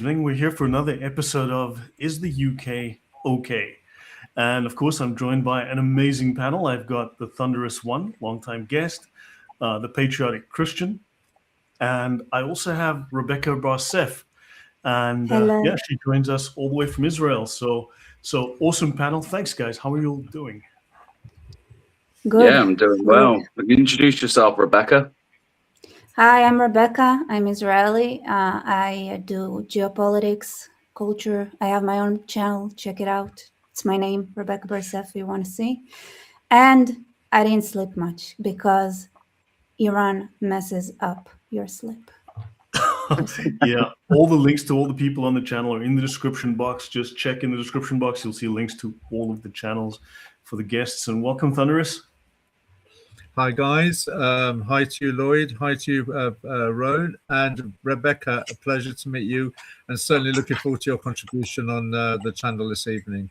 evening. We're here for another episode of Is the UK OK? And of course, I'm joined by an amazing panel. I've got the Thunderous One, longtime guest, the Patriotic Christian, and I also have Rebecca Bar Sef. And Hello. yeah, she joins us all the way from Israel. So awesome panel. Thanks, guys. How are you all doing? Good. Yeah, I'm doing well. Introduce yourself, Rebecca. Hi, I'm Rebecca. I'm Israeli. I do geopolitics, culture. I have my own channel. Check it out. It's my name, Rebecca Bar Sef, if you want to see. And I didn't sleep much because Iran messes up your sleep. Yeah, all the links to all the people on the channel are in the description box. Just check in the description box. You'll see links to all of the channels for the guests. And welcome, Thunderous. Hi, guys. Hi to you, Lloyd. Hi to you, Roan. And Rebecca, a pleasure to meet you. And certainly looking forward to your contribution on the channel this evening.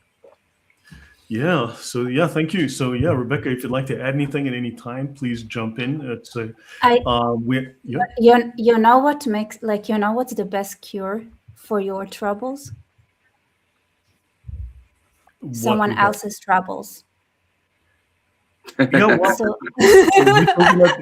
Yeah, so yeah, thank you. So yeah, Rebecca, if you'd like to add anything at any time, please jump in. It's You know what makes, like, you know what's the best cure for your troubles? Someone else's troubles. Yeah, well, So we're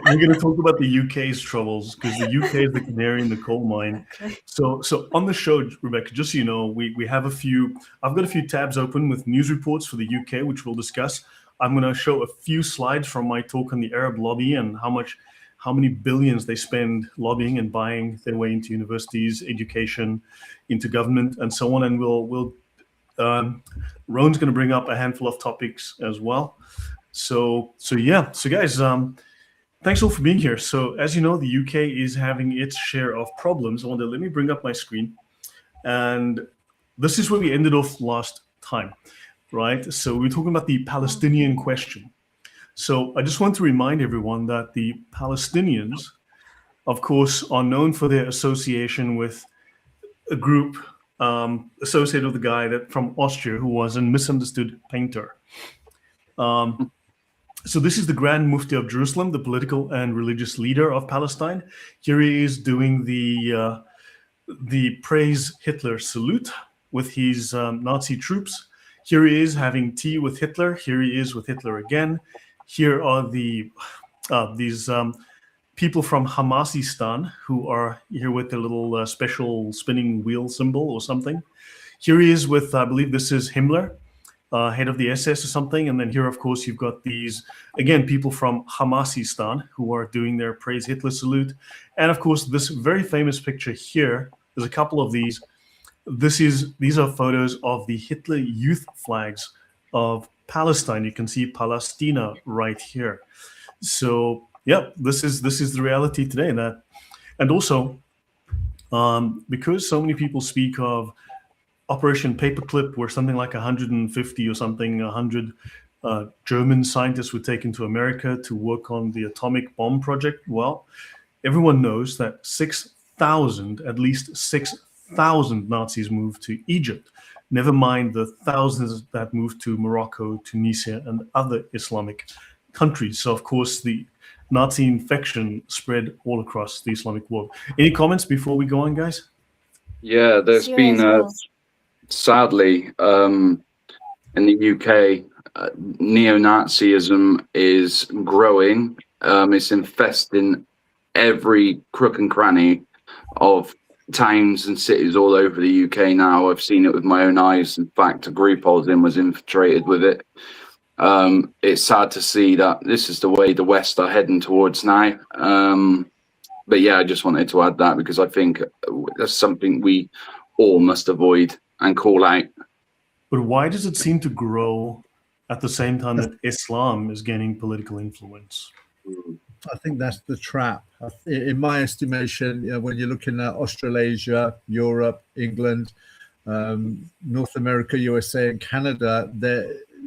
going to talk about the UK's troubles because the UK is the canary in the coal mine. Okay. So on the show, Rebecca, just so you know, we have I've got a few tabs open with news reports for the UK, which we'll discuss. I'm going to show a few slides from my talk on the Arab lobby and how many billions they spend lobbying and buying their way into universities, education, into government, and so on. And Roan's going to bring up a handful of topics as well. So guys, thanks all for being here. So as you know, the UK is having its share of problems. Let me bring up my screen. And this is where we ended off last time, right? So we were talking about the Palestinian question. So I just want to remind everyone that the Palestinians, of course, are known for their association with a group associated with a guy from Austria who was a misunderstood painter. So this is the Grand Mufti of Jerusalem, the political and religious leader of Palestine. Here he is doing the praise Hitler salute with his Nazi troops. Here he is having tea with Hitler. Here he is with Hitler again. Here are these people from Hamasistan who are here with their little special spinning wheel symbol or something. Here he is with, I believe this is Himmler, head of the SS or something. And then here, of course, you've got these, again, people from Hamasistan who are doing their praise Hitler salute. And of course, this very famous picture here, there's a couple of these. These are photos of the Hitler Youth flags of Palestine. You can see Palestina right here. So yeah, this is the reality today. And also, because so many people speak of Operation Paperclip, where something like 150 or something, 100 German scientists were taken to America to work on the atomic bomb project. Well, everyone knows that at least 6,000 Nazis moved to Egypt. Never mind the thousands that moved to Morocco, Tunisia, and other Islamic countries. So, of course, the Nazi infection spread all across the Islamic world. Any comments before we go on, guys? Yeah, there's been, sadly, in the UK, neo-Nazism is growing. It's infesting every crook and cranny of towns and cities all over the UK now. I've seen it with my own eyes. In fact, a group I was in was infiltrated with it. It's sad to see that this is the way the West are heading towards now. But yeah, I just wanted to add that because I think that's something we all must avoid and call out. But why does it seem to grow at the same time that Islam is gaining political influence? I think that's the trap. In my estimation, when you're looking at Australasia, Europe, England, North America, USA, and Canada,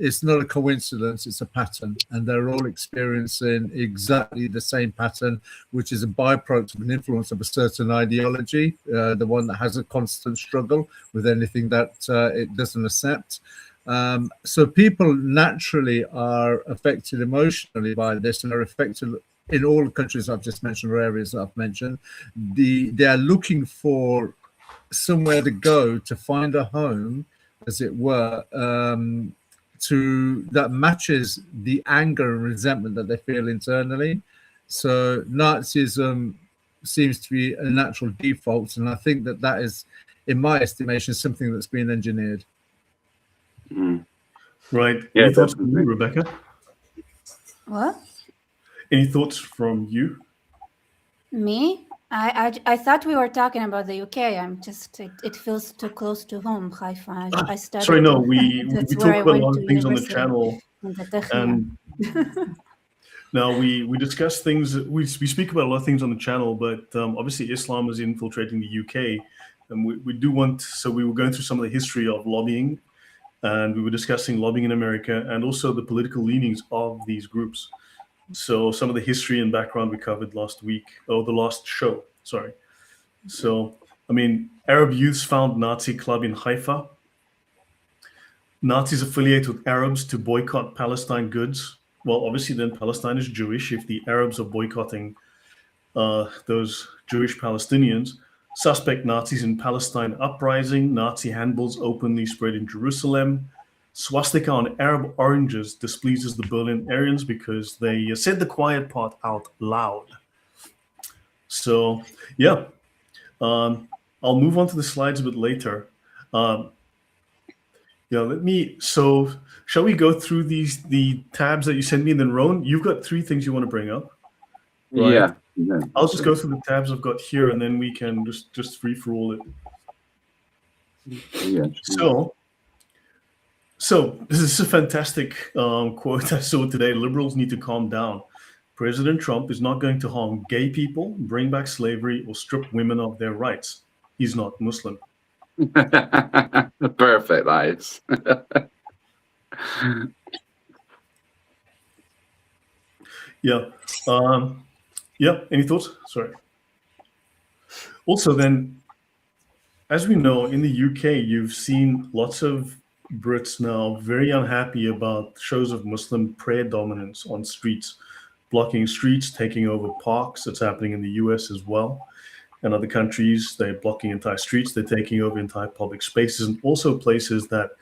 it's not a coincidence, it's a pattern. And they're all experiencing exactly the same pattern, which is a byproduct of an influence of a certain ideology, the one that has a constant struggle with anything that it doesn't accept. So people naturally are affected emotionally by this and are affected in all the countries I've just mentioned or areas that I've mentioned. They are looking for somewhere to go to find a home, as it were, to that matches the anger and resentment that they feel internally. So Nazism seems to be a natural default, and I think that that is, in my estimation, something that's been engineered. Right. Yeah, Any thoughts from you, definitely. Rebecca? What? Any thoughts from you? Me? I thought we were talking about the UK. I'm just it feels too close to home. Haifa. I studied. Sorry, no. We that's talk where I about a went lot to of things on the university channel, in the Technion. and now we discuss things. We speak about a lot of things on the channel, but obviously Islam is infiltrating the UK, and we do want. So we were going through some of the history of lobbying, and we were discussing lobbying in America and also the political leanings of these groups. So some of the history and background we covered last week, or the last show, sorry. So, I mean, Arab youths found Nazi club in Haifa. Nazis affiliate with Arabs to boycott Palestine goods. Well, obviously then Palestine is Jewish if the Arabs are boycotting those Jewish Palestinians. Suspect Nazis in Palestine uprising. Nazi handbills openly spread in Jerusalem. Swastika on Arab oranges displeases the Berlin Aryans because they said the quiet part out loud. So, yeah. I'll move on to the slides a bit later. So shall we go through the tabs that you sent me? And then Rowan, you've got 3 things you want to bring up. Right? Yeah. I'll just go through the tabs I've got here, and then we can just free for all it. Yeah. So this is a fantastic quote I saw today. Liberals need to calm down. President Trump is not going to harm gay people, bring back slavery, or strip women of their rights. He's not Muslim. Perfect, eyes. Yeah. Yeah. Any thoughts? Sorry. Also, then, as we know, in the UK, you've seen lots of Brits now very unhappy about shows of Muslim prayer dominance on streets, blocking streets, taking over parks. It's happening in the US as well. And other countries, they're blocking entire streets, they're taking over entire public spaces, and also places that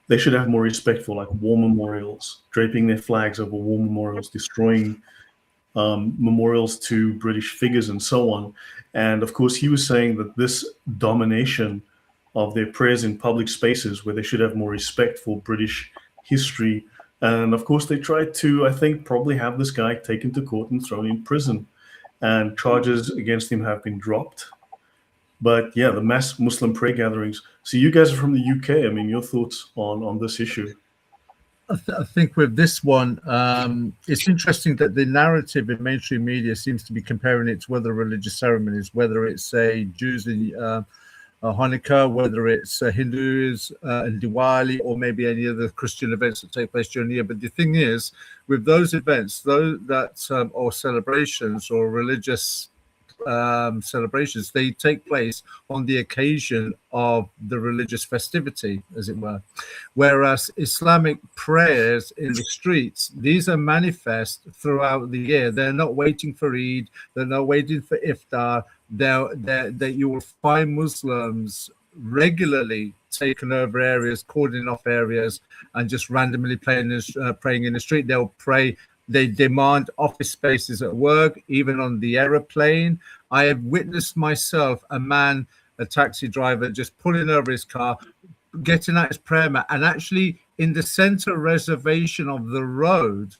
they should have more respect for, like war memorials, draping their flags over war memorials, destroying memorials to British figures and so on. And of course, he was saying that this domination of their prayers in public spaces where they should have more respect for British history. And of course, they tried to, I think, probably have this guy taken to court and thrown in prison. And charges against him have been dropped. But yeah, the mass Muslim prayer gatherings. So you guys are from the UK. I mean, your thoughts on this issue? I think with this one, it's interesting that the narrative in mainstream media seems to be comparing it to other religious ceremonies, whether it's Jews in Hanukkah, whether it's Hindus and Diwali, or maybe any other Christian events that take place during the year. But the thing is, with those events, or celebrations or religious celebrations, they take place on the occasion of the religious festivity, as it were. Whereas Islamic prayers in the streets, these are manifest throughout the year. They're not waiting for Eid, they're not waiting for Iftar. That you will find Muslims regularly taking over areas, cordoning off areas, and just randomly praying in the street. They'll pray. They demand office spaces at work, even on the aeroplane. I have witnessed myself a taxi driver, just pulling over his car, getting out his prayer mat, and actually in the center reservation of the road,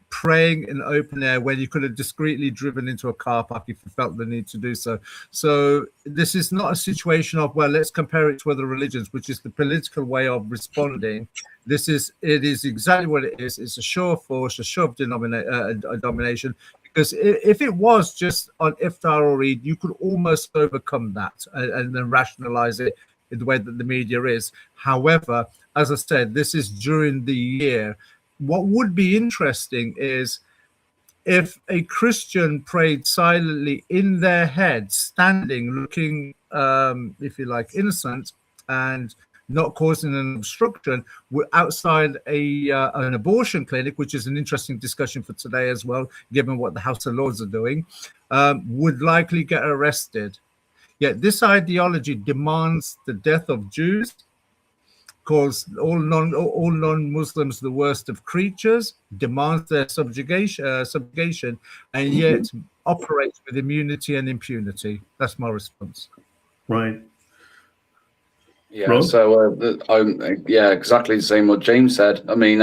praying in open air when you could have discreetly driven into a car park if you felt the need to do so. So this is not a situation of, well, let's compare it to other religions, which is the political way of responding. It is exactly what it is. It's a show of force, a show of domination. Because if it was just on Iftar or Eid, you could almost overcome that and then rationalize it in the way that the media is. However, as I said, this is during the year. What would be interesting is if a Christian prayed silently in their head, standing, looking, if you like, innocent and not causing an obstruction, outside an abortion clinic, which is an interesting discussion for today as well, given what the House of Lords are doing, would likely get arrested. Yet this ideology demands the death of Jews, calls all non-Muslims the worst of creatures, demands their subjugation, and yet operates with immunity and impunity. That's my response. Right. Yeah. Ron? So yeah, exactly the same what James said. I mean,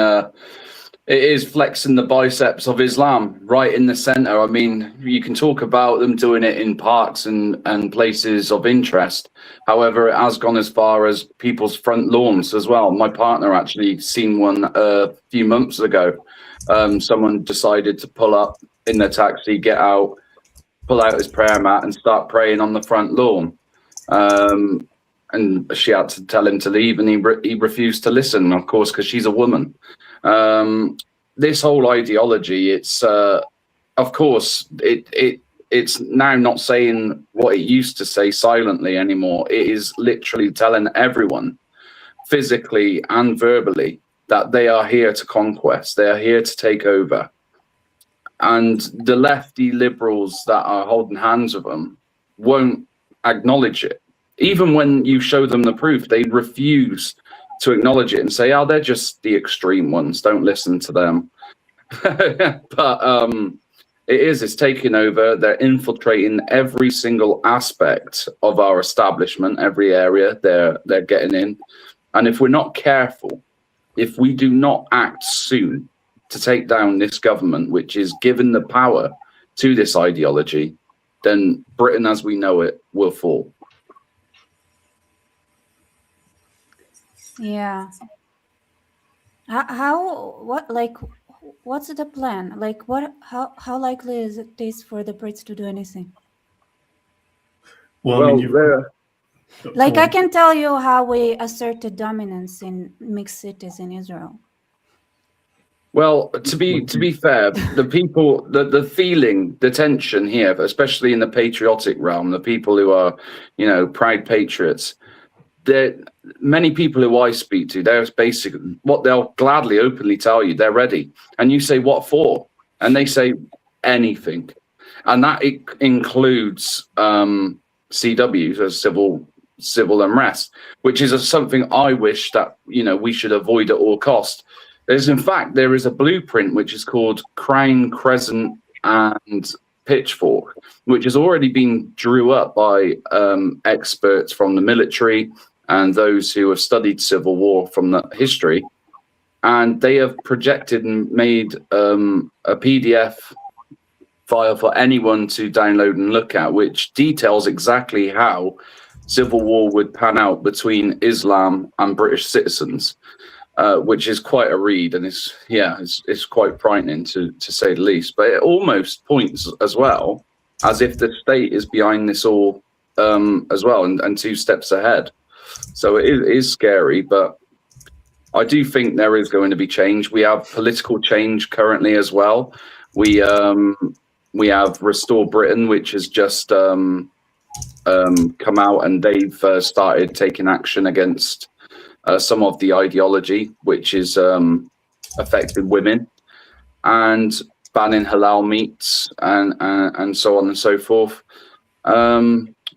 it is flexing the biceps of Islam right in the center. I mean, you can talk about them doing it in parks and places of interest. However, it has gone as far as people's front lawns as well. My partner actually seen one a few months ago. Someone decided to pull up in their taxi, get out, pull out his prayer mat and start praying on the front lawn. And she had to tell him to leave, and he refused to listen, of course, because she's a woman. This whole ideology, it's of course it's now not saying what it used to say silently anymore. It is literally telling everyone, physically and verbally, that they are here to conquest. They are here to take over. And the lefty liberals that are holding hands with them won't acknowledge it. Even when you show them the proof, they refuse to acknowledge it and say, oh, they're just the extreme ones. Don't listen to them. But it's taking over. They're infiltrating every single aspect of our establishment, every area they're getting in. And if we're not careful, if we do not act soon to take down this government, which is given the power to this ideology, then Britain as we know it will fall. Yeah. What's the plan? Like, how likely is it for the Brits to do anything? Well, I mean, like, I can tell you how we asserted dominance in mixed cities in Israel. Well, to be fair, the people, the feeling, the tension here, especially in the patriotic realm, the people who are, proud patriots, many people who I speak to, they're basically what they'll gladly, openly tell you, they're ready. And you say, what for? And they say anything. And that includes CWs, as civil unrest, which is something I wish that, we should avoid at all cost. There is a blueprint which is called Crown, Crescent and Pitchfork, which has already been drew up by experts from the military and those who have studied Civil War from the history. And they have projected and made a PDF file for anyone to download and look at, which details exactly how Civil War would pan out between Islam and British citizens. Which is quite a read, and it's quite frightening to say the least. But it almost points as well as if the state is behind this all as well, and 2 steps ahead. So it is scary, but I do think there is going to be change. We have political change currently as well. We have Restore Britain, which has just come out, and they've started taking action against some of the ideology which is affected women, and banning halal meats and so on and so forth.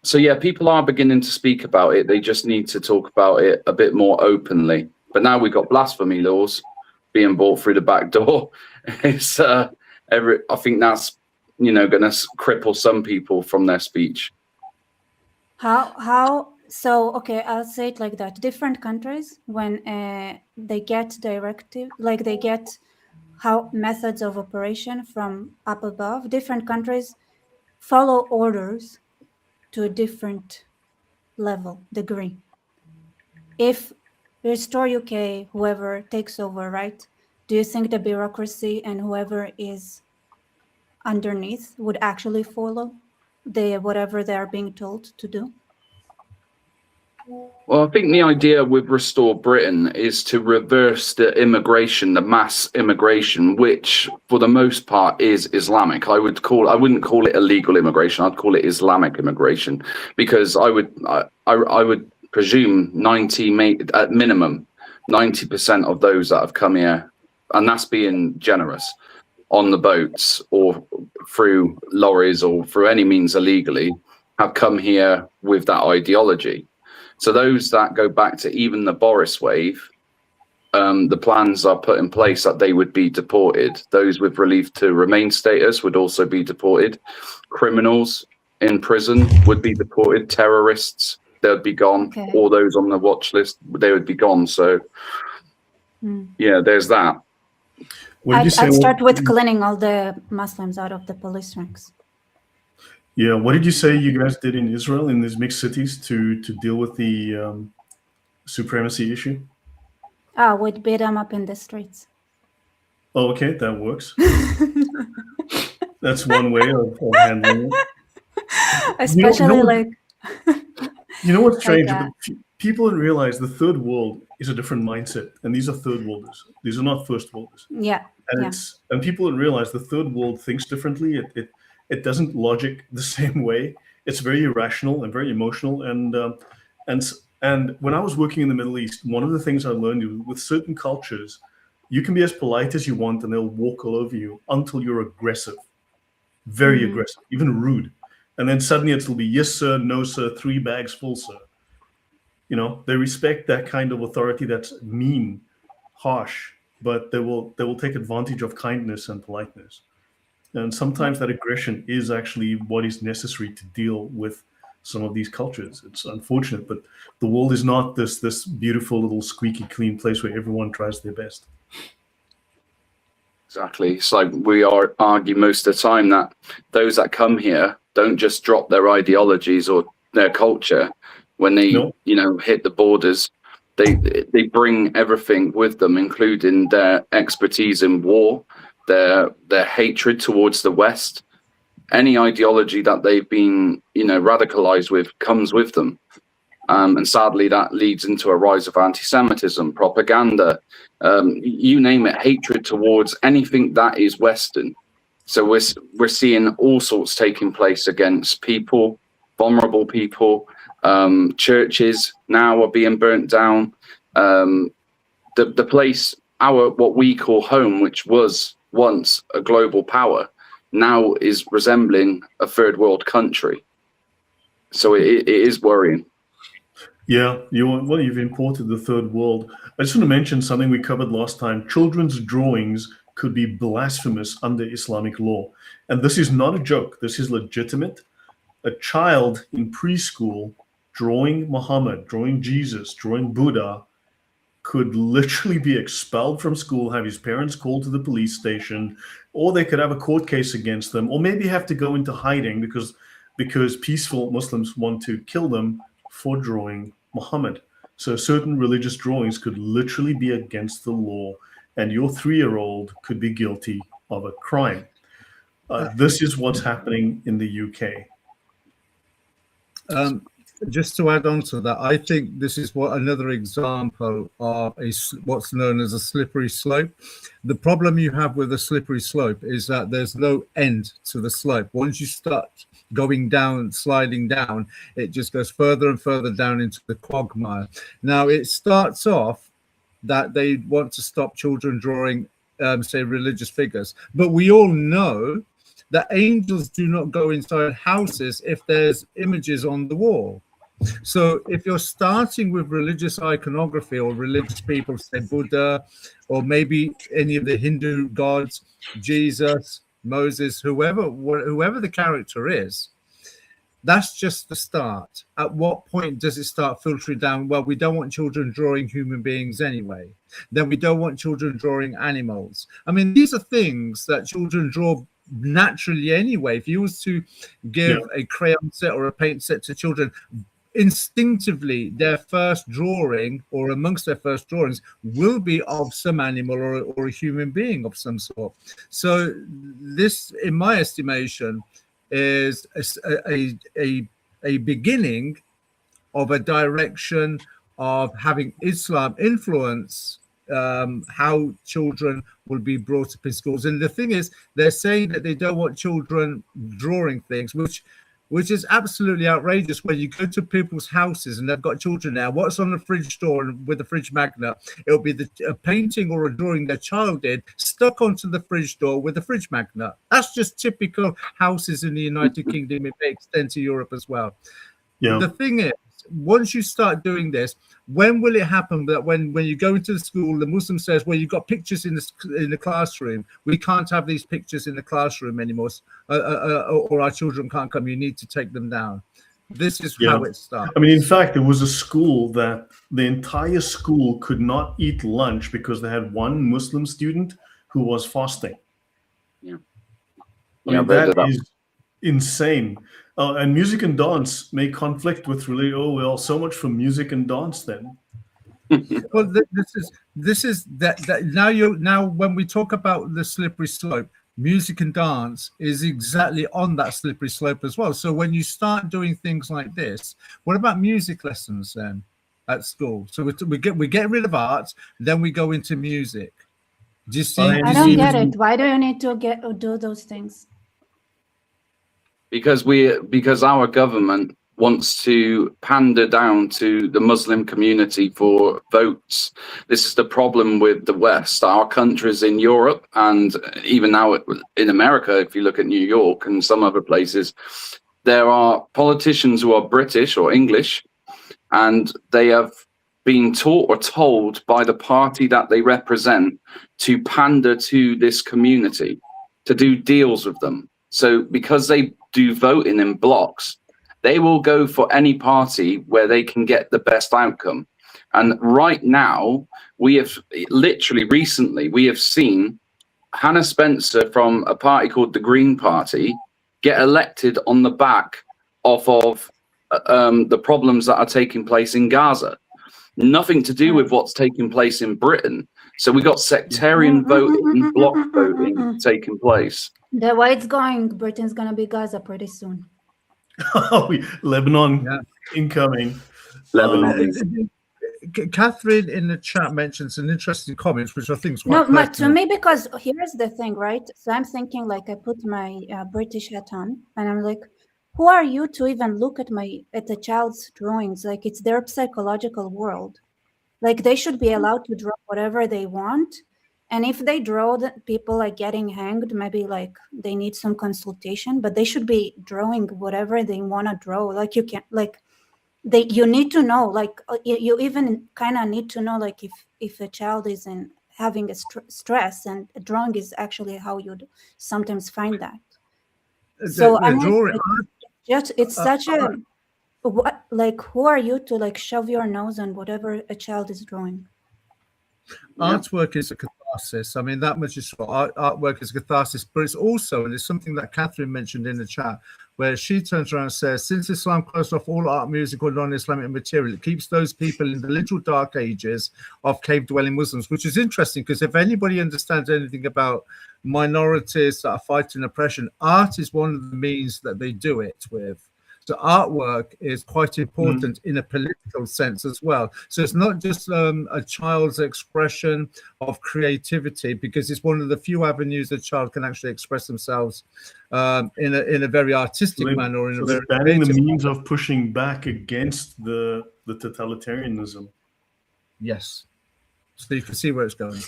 So yeah, people are beginning to speak about it. They just need to talk about it a bit more openly. But now we've got blasphemy laws being brought through the back door. It's I think that's going to cripple some people from their speech. How? So, okay, I'll say it like that. Different countries, when they get directive, like they get how methods of operation from up above, different countries follow orders to a different level, degree. If Restore UK, whoever takes over, right? Do you think the bureaucracy and whoever is underneath would actually follow whatever they are being told to do? Well, I think the idea with Restore Britain is to reverse the immigration, the mass immigration, which for the most part is Islamic. I wouldn't call it illegal immigration. I'd call it Islamic immigration, because I would presume at minimum 90% of those that have come here, and that's being generous, on the boats or through lorries or through any means illegally, have come here with that ideology. So those that go back to even the Boris wave, the plans are put in place that they would be deported. Those with relief to remain status would also be deported. Criminals in prison would be deported. Terrorists, they would be gone. Okay. All those on the watch list, they would be gone. So yeah, there's that. I'd start with cleaning all the Muslims out of the police ranks. Yeah, what did you say you guys did in Israel in these mixed cities to deal with the supremacy issue? We'd beat them up in the streets. Oh, okay, that works. That's one way of handling it. Especially you know what's strange? like, People don't realize the third world is a different mindset, and these are third worlders. These are not first worlders. Yeah. And people don't realize the third world thinks differently. It doesn't logic the same way. It's very irrational and very emotional. And when I was working in the Middle East, one of the things I learned is with certain cultures, you can be as polite as you want, and they'll walk all over you until you're aggressive, very aggressive, even rude. And then suddenly it'll be yes sir, no sir, 3 bags full sir. You know, they respect that kind of authority that's mean, harsh, but they will take advantage of kindness and politeness. And sometimes that aggression is actually what is necessary to deal with some of these cultures. It's unfortunate, but the world is not this beautiful little squeaky clean place where everyone tries their best. Exactly. It's like we argue most of the time that those that come here don't just drop their ideologies or their culture when they hit the borders. They bring everything with them, including their expertise in war, their hatred towards the West. Any ideology that they've been radicalized with comes with them. And sadly, that leads into a rise of anti-Semitism, propaganda, you name it, hatred towards anything that is Western. So we're seeing all sorts taking place against people, vulnerable people. Churches now are being burnt down. The place, what we call home, which was once a global power, now is resembling a third world country. So it is worrying. Yeah, you've imported the third world. I just want to mention something we covered last time. Children's drawings could be blasphemous under Islamic law. And this is not a joke. This is legitimate. A child in preschool drawing Muhammad, drawing Jesus, drawing Buddha could literally be expelled from school, have his parents called to the police station, or they could have a court case against them, or maybe have to go into hiding because peaceful Muslims want to kill them for drawing Muhammad. So certain religious drawings could literally be against the law, and your 3-year-old could be guilty of a crime. This is what's happening in the UK. Just to add on to that, I think this is another example of what's known as a slippery slope. The problem you have with a slippery slope is that there's no end to the slope. Once you start going down, sliding down, it just goes further and further down into the quagmire. Now, it starts off that they want to stop children drawing, say, religious figures. But we all know that angels do not go inside houses if there's images on the wall. So if you're starting with religious iconography or religious people, say Buddha, or maybe any of the Hindu gods, Jesus, Moses, whoever the character is, that's just the start. At what point does it start filtering down? Well, we don't want children drawing human beings anyway. Then we don't want children drawing animals. I mean, these are things that children draw naturally anyway. If you was to give a crayon set or a paint set to children, instinctively their first drawing or amongst their first drawings will be of some animal or a human being of some sort. So this, in my estimation, is a beginning of a direction of having Islam influence how children will be brought up in schools. And the thing is, they're saying that they don't want children drawing things, which which is absolutely outrageous. When you go to people's houses and they've got children now, what's on the fridge door and with the fridge magnet? It'll be a painting or a drawing their child did stuck onto the fridge door with a fridge magnet. That's just typical houses in the United Kingdom. It may extend to Europe as well. Yeah. The thing is, once you start doing this, when will it happen that when you go into the school, the Muslim says, well, you've got pictures in the classroom. We can't have these pictures in the classroom anymore, or our children can't come. You need to take them down. This is how it starts. I mean, in fact, there was a school that the entire school could not eat lunch because they had one Muslim student who was fasting. Yeah. I mean, that is insane. And music and dance may conflict with really. Oh well, so much for music and dance then. Well, this is that now when we talk about the slippery slope, music and dance is exactly on that slippery slope as well. So when you start doing things like this, what about music lessons then at school? So we get rid of art, then we go into music. Do you see? I don't get it. Why do you need to do those things? Because our government wants to pander down to the Muslim community for votes. This is the problem with the West. Our countries in Europe and even now in America, if you look at New York and some other places, there are politicians who are British or English, and they have been taught or told by the party that they represent to pander to this community, to do deals with them. So because they do voting in blocks, they will go for any party where they can get the best outcome. And right now, we have recently seen Hannah Spencer from a party called the Green Party get elected on the back of the problems that are taking place in Gaza. Nothing to do with what's taking place in Britain. So we got sectarian voting, block voting taking place. The way it's going, Britain's going to be Gaza pretty soon. Lebanon incoming. Lebanon. Catherine in the chat mentioned some interesting comments, which I think is quite pertinent. To me, because here's the thing, right? So I'm thinking, like, I put my British hat on, and I'm like, who are you to even look at the child's drawings? Like, it's their psychological world. Like, they should be allowed to draw whatever they want. And if they draw people like getting hanged, maybe like they need some consultation, but they should be drawing whatever they want to draw. Like, you can't, like, you need to know, like, you even kind of need to know, like, if a child is having a stress, and drawing is actually how you'd sometimes find that. So I mean, it's such a, what, like, who are you to like shove your nose on whatever a child is drawing? Artwork is a catharsis. I mean, that much is what artwork is a catharsis, but it's also, and it's something that Catherine mentioned in the chat, where she turns around and says, since Islam closed off all art, music, or non-Islamic material, it keeps those people in the literal dark ages of cave-dwelling Muslims, which is interesting, because if anybody understands anything about minorities that are fighting oppression, art is one of the means that they do it with. So artwork is quite important in a political sense as well. So it's not just a child's expression of creativity, because it's one of the few avenues a child can actually express themselves in a very artistic manner. Or in a very banning the means of pushing back against the totalitarianism. Yes. So you can see where it's going.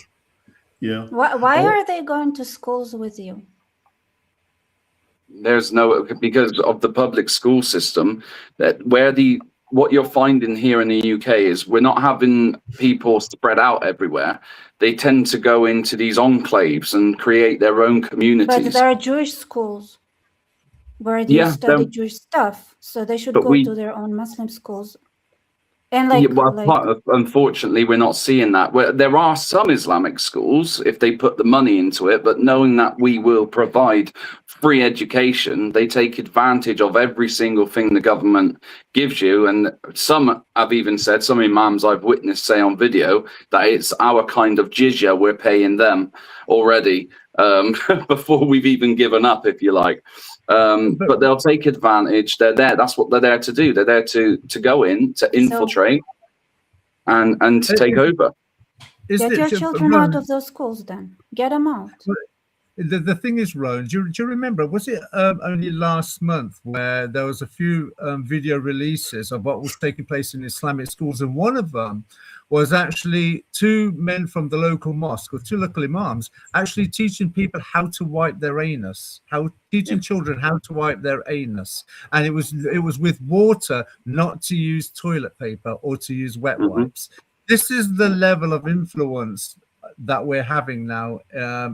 Yeah. Why are they going to schools with you? There's no, because of the public school system, that what you're finding here in the UK is we're not having people spread out everywhere. They tend to go into these enclaves and create their own communities. But there are Jewish schools where you study Jewish stuff, so they should go to their own Muslim schools. And unfortunately, we're not seeing that. There are some Islamic schools if they put the money into it, but knowing that we will provide free education, they take advantage of every single thing the government gives you. And some have even said, some imams I've witnessed say on video, that it's our kind of jizya we're paying them already before we've even given up, if you like. But they'll take advantage. They're there. That's what they're there to do. They're there to go in, to infiltrate, and to take over. Get your children out of those schools then. Get them out. the thing is, Rowan, do you remember, was it only last month where there was a few video releases of what was taking place in Islamic schools, and one of them was actually two men from the local mosque, or two local imams, actually teaching people how to wipe their anus, teaching children how to wipe their anus. And it was with water, not to use toilet paper or to use wet wipes. This is the level of influence that we're having now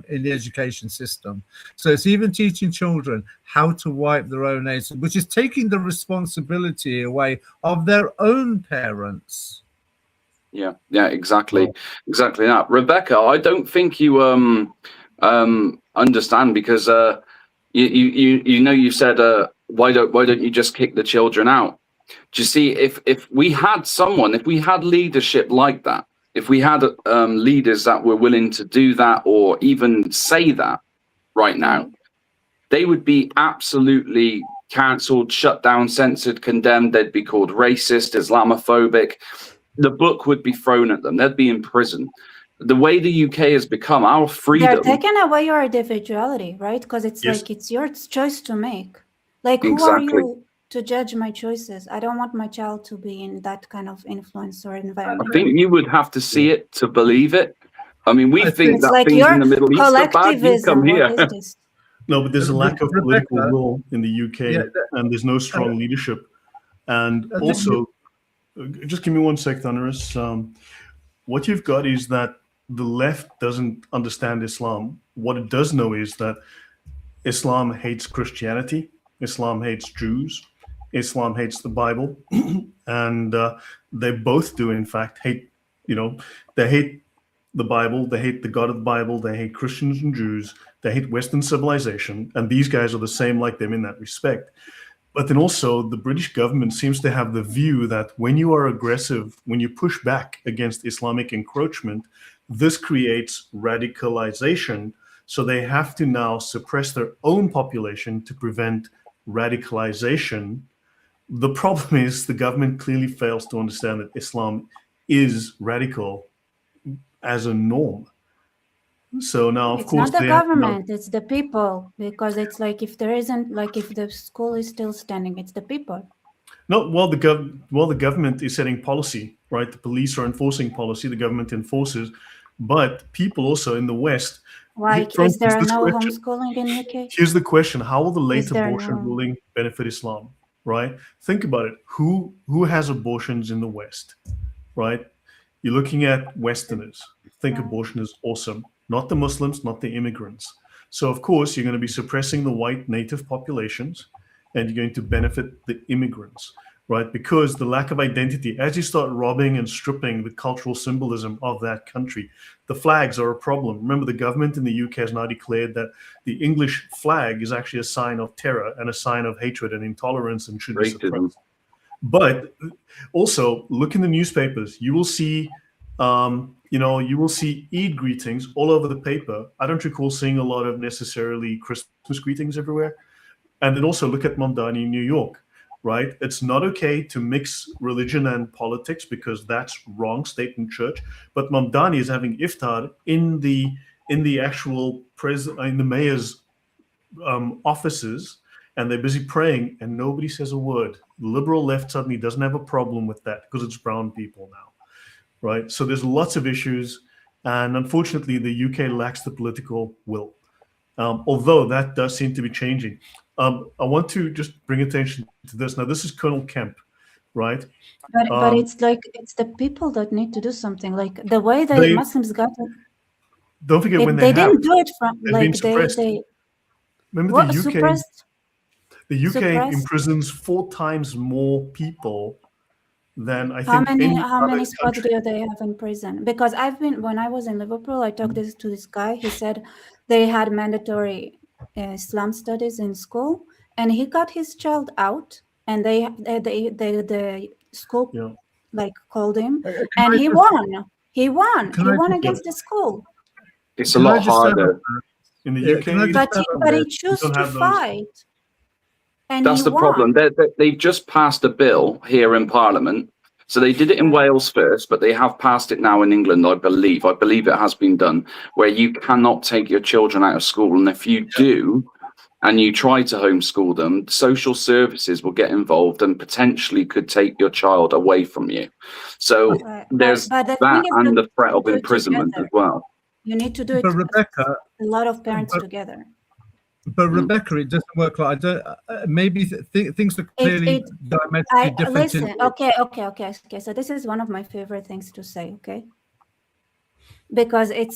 in the education system. So it's even teaching children how to wipe their own anus, which is taking the responsibility away of their own parents. Yeah, exactly that. Rebecca, I don't think you understand, because you said why don't you just kick the children out? Do you see, if we had leadership like that, if we had leaders that were willing to do that or even say that right now, they would be absolutely cancelled, shut down, censored, condemned. They'd be called racist, Islamophobic. The book would be thrown at them. They'd be in prison. The way the UK has become, our freedom. They're taking away your individuality, right? Because it's like it's your choice to make. Like, who are you to judge my choices? I don't want my child to be in that kind of influence or environment. I think you would have to see it to believe it. I mean, we think that like things in the Middle East are bad. You come here. What is this? No, but there's a lack of political will in the UK, and there's no strong leadership. And also, just give me 1 sec, Thunderous. What you've got is that the left doesn't understand Islam. What it does know is that Islam hates Christianity, Islam hates Jews, Islam hates the Bible, and they both do, in fact, hate, they hate the Bible, they hate the God of the Bible, they hate Christians and Jews, they hate Western civilization, and these guys are the same like them in that respect. But then also the British government seems to have the view that when you are aggressive, when you push back against Islamic encroachment, this creates radicalization. So they have to now suppress their own population to prevent radicalization. The problem is the government clearly fails to understand that Islam is radical as a norm. So now, of course, it's not the government, it's the people, because it's like if there isn't, like if the school is still standing, it's the people. No, well, the government is setting policy, right? The police are enforcing policy, the government enforces, but people also in the West. Why is there no homeschooling in UK? Here's the question: how will the late abortion ruling benefit Islam? Right? Think about it. Who has abortions in the West? Right? You're looking at Westerners. Think abortion is awesome. Not the Muslims, not the immigrants. So, of course, you're going to be suppressing the white native populations, and you're going to benefit the immigrants, right? Because the lack of identity, as you start robbing and stripping the cultural symbolism of that country, the flags are a problem. Remember, the government in the UK has now declared that the English flag is actually a sign of terror and a sign of hatred and intolerance and should be suppressed. But also, look in the newspapers. You will see you will see Eid greetings all over the paper. I don't recall seeing a lot of necessarily Christmas greetings everywhere. And then also look at Mamdani in New York, right? It's not okay to mix religion and politics because that's wrong, state and church. But Mamdani is having iftar in the actual in the mayor's offices, and they're busy praying, and nobody says a word. The liberal left suddenly doesn't have a problem with that because it's brown people now. Right, so there's lots of issues, and unfortunately, the UK lacks the political will. Although that does seem to be changing. I want to just bring attention to this. Now, this is Colonel Kemp, right? But it's like it's the people that need to do something. Like the way the Muslims got. Don't forget when they didn't do it from like they. Remember the UK. Suppressed? The UK imprisons 4 times more people than I think. How many spots do they have in prison? Because when I was in Liverpool, I talked to this guy. He said they had mandatory Islam studies in school, and he got his child out, and the school like called him, and he won. He won against the school. It's a lot harder in the UK, but he chose to fight. And that's the problem. They've just passed a bill here in Parliament So they did it in Wales first, but they have passed it now in England, I believe. I believe it has been done, where you cannot take your children out of school. And if you do, and you try to homeschool them, social services will get involved and potentially could take your child away from you. So there's but the that thing is and to the threat of do it imprisonment together. as well. You need to do it, But Rebecca, a lot of parents together. But Rebecca, it doesn't work like I don't. Maybe things are clearly diametrically different. Listen, okay. So this is one of my favorite things to say, okay? Because I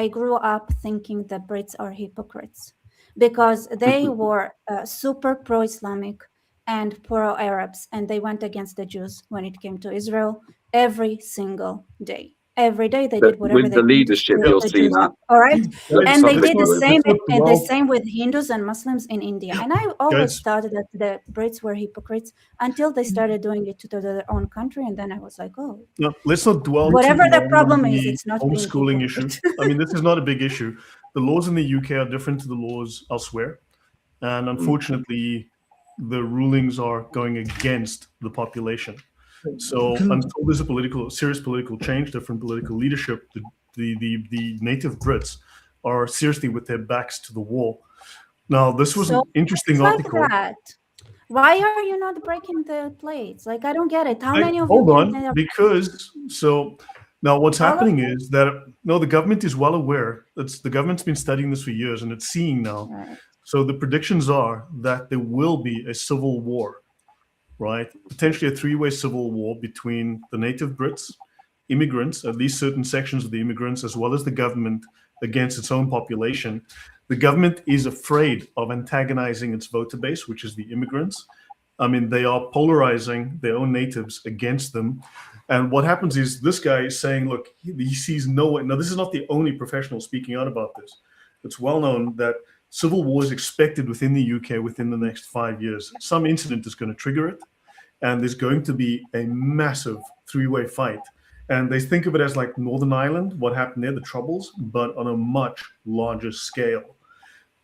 grew up thinking the Brits are hypocrites because they were super pro-Islamic and pro-Arabs, and they went against the Jews when it came to Israel every single day. Every day they did whatever with they the leadership, you'll see that. All right, and they did the Well, same with Hindus and Muslims in India. And I always thought that the Brits were hypocrites until they started doing it to their own country, and then I was like, oh. No, let's not dwell. Whatever too the long problem on is, the it's not homeschooling being issue. hypocrite. I mean, this is not a big issue. The laws in the UK are different to the laws elsewhere, and unfortunately, the rulings are going against the population. So until there's a serious political change, different political leadership, the native Brits are seriously with their backs to the wall. Now, this was an interesting article. That. Why are you not breaking the plates? Like, I don't get it. How many of hold you on, because so now what's happening is that the government is well aware. The government's been studying this for years, and it's seeing now. Right. So the predictions are that there will be a civil war. Right, potentially a three-way civil war between the native Brits, immigrants, at least certain sections of the immigrants, as well as the government against its own population. The government is afraid of antagonizing its voter base, which is the immigrants. I mean, they are polarizing their own natives against them. And what happens is this guy is saying, look, he sees no way. Now, this is not the only professional speaking out about this. It's well known that civil war is expected within the UK within the next 5 years. Some incident is going to trigger it, and there's going to be a massive three-way fight. And they think of it as like Northern Ireland, what happened there, the Troubles, but on a much larger scale,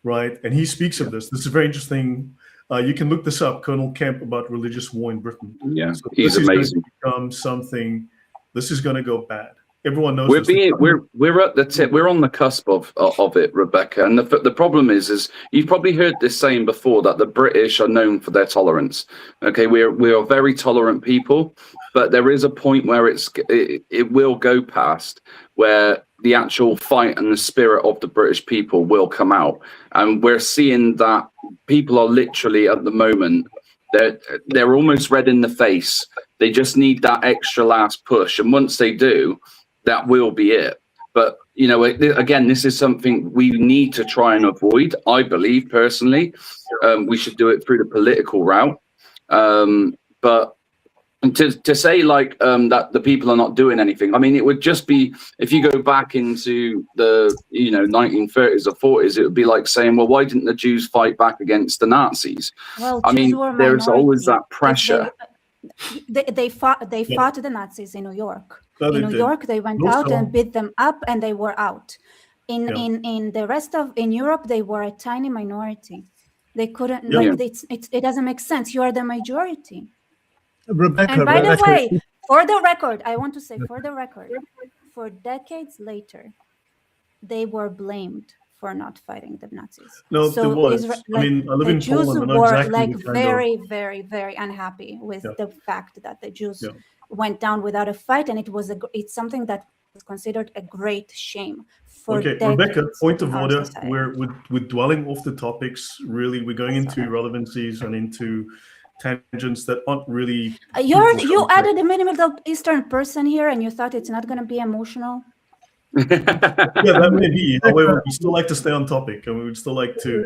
right? And he speaks of this. This is very interesting. You can look this up, Colonel Kemp, about religious war in Britain. Yeah, so he's amazing. Become something. This is going to go bad. Everyone knows we're at the tip. We're on the cusp of it, Rebecca. And the problem is you've probably heard this saying before that the British are known for their tolerance. Okay, we are very tolerant people, but there is a point where it will go past where the actual fight and the spirit of the British people will come out, and we're seeing that people are literally at the moment they're almost red in the face. They just need that extra last push, and once they do, that will be it. But again, this is something we need to try and avoid. I believe personally, we should do it through the political route. But to say that the people are not doing anything, I mean, it would just be, if you go back into the 1930s or 40s, it would be like saying, well, why didn't the Jews fight back against the Nazis? Well, I mean, there's always that pressure. They fought the Nazis in New York. No, in New York, they went out and beat them up, and they were out. In the rest of Europe, they were a tiny minority. They couldn't it doesn't make sense. You are the majority. Rebecca, and by the way, for the record, I want to say, for the record, for decades later, they were blamed for not fighting the Nazis. No, so there was. I mean, I live in Jews Poland. were Exactly very, very, very unhappy with the fact that the Jews went down without a fight, and it's something that was considered a great shame. Rebecca, point of order. We're dwelling off the topics. Really, we're going into irrelevancies and into tangents that aren't really. You added a Middle Eastern person here, and you thought it's not going to be emotional. Yeah, that may be. However, we still like to stay on topic, and we would still like to.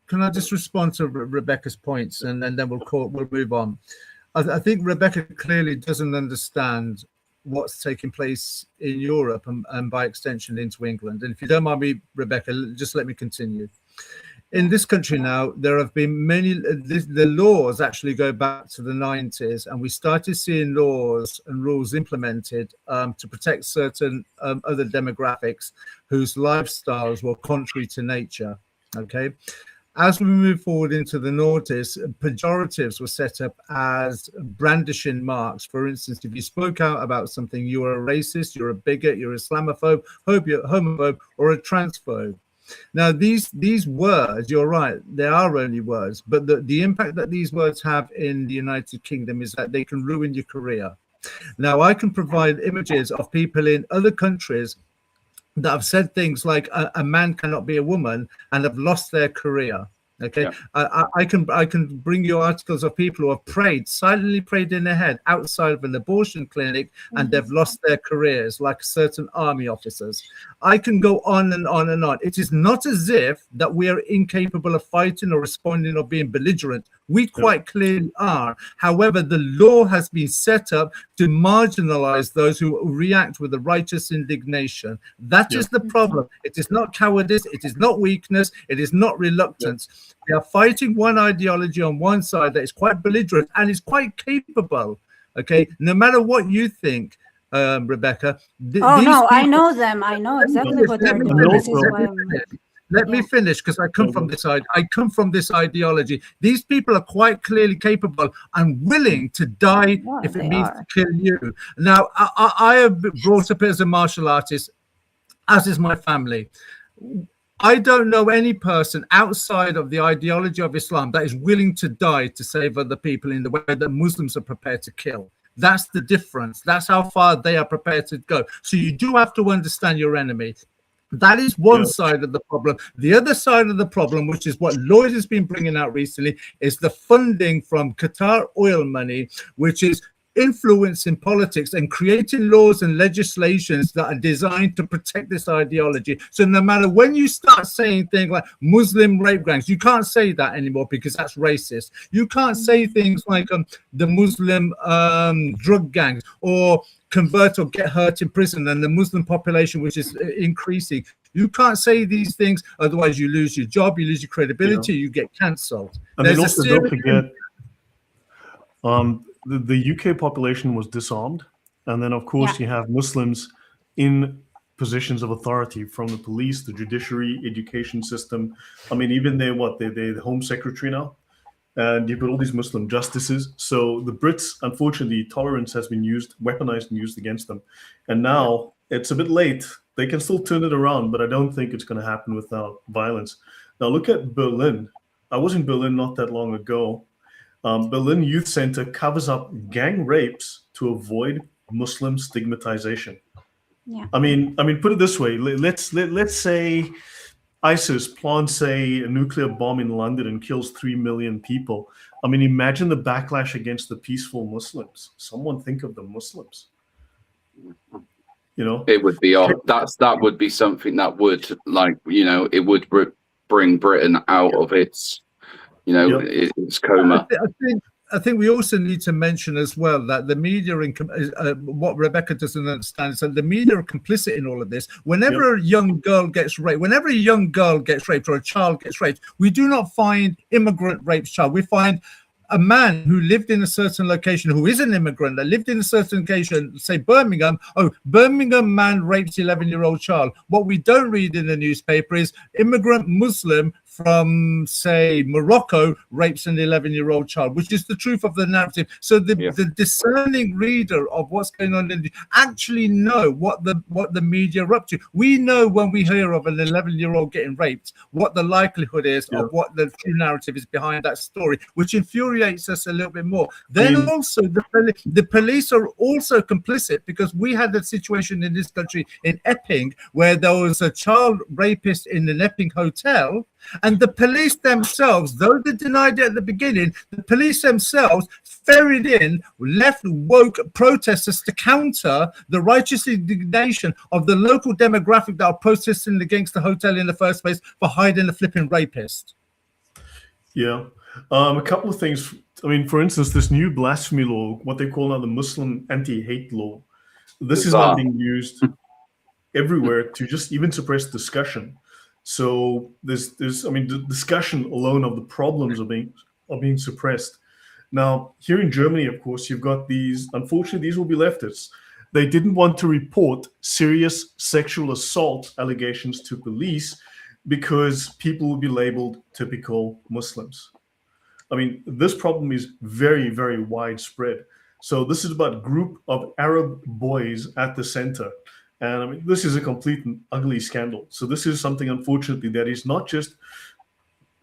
Can I just respond to Rebecca's points, and then we'll move on. I think Rebecca clearly doesn't understand what's taking place in Europe and by extension into England. And if you don't mind me, Rebecca, just let me continue. In this country now, there have been many, the laws actually go back to the 90s, and we started seeing laws and rules implemented to protect certain other demographics whose lifestyles were contrary to nature, okay? as we move forward into the noughties, pejoratives were set up as brandishing marks. For instance, if you spoke out about something, you were a racist, you're a bigot, you're Islamophobe, homophobe, or a transphobe. Now, these words, you're right, they are only words, but the impact that these words have in the United Kingdom is that they can ruin your career. Now, I can provide images of people in other countries that have said things like a man cannot be a woman and have lost their career. Okay, yeah. I can bring you articles of people who have silently prayed in their head outside of an abortion clinic, and they've lost their careers, like certain army officers. I can go on and on and on. It is not as if that we are incapable of fighting or responding or being belligerent. We quite clearly are. However, the law has been set up to marginalize those who react with a righteous indignation. That is the problem. It is not cowardice. It is not weakness. It is not reluctance. We are fighting one ideology on one side that is quite belligerent and is quite capable. Okay, no matter what you think, Rebecca. I know them. I know exactly what they're doing. This is why. Let me finish, because I come from this side. I come from this ideology. These people are quite clearly capable and willing to die if it means to kill you. Now, I have been brought up as a martial artist, as is my family. I don't know any person outside of the ideology of Islam that is willing to die to save other people in the way that Muslims are prepared to kill. That's the difference. That's how far they are prepared to go. So you do have to understand your enemy. That is one side of the problem. The other side of the problem, which is what Lloyd has been bringing out recently, is the funding from Qatar oil money, which is influencing politics and creating laws and legislations that are designed to protect this ideology. So no matter when you start saying things like Muslim rape gangs, you can't say that anymore because that's racist. You can't say things like the Muslim drug gangs, or convert or get hurt in prison, and the Muslim population which is increasing. You can't say these things, otherwise you lose your job, you lose your credibility, you get cancelled. And then also don't forget, the UK population was disarmed, and then of course you have Muslims in positions of authority, from the police, the judiciary, education system. I mean, even they're the Home Secretary now, and you've got all these Muslim justices. So the Brits, unfortunately, tolerance has been weaponized and used against them, and now it's a bit late. They can still turn it around, but I don't think it's going to happen without violence. Now look at Berlin. I was in Berlin not that long ago. Berlin Youth Center covers up gang rapes to avoid Muslim stigmatization. Yeah. I mean, put it this way. Let's say ISIS plants a nuclear bomb in London and kills 3 million people. I mean, imagine the backlash against the peaceful Muslims. Someone think of the Muslims. You know, it would be odd. That would be something that would, it would bring Britain out of its. It's coma. I think we also need to mention as well that the media, what Rebecca doesn't understand is that the media are complicit in all of this. Whenever a young girl gets raped, or a child gets raped, we do not find immigrant raped child. We find a man who lived in a certain location, who is an immigrant, that lived in a certain location, say Birmingham. Oh, Birmingham man rapes 11-year-old child. What we don't read in the newspaper is immigrant Muslim from, say, Morocco rapes an 11-year-old child, which is the truth of the narrative. So the discerning reader of what's going on actually know what the media are up to. We know when we hear of an 11-year-old getting raped, what the likelihood is of what the true narrative is behind that story, which infuriates us a little bit more. Then also the police are also complicit, because we had a situation in this country in Epping where there was a child rapist in an Epping hotel. And the police themselves, though they denied it at the beginning, the police themselves ferried in left woke protesters to counter the righteous indignation of the local demographic that are protesting against the hotel in the first place for hiding a flipping rapist. Yeah. A couple of things. I mean, for instance, this new blasphemy law, what they call now the Muslim anti-hate law, this is now being used everywhere to just even suppress discussion. So there's the discussion alone of the problems are being suppressed. Now, here in Germany, of course, you've got these, unfortunately, these will be leftists. They didn't want to report serious sexual assault allegations to police because people will be labeled typical Muslims. I mean, this problem is very, very widespread. So this is about a group of Arab boys at the center. And I mean, this is a complete and ugly scandal. So this is something, unfortunately, that is not just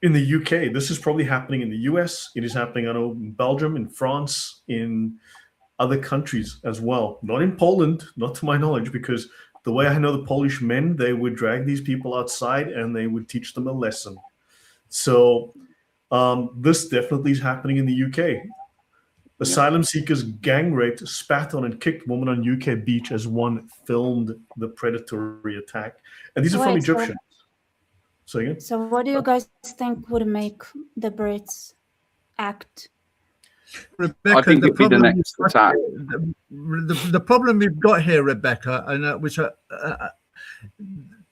in the UK. This is probably happening in the US. It is happening, I know, in Belgium, in France, in other countries as well. Not in Poland, not to my knowledge, because the way I know the Polish men, they would drag these people outside and they would teach them a lesson. So this definitely is happening in the UK. Asylum seekers gang raped, spat on, and kicked woman on UK beach as one filmed the predatory attack. And these are from Egyptians. So again? So what do you guys think would make the Brits act? Rebecca, I think it'd be the next attack. The problem we've got here, Rebecca, and which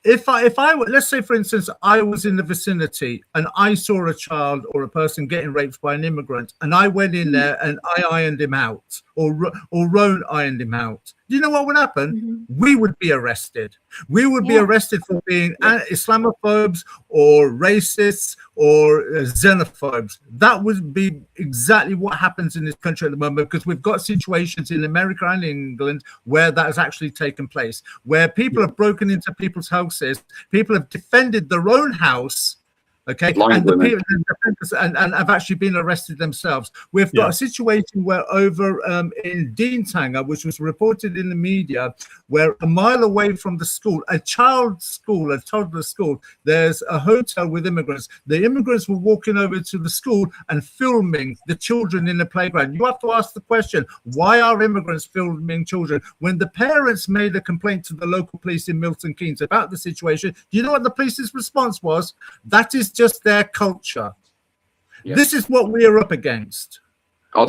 if I let's say, for instance, I was in the vicinity and I saw a child or a person getting raped by an immigrant, and I went in there and I ironed him out, or Roan ironed him out. Do you know what would happen? We would be arrested. We would be arrested for being Islamophobes or racists or xenophobes. That would be exactly what happens in this country at the moment, because we've got situations in America and England where that has actually taken place, where people have broken into people's houses, people have defended their own house, okay, and the people and have actually been arrested themselves. We've got a situation where over in Deentanger, which was reported in the media, where a mile away from the school, a child's school, a toddler school, there's a hotel with immigrants. The immigrants were walking over to the school and filming the children in the playground. You have to ask the question, why are immigrants filming children? When the parents made a complaint to the local police in Milton Keynes about the situation, do you know what the police's response was? That is just their culture. This is what we are up against. I'll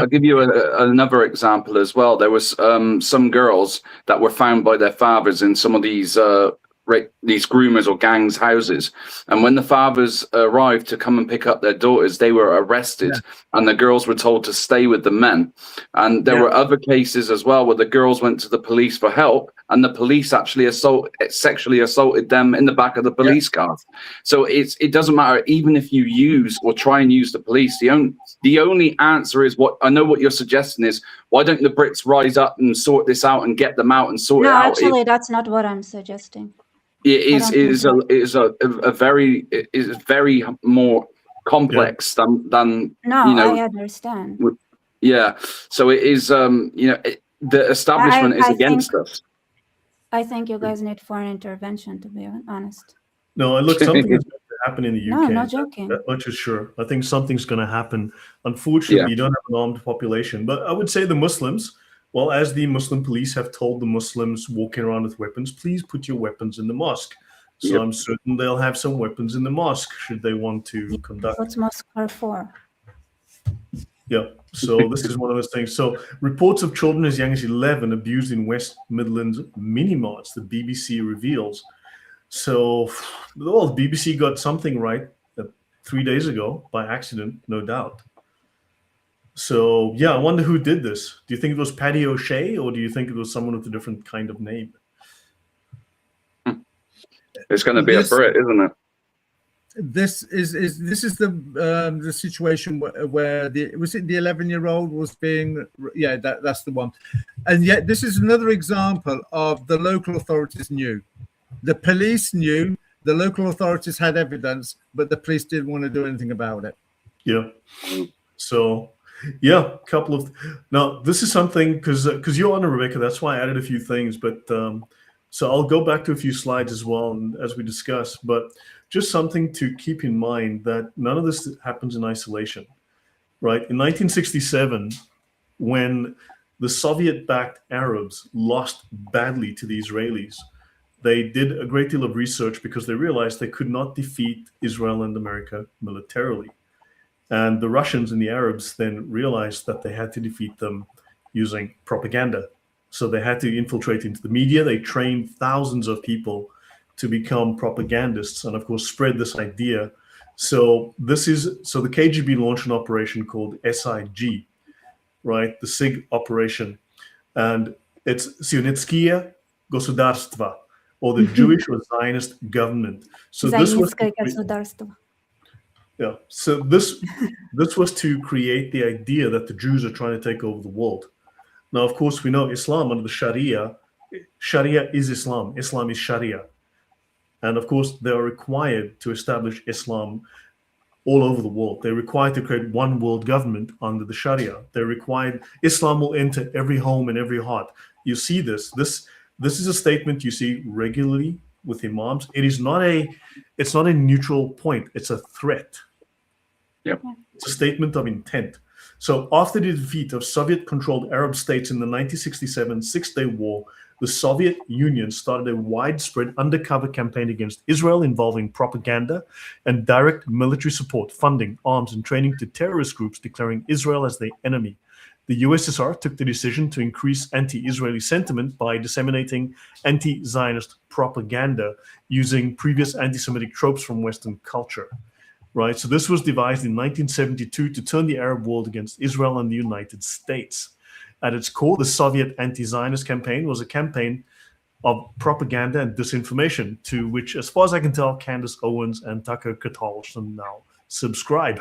give you another example as well. There was some girls that were found by their fathers in some of these groomers or gangs' houses, and when the fathers arrived to come and pick up their daughters, they were arrested, and the girls were told to stay with the men. And there were other cases as well where the girls went to the police for help, and the police actually sexually assaulted them in the back of the police car. So it doesn't matter, even if you use or try and use the police. The only answer is what I know. What you're suggesting is, why don't the Brits rise up and sort this out and get them out and sort it out? No, actually, that's not what I'm suggesting. It is very more complex than no, you know. I understand. Yeah, so it is. The establishment is against us. I think you guys need foreign intervention, to be honest. No, look, something is going to happen in the UK. No, I'm not joking. That much is sure. I think something's going to happen. Unfortunately, you don't have an armed population. But I would say the Muslims, well, as the Muslim police have told the Muslims walking around with weapons, please put your weapons in the mosque. So I'm certain they'll have some weapons in the mosque should they want to conduct. What's mosque for? Yeah, so this is one of those things. So reports of children as young as 11 abused in West Midlands mini-marts, the BBC reveals. So, well, the BBC got something right 3 days ago by accident, no doubt. So, yeah, I wonder who did this. Do you think it was Paddy O'Shea, or do you think it was someone with a different kind of name? It's going to be a Brit, isn't it? This is the situation where the 11-year-old was being that's the one. And yet this is another example of the local authorities knew, the police knew, the local authorities had evidence, but the police didn't want to do anything about it. So now this is something because you're on, Rebecca, that's why I added a few things, but so I'll go back to a few slides as well, and as we discuss, but just something to keep in mind, that none of this happens in isolation, right? In 1967, when the Soviet-backed Arabs lost badly to the Israelis, they did a great deal of research because they realized they could not defeat Israel and America militarily. And the Russians and the Arabs then realized that they had to defeat them using propaganda. So they had to infiltrate into the media. They trained thousands of people to become propagandists and, of course, spread this idea. So the KGB launched an operation called SIG, right? The SIG operation. And it's Sionetskие государства, or the Jewish or Zionist government. So this was Зайнистское государство. yeah. So this was to create the idea that the Jews are trying to take over the world. Now, of course, we know Islam under the Sharia. Sharia is Islam. Islam is Sharia, and of course, they are required to establish Islam all over the world. They're required to create one world government under the Sharia. They're required. Islam will enter every home and every heart. You see this. This is a statement you see regularly with imams. It's not a neutral point. It's a threat. Yep. It's a statement of intent. So after the defeat of Soviet-controlled Arab states in the 1967 Six-Day War, the Soviet Union started a widespread undercover campaign against Israel involving propaganda and direct military support, funding, arms, and training to terrorist groups declaring Israel as their enemy. The USSR took the decision to increase anti-Israeli sentiment by disseminating anti-Zionist propaganda using previous anti-Semitic tropes from Western culture. Right, so this was devised in 1972 to turn the Arab world against Israel and the United States. At its core, the Soviet anti-Zionist campaign was a campaign of propaganda and disinformation to which, as far as I can tell, Candace Owens and Tucker Carlson now subscribe.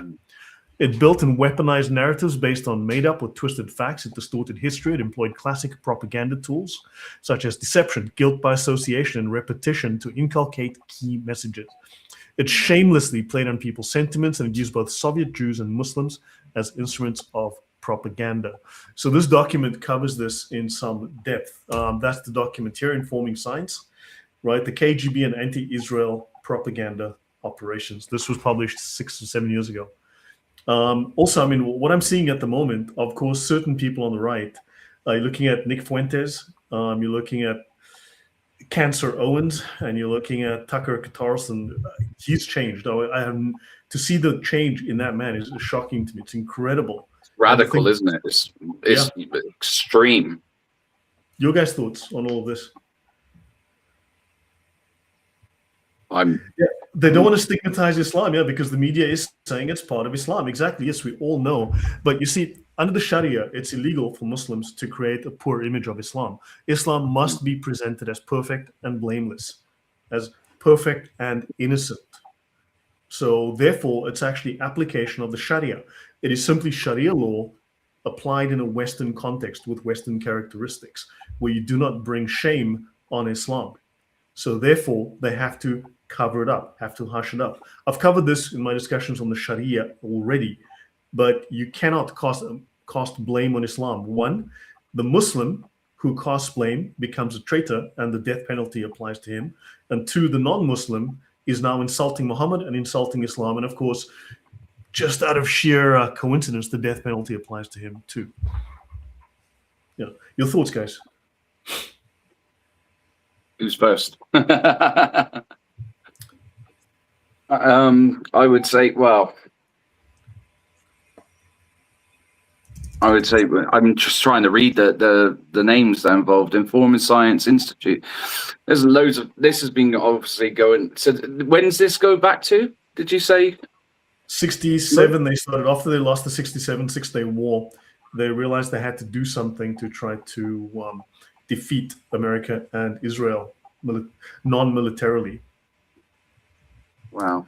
It built and weaponized narratives based on made-up or twisted facts. It distorted history. It employed classic propaganda tools such as deception, guilt by association, and repetition to inculcate key messages. It shamelessly played on people's sentiments, and it used both Soviet Jews and Muslims as instruments of propaganda. So this document covers this in some depth. That's the document here, Informing Science, right? The KGB and anti-Israel propaganda operations. This was published 6 or 7 years ago. Also, I mean, what I'm seeing at the moment, of course, certain people on the right, you're looking at Nick Fuentes, you're looking at Cancer Owens, and you're looking at Tucker Carlson. He's changed. To see the change in that man is shocking to me. It's incredible. It's radical, isn't it? It's extreme. Your guys' thoughts on all of this? They don't want to stigmatize Islam, because the media is saying it's part of Islam. Exactly. Yes, we all know. But you see, under the Sharia, it's illegal for Muslims to create a poor image of Islam. Islam must be presented as perfect and blameless, as perfect and innocent. So therefore, it's actually application of the Sharia. It is simply Sharia law applied in a Western context with Western characteristics, where you do not bring shame on Islam. So therefore, they have to cover it up, have to hush it up. I've covered this in my discussions on the Sharia already, but you cannot cast blame on Islam. One, the Muslim who casts blame becomes a traitor and the death penalty applies to him. And two, the non-Muslim is now insulting Muhammad and insulting Islam. And of course, just out of sheer coincidence, the death penalty applies to him too. Yeah. Your thoughts, guys? Who's first? I would say, I'm just trying to read the names that are involved. Informing Science Institute. There's loads of, this has been obviously going. So when does this go back to? Did you say? 67, they started. After they lost the 67 Six-Day War, they realized they had to do something to try to defeat America and Israel non-militarily. Wow.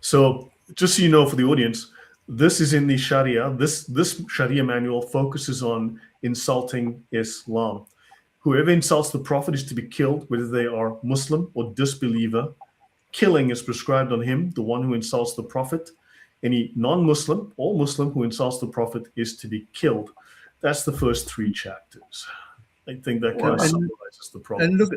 So just so you know, for the audience, this is in the Sharia. This Sharia manual focuses on insulting Islam. Whoever insults the Prophet is to be killed, whether they are Muslim or disbeliever. Killing is prescribed on him, the one who insults the Prophet. Any non-Muslim or Muslim who insults the Prophet is to be killed. That's the first 3 chapters. I think that kind of summarizes the problem.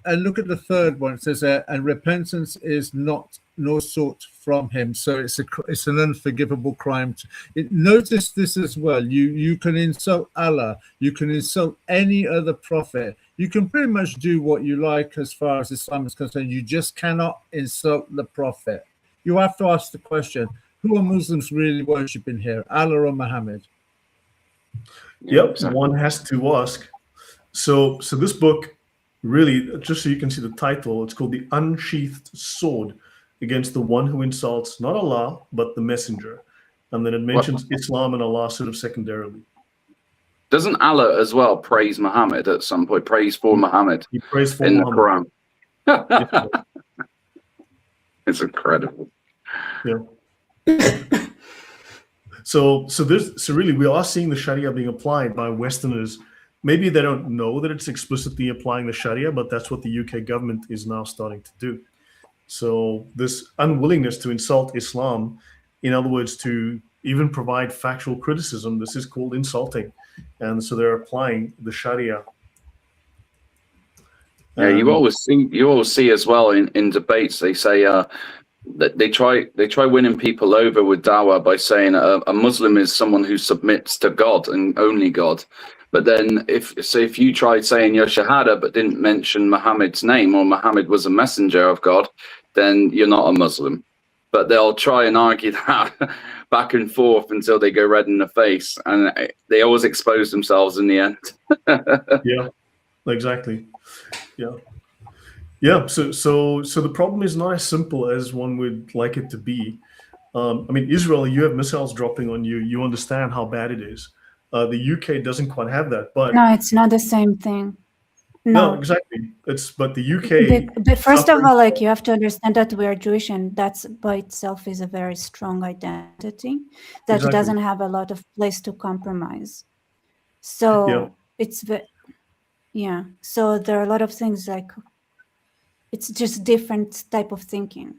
And look at the third one. It says, and repentance is not nor sought from him. So it's an unforgivable crime. Notice this as well. You can insult Allah. You can insult any other prophet. You can pretty much do what you like as far as Islam is concerned. You just cannot insult the prophet. You have to ask the question, who are Muslims really worshipping here, Allah or Muhammad? Yep, exactly. One has to ask. So this book, really, just so you can see the title, it's called The Unsheathed Sword Against the One Who Insults not Allah, but the Messenger. And then it mentions Islam and Allah sort of secondarily. Doesn't Allah as well praise Muhammad at some point, praise for Muhammad? He prays for in Muhammad. the Quran. It's incredible. Yeah. So really we are seeing the Sharia being applied by Westerners. Maybe they don't know that it's explicitly applying the Sharia, but that's what the UK government is now starting to do. So this unwillingness to insult Islam, in other words, to even provide factual criticism, this is called insulting. And so they're applying the Sharia. Yeah, you always see as well in debates, they say that they try winning people over with dawah by saying a Muslim is someone who submits to God and only God. But then if you tried saying your shahada but didn't mention Muhammad's name, or Muhammad was a messenger of God, then you're not a Muslim. But they'll try and argue that back and forth until they go red in the face, and they always expose themselves in the end. Yeah, exactly. Yeah. So the problem is not as simple as one would like it to be. I mean, Israel, you have missiles dropping on you. You understand how bad it is. The UK doesn't quite have that, but No, it's not the same thing. No, exactly. But the UK. But first of all, like, you have to understand that we are Jewish, and that's by itself is a very strong identity that doesn't have a lot of place to compromise. So so there are a lot of things, like, it's just different type of thinking.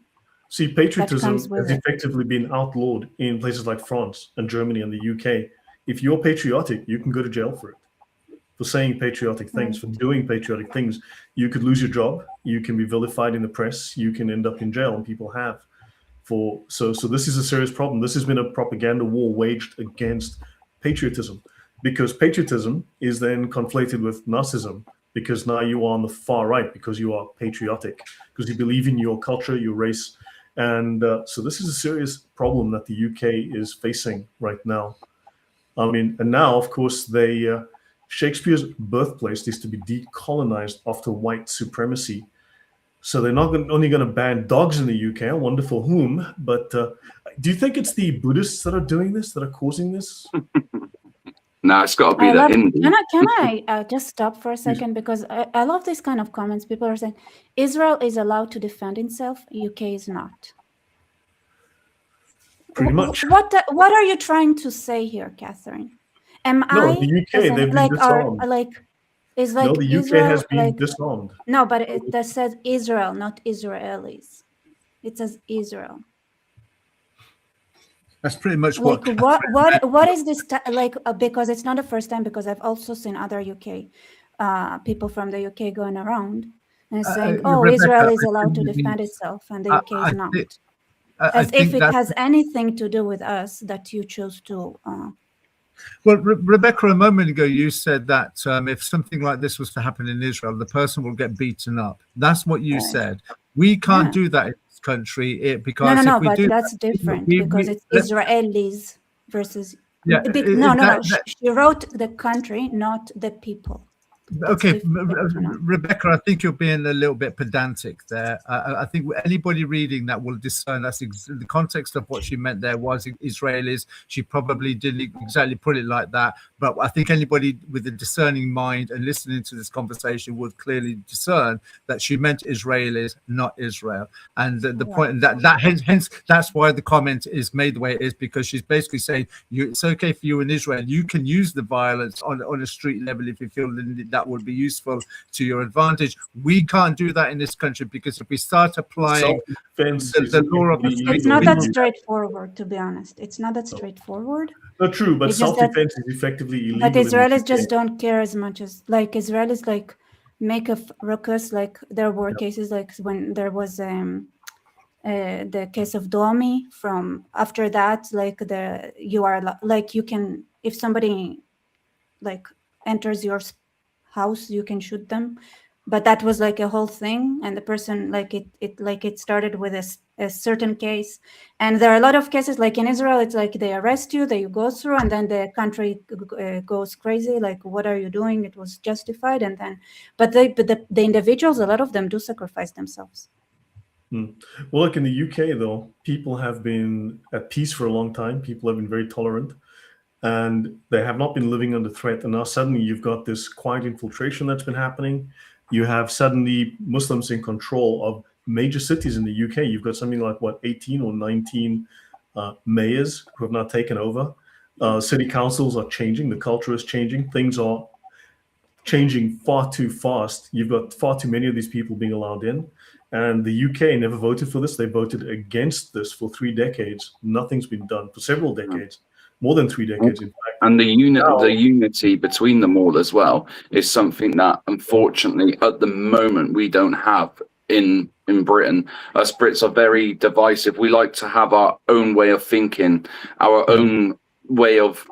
See, patriotism has effectively been outlawed in places like France and Germany and the UK. If you're patriotic, you can go to jail for it, for saying patriotic things, for doing patriotic things. You could lose your job. You can be vilified in the press. You can end up in jail, and people have. So this is a serious problem. This has been a propaganda war waged against patriotism, because patriotism is then conflated with narcissism, because now you are on the far right because you are patriotic, because you believe in your culture, your race. And so this is a serious problem that the UK is facing right now. I mean, and now, of course, Shakespeare's birthplace is to be decolonized after white supremacy. So they're not only going to ban dogs in the UK, I wonder for whom, but do you think it's the Buddhists that are doing this, that are causing this? No, it's got to be the Hindu. Can I just stop for a second? Because I love this kind of comments. People are saying Israel is allowed to defend itself, UK is not. Pretty much. What are you trying to say here, Catherine? The UK, they've been disarmed. The UK Israel, has been disarmed. No, but that says Israel, not Israelis. It says Israel. That's pretty much what is this because it's not the first time, because I've also seen other UK people from the UK going around and saying, Rebecca, Israel is allowed to defend itself and the UK is not. As if it has anything to do with us that you chose to. Well, Rebecca, a moment ago, you said that if something like this was to happen in Israel, the person will get beaten up. That's what you said. We can't do that in this country because no, but that's different because it's Israelis versus. Yeah, She wrote the country, not the people. Okay, Rebecca, I think you're being a little bit pedantic there. I think anybody reading that will discern that's the context of what she meant there was Israelis. She probably didn't exactly put it like that, but I think anybody with a discerning mind and listening to this conversation would clearly discern that she meant Israelis, not Israel. And the point that hence that's why the comment is made the way it is, because she's basically saying it's okay for you in Israel. You can use the violence on a street level if you feel that would be useful to your advantage. We can't do that in this country because if we start applying the law of the it's not that straightforward, to be honest. It's not that straightforward. Not true, but self-defense is effectively illegal. But Israelis just don't care as much as Israelis make a ruckus. Like there were cases like when there was the case of Domi. From after that, you can, if somebody enters your house, you can shoot them, but that was a whole thing, and the person it started with a certain case, and there are a lot of cases in Israel. It's they arrest you, they go through, and then the country goes crazy. What are you doing? It was justified, and then but the individuals, a lot of them do sacrifice themselves. Well, in the UK though, people have been at peace for a long time. People have been very tolerant. And they have not been living under threat. And now suddenly you've got this quiet infiltration that's been happening. You have suddenly Muslims in control of major cities in the UK. You've got something like, what, 18 or 19 mayors who have now taken over. City councils are changing. The culture is changing. Things are changing far too fast. You've got far too many of these people being allowed in. And the UK never voted for this. They voted against this for 3 decades. Nothing's been done for several decades, more than 3 decades, in fact. And the unity between them all as well is something that, unfortunately, at the moment we don't have in Britain. Us Brits are very divisive. We like to have our own way of thinking, our own way of,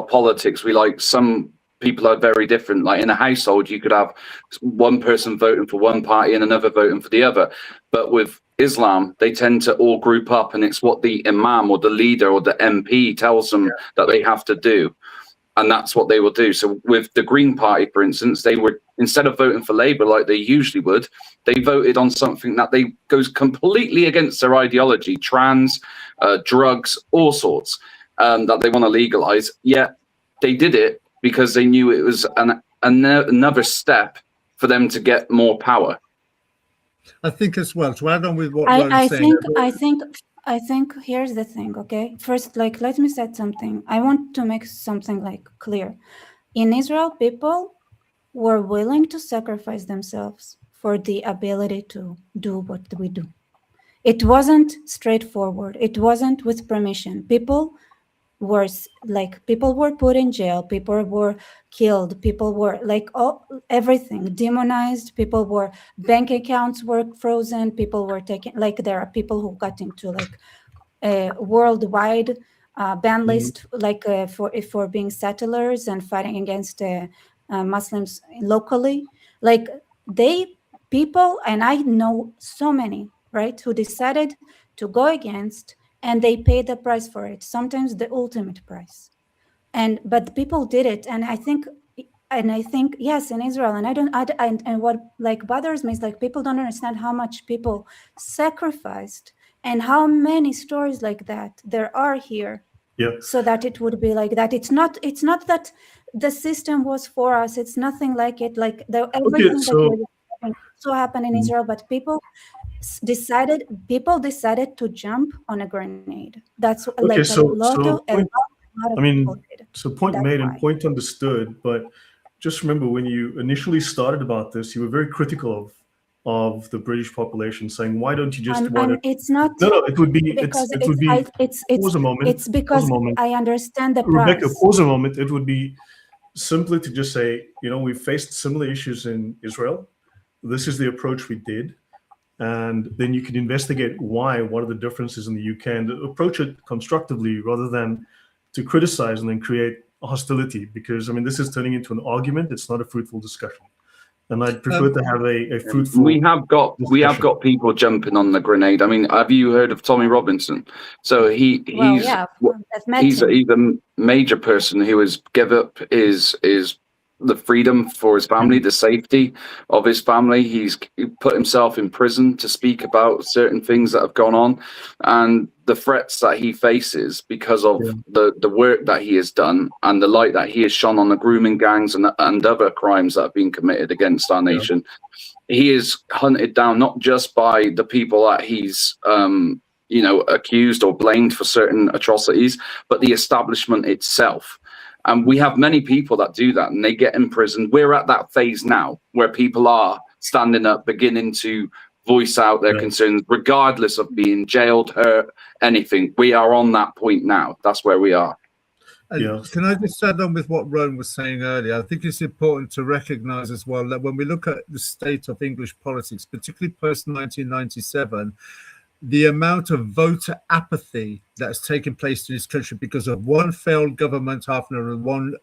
politics. We like some people are very different. Like in a household, you could have one person voting for one party and another voting for the other. But with Islam, they tend to all group up, and it's what the imam or the leader or the MP tells them that they have to do. And that's what they will do. So with the Green Party, for instance, they were, instead of voting for Labour like they usually would, they voted on something that they goes completely against their ideology, trans, drugs, all sorts, that they want to legalise. Yet they did it because they knew it was another step for them to get more power. I think as well, to add on with what I saying, think here's the thing, okay? First, let me say something. I want to make something clear. In Israel, people were willing to sacrifice themselves for the ability to do what we do. It wasn't straightforward. It wasn't with permission. People were put in jail, people were killed, people were everything demonized, bank accounts were frozen, people were taken, there are people who got into a worldwide ban list, for being settlers and fighting against Muslims locally. People, and I know so many, right, who decided to go against, and they paid the price for it, sometimes the ultimate price. But people did it, and I think yes, in Israel, and what bothers me is people don't understand how much people sacrificed and how many stories like that there are here. Yeah. So that it would be like that. It's not that the system was for us. It's nothing like it. Everything that happened in Israel, but people decided to jump on a grenade. That's point made and point understood. But just remember, when you initially started about this, you were very critical of the British population, saying, "Why don't you just?" It's not. No. It would be. Because it would be. Pause a moment. It's because I understand the Rebecca, price. pause a moment. It would be simply to just say, we've faced similar issues in Israel. This is the approach we did. And then you can investigate what are the differences in the UK, and approach it constructively rather than to criticize and then create hostility, because this is turning into an argument. It's not a fruitful discussion, and I'd prefer to have a fruitful. We have got people jumping on the grenade. Have you heard of Tommy Robinson? So he's a major person who has given up his the freedom for his family, the safety of his family. He's put himself in prison to speak about certain things that have gone on, and the threats that he faces because of the work that he has done and the light that he has shone on the grooming gangs and other crimes that have been committed against our nation. He is hunted down not just by the people that he's accused or blamed for certain atrocities, but the establishment itself. And we have many people that do that, and they get imprisoned. We're at that phase now where people are standing up, beginning to voice out their concerns, regardless of being jailed, hurt, anything. We are on that point now. That's where we are. Can I just add on with what Ron was saying earlier? I think it's important to recognize as well that when we look at the state of English politics, particularly post-1997, the amount of voter apathy that's taken place in this country because of one failed government after another, one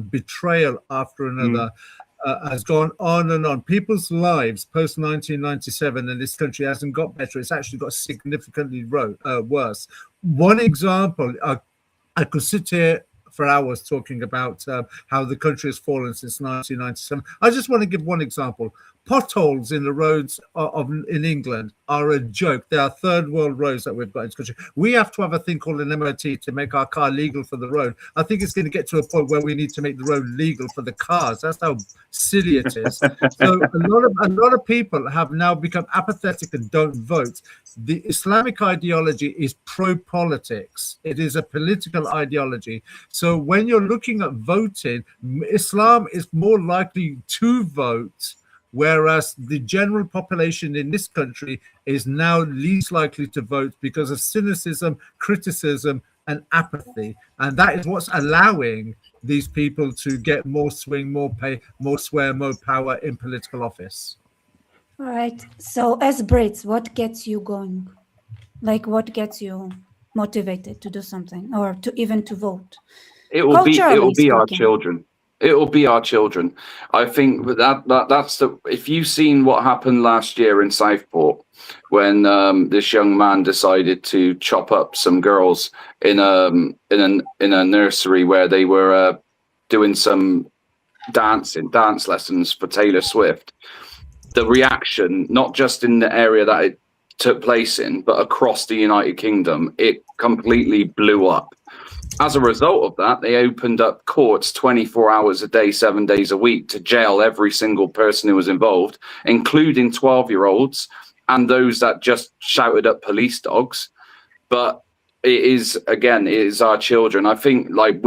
betrayal after another, has gone on and on. People's lives post-1997 in this country hasn't got better. It's actually got significantly worse. One example, I could sit here for hours talking about how the country has fallen since 1997. I just want to give one example. potholes in the roads in England are a joke. They are third world roads that we've got in this country. We have to have a thing called an MOT to make our car legal for the road. I think it's going to get to a point where we need to make the road legal for the cars. That's how silly it is. So a lot of people have now become apathetic and don't vote. The Islamic ideology is pro-politics. It is a political ideology. So when you're looking at voting, Islam is more likely to vote, whereas the general population in this country is now least likely to vote because of cynicism, criticism, and apathy. And that is what's allowing these people to get more swing, more pay, more swear, more power in political office. All right. So as Brits, what gets you going? Like, what gets you motivated to do something or to even to vote? It will be our children. It will be our children. I think that's the. If you've seen what happened last year in Southport, when this young man decided to chop up some girls in a nursery where they were doing some dance lessons for Taylor Swift, the reaction, not just in the area that it took place in, but across the United Kingdom, it completely blew up. As a result of that, they opened up courts 24 hours a day, 7 days a week to jail every single person who was involved, including 12-year-olds and those that just shouted at police dogs. But it is our children. I think, like,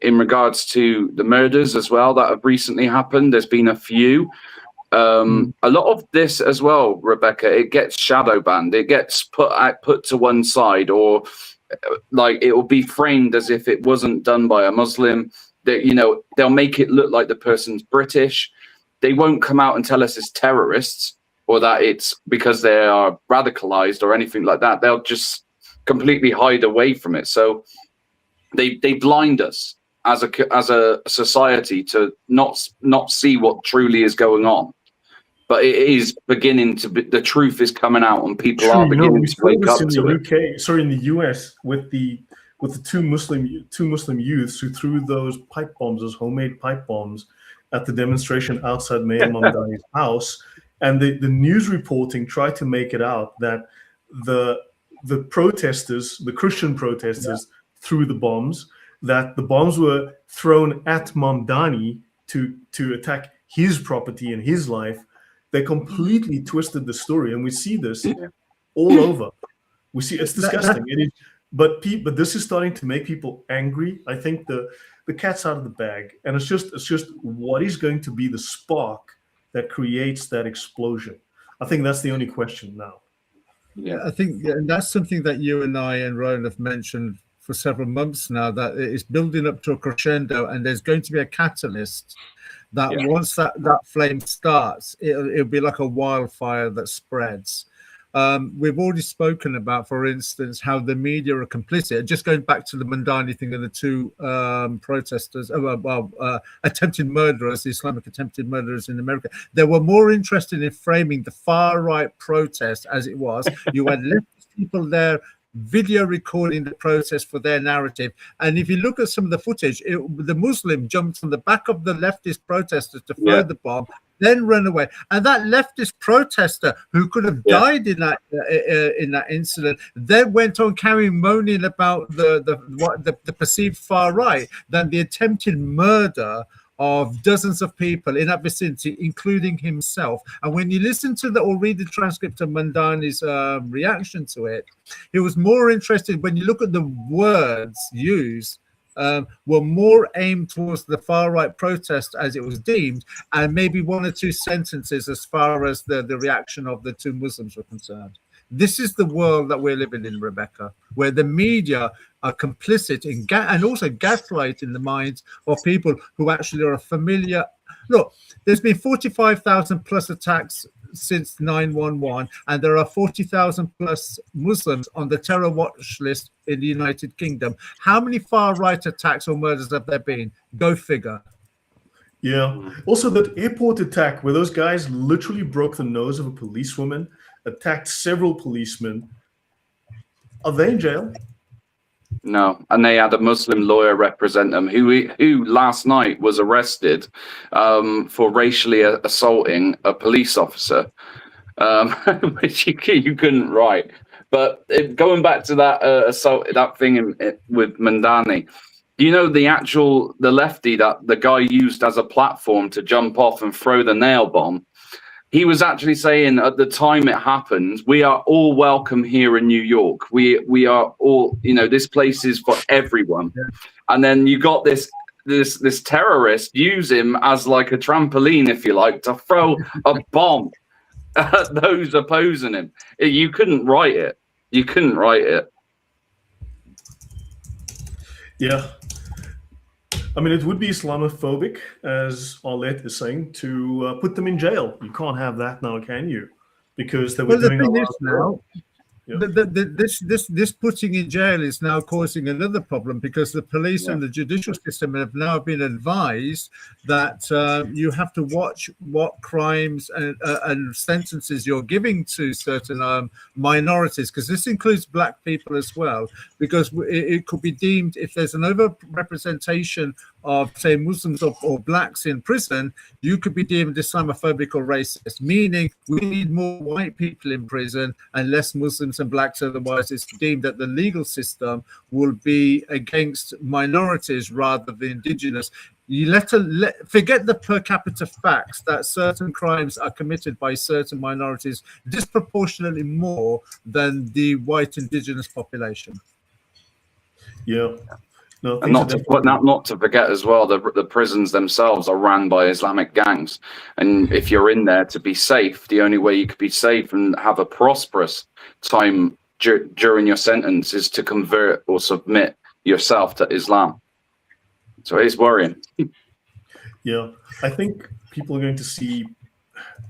in regards to the murders as well that have recently happened, there's been a few. A lot of this as well, Rebecca, it gets shadow banned. It gets put to one side, or like it will be framed as if it wasn't done by a Muslim. That, you know, they'll make it look like the person's British. They won't come out and tell us it's terrorists or that it's because they are radicalized or anything like that. They'll just completely hide away from it. So they blind us as a society to not see what truly is going on. But it is beginning to be, the truth is coming out, and people are beginning to wake up to it. In the US, with the two Muslim youths who threw those pipe bombs, those homemade pipe bombs, at the demonstration outside Mayor Mamdani's house, and the news reporting tried to make it out that the protesters, the Christian protesters, threw the bombs. That the bombs were thrown at Mamdani to attack his property and his life. They completely twisted the story, and we see this all over. We see it's disgusting. But this is starting to make people angry. I think the cat's out of the bag, and it's just what is going to be the spark that creates that explosion. I think that's the only question now. Yeah, I think, and that's something that you and I and Ryan have mentioned for several months now, that it's building up to a crescendo, and there's going to be a catalyst that once that flame starts, it'll be like a wildfire that spreads. We've already spoken about, for instance, how the media are complicit. Just going back to the Mamdani thing and the two protesters, attempted murderers, the Islamic attempted murderers in America, they were more interested in framing the far-right protest as it was. You had leftist people there video recording the protest for their narrative. And if you look at some of the footage, the Muslim jumped on the back of the leftist protesters to throw the bomb, then run away. And that leftist protester who could have died in that incident then went on moaning about the perceived far right than the attempted murder of dozens of people in that vicinity, including himself. And when you listen to or read the transcript of Mamdani's reaction to it, he was more interested, when you look at the words used, were more aimed towards the far-right protest as it was deemed, and maybe one or two sentences as far as the reaction of the two Muslims were concerned. This is the world that we're living in, Rebecca, where the media are complicit in and also gaslighting the minds of people who actually are familiar. Look, there's been 45,000 plus attacks since 9/11, and there are 40,000 plus Muslims on the terror watch list in the United Kingdom. How many far-right attacks or murders have there been? Go figure. Yeah. Also, that airport attack where those guys literally broke the nose of a policewoman, attacked several policemen. Are they in jail? No, and they had a Muslim lawyer represent them who last night was arrested for racially assaulting a police officer, which you couldn't write. But going back to that assault, that thing with Mandani, you know, the lefty that the guy used as a platform to jump off and throw the nail bomb. He was actually saying at the time it happened, we are all welcome here in New York. We are all, you know, this place is for everyone. Yeah. And then you got this terrorist use him as like a trampoline, if you like, to throw a bomb at those opposing him. You couldn't write it. You couldn't write it. Yeah. I mean, it would be Islamophobic, as Arlette is saying, to put them in jail. You can't have that now, can you? Because they were doing a lot now. Yeah. This putting in jail is now causing another problem, because the police and the judicial system have now been advised that you have to watch what crimes and sentences you're giving to certain minorities, because this includes black people as well, because it could be deemed, if there's an over-representation of, say, Muslims or blacks in prison, you could be deemed Islamophobic or racist, meaning we need more white people in prison and less Muslims and blacks. Otherwise, it's deemed that the legal system will be against minorities rather than indigenous. You forget the per capita facts that certain crimes are committed by certain minorities disproportionately more than the white indigenous population. Yeah. No, and not to forget as well, the prisons themselves are run by Islamic gangs. And if you're in there to be safe, the only way you could be safe and have a prosperous time during your sentence is to convert or submit yourself to Islam. So it is worrying. Yeah, I think people are going to see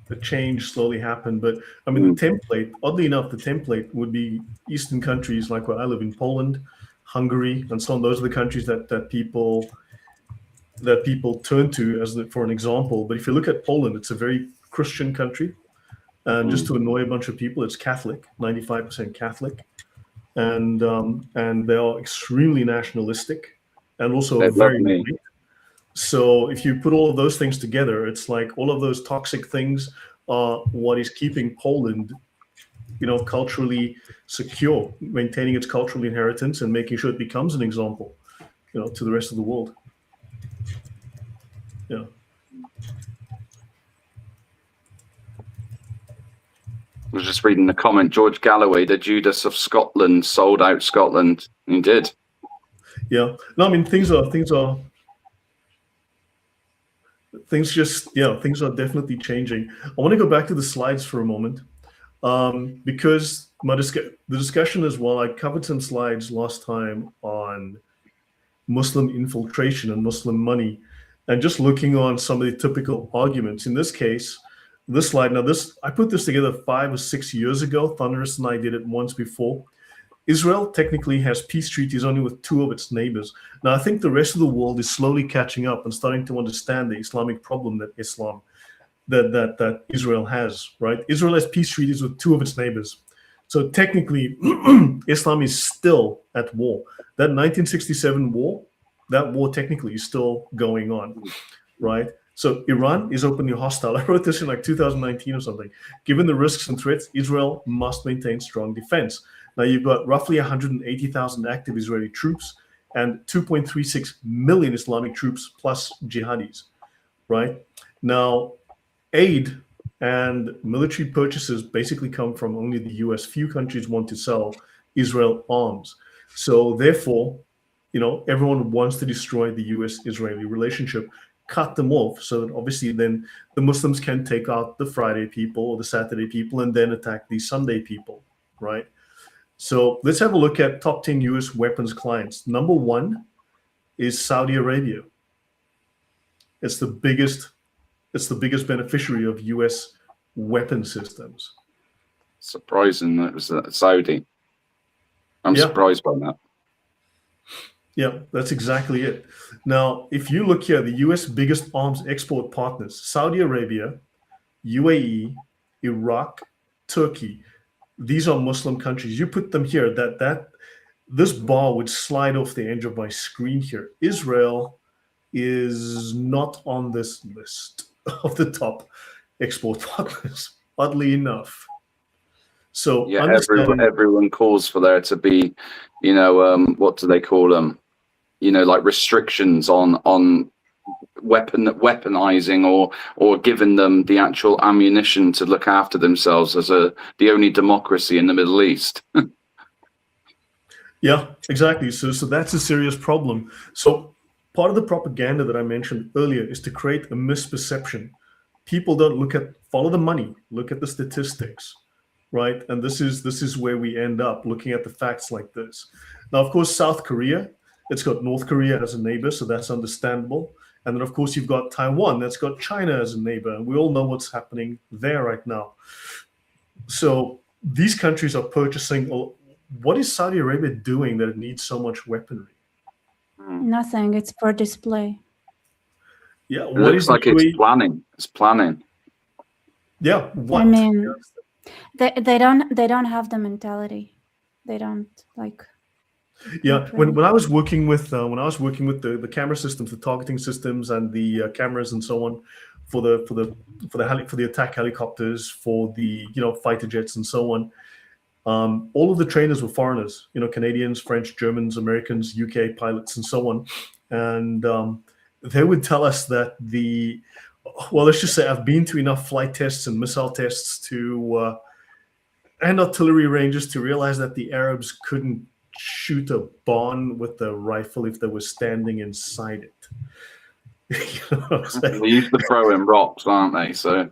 the change slowly happen. But I mean, the template, oddly enough, the template would be Eastern countries like where I live in Poland, Hungary, and so on. Those are the countries that people turn to for an example. But if you look at Poland, it's a very Christian country, and just to annoy a bunch of people, it's Catholic, 95% Catholic, and they are extremely nationalistic, and also very white. So if you put all of those things together, it's like all of those toxic things are what is keeping Poland, you know, culturally secure, maintaining its cultural inheritance and making sure it becomes an example, you know, to the rest of the world. Yeah. I was just reading the comment. George Galloway, the Judas of Scotland, sold out Scotland. He did. Yeah. No, I mean, things are definitely changing. I want to go back to the slides for a moment. Because the discussion as well, I covered some slides last time on Muslim infiltration and Muslim money, and just looking on some of the typical arguments. In this case, this slide, now I put this together 5 or 6 years ago. Thunderous and I did it once before. Israel technically has peace treaties only with 2 of its neighbors. Now, I think the rest of the world is slowly catching up and starting to understand the Islamic problem that Israel has, right? Israel has peace treaties with 2 of its neighbors. So technically, Islam is still at war. That 1967 war, that war technically is still going on, right? So Iran is openly hostile. I wrote this in like 2019 or something. Given the risks and threats, Israel must maintain strong defense. Now you've got roughly 180,000 active Israeli troops and 2.36 million Islamic troops plus jihadis, right? Now, aid and military purchases basically come from only the US. Few countries want to sell Israel arms. So therefore, you know, everyone wants to destroy the US-Israeli relationship, cut them off, so that obviously then the Muslims can take out the Friday people or the Saturday people and then attack the Sunday people, right? So let's have a look at top 10 US weapons clients. Number 1 is Saudi Arabia. It's the biggest beneficiary of US weapon systems. Surprising that it was Saudi. I'm surprised by that. Yeah, that's exactly it. Now, if you look here, the US biggest arms export partners, Saudi Arabia, UAE, Iraq, Turkey, these are Muslim countries. You put them here, this bar would slide off the edge of my screen here. Israel is not on this list of the top export partners, oddly enough. So yeah, everyone calls for there to be, what do they call them? Like restrictions on weaponizing or giving them the actual ammunition to look after themselves as the only democracy in the Middle East. Yeah, exactly. So that's a serious problem. So part of the propaganda that I mentioned earlier is to create a misperception. People don't follow the money, look at the statistics, right? And this is where we end up looking at the facts like this. Now, of course, South Korea, it's got North Korea as a neighbor, so that's understandable. And then, of course, you've got Taiwan, that's got China as a neighbor, and we all know what's happening there right now. So these countries are purchasing. What is Saudi Arabia doing that it needs so much weaponry? Nothing. It's for display. Yeah, it looks like it's planning. It's planning. Yeah, what? I mean, they don't have the mentality. They don't like. Yeah, when I was working with the camera systems, the targeting systems, and the cameras and so on for the attack helicopters, for the fighter jets and so on, all of the trainers were foreigners, Canadians, French, Germans, Americans, UK pilots, and so on, and they would tell us that let's just say I've been to enough flight tests and missile tests and artillery ranges to realize that the Arabs couldn't shoot a barn with a rifle if they were standing inside it. They used to throw in rocks, aren't they? So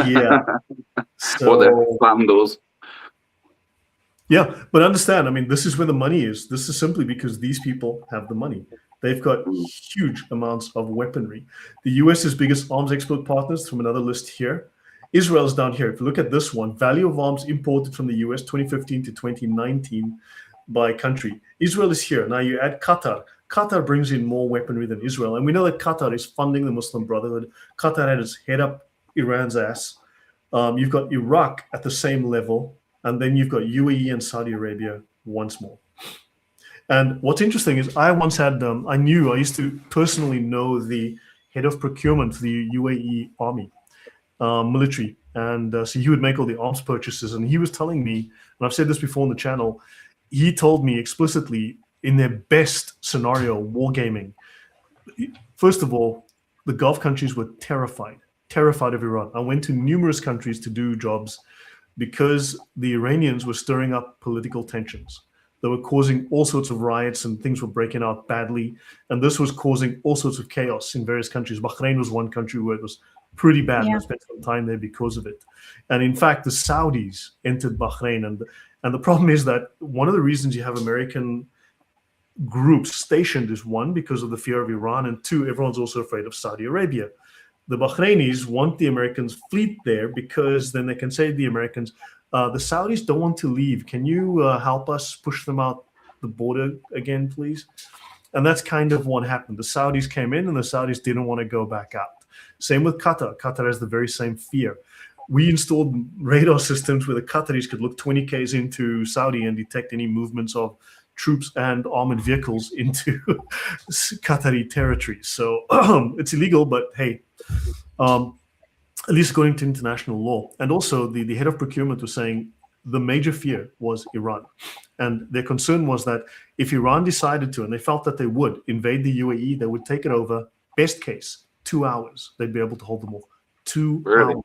yeah. Or their sandals. Yeah, but understand, I mean, this is where the money is. This is simply because these people have the money. They've got huge amounts of weaponry. The US's biggest arms export partners, from another list here. Israel's down here. If you look at this one, value of arms imported from the US 2015 to 2019 by country. Israel is here. Now you add Qatar. Qatar brings in more weaponry than Israel. And we know that Qatar is funding the Muslim Brotherhood. Qatar had its head up Iran's ass. You've got Iraq at the same level. And then you've got UAE and Saudi Arabia once more. And what's interesting is I used to personally know the head of procurement for the UAE army, military. And so he would make all the arms purchases. And he was telling me, and I've said this before on the channel, he told me explicitly in their best scenario, wargaming, first of all, the Gulf countries were terrified of Iran. I went to numerous countries to do jobs because the Iranians were stirring up political tensions. They were causing all sorts of riots and things were breaking out badly. And this was causing all sorts of chaos in various countries. Bahrain was one country where it was pretty bad. Yeah. I spent some time there because of it. And in fact, the Saudis entered Bahrain. And the problem is that one of the reasons you have American groups stationed is one, because of the fear of Iran, and two, everyone's also afraid of Saudi Arabia. The Bahrainis want the Americans' fleet there because then they can say to the Americans, the Saudis don't want to leave. Can you help us push them out the border again, please? And that's kind of what happened. The Saudis came in and the Saudis didn't want to go back out. Same with Qatar. Qatar has the very same fear. We installed radar systems where the Qataris could look 20 Ks into Saudi and detect any movements of troops and armored vehicles into Qatari territory. So it's illegal, but hey, at least according to international law. And also the head of procurement was saying the major fear was Iran. And their concern was that if Iran decided to, and they felt that they would, invade the UAE, they would take it over, best case, 2 hours. They'd be able to hold them off. 2 hours.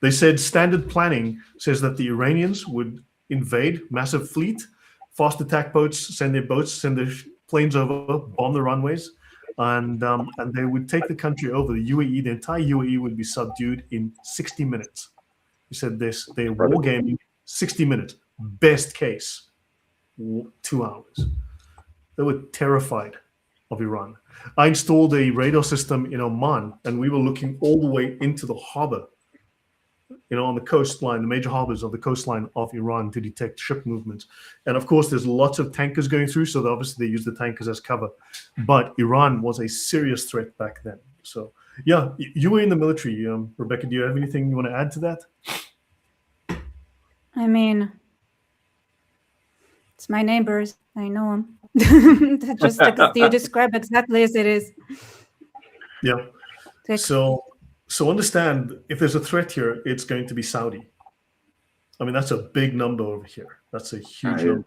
They said standard planning says that the Iranians would invade, massive fleet, fast attack boats, send their planes over, bomb the runways, and they would take the country over. The UAE, the entire UAE would be subdued in 60 minutes. He said this, they're wargaming 60 minutes, best case, 2 hours. They were terrified of Iran. I installed a radar system in Oman, and we were looking all the way into the harbor, on the coastline, the major harbors of the coastline of Iran to detect ship movements. And of course, there's lots of tankers going through, so obviously they use the tankers as cover. But Iran was a serious threat back then. So yeah, you were in the military. Rebecca, do you have anything you want to add to that? I mean, It's my neighbors. I know them. Just because you describe exactly as it is. Yeah. So understand, if there's a threat here, it's going to be Saudi. I mean, that's a big number over here. That's a huge number.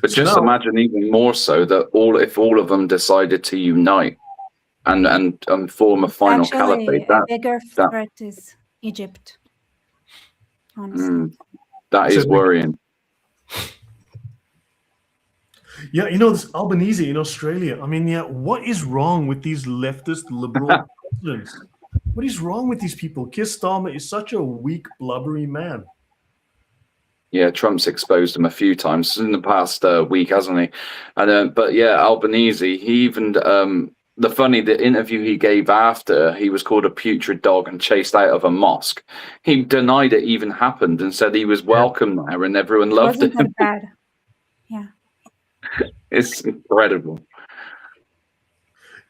But just imagine even more so that if all of them decided to unite and form a final caliphate. A bigger threat is Egypt. Honestly, that is worrying. Yeah, this Albanese in Australia. I mean, what is wrong with these leftist liberal presidents? What is wrong with these people? Keir Starmer is such a weak, blubbery man. Yeah, Trump's exposed him a few times in the past week, hasn't he? And but yeah, Albanese, he even the interview he gave after he was called a putrid dog and chased out of a mosque, he denied it even happened and said he was welcome there and everyone loved him. Wasn't that bad? Yeah. It's incredible.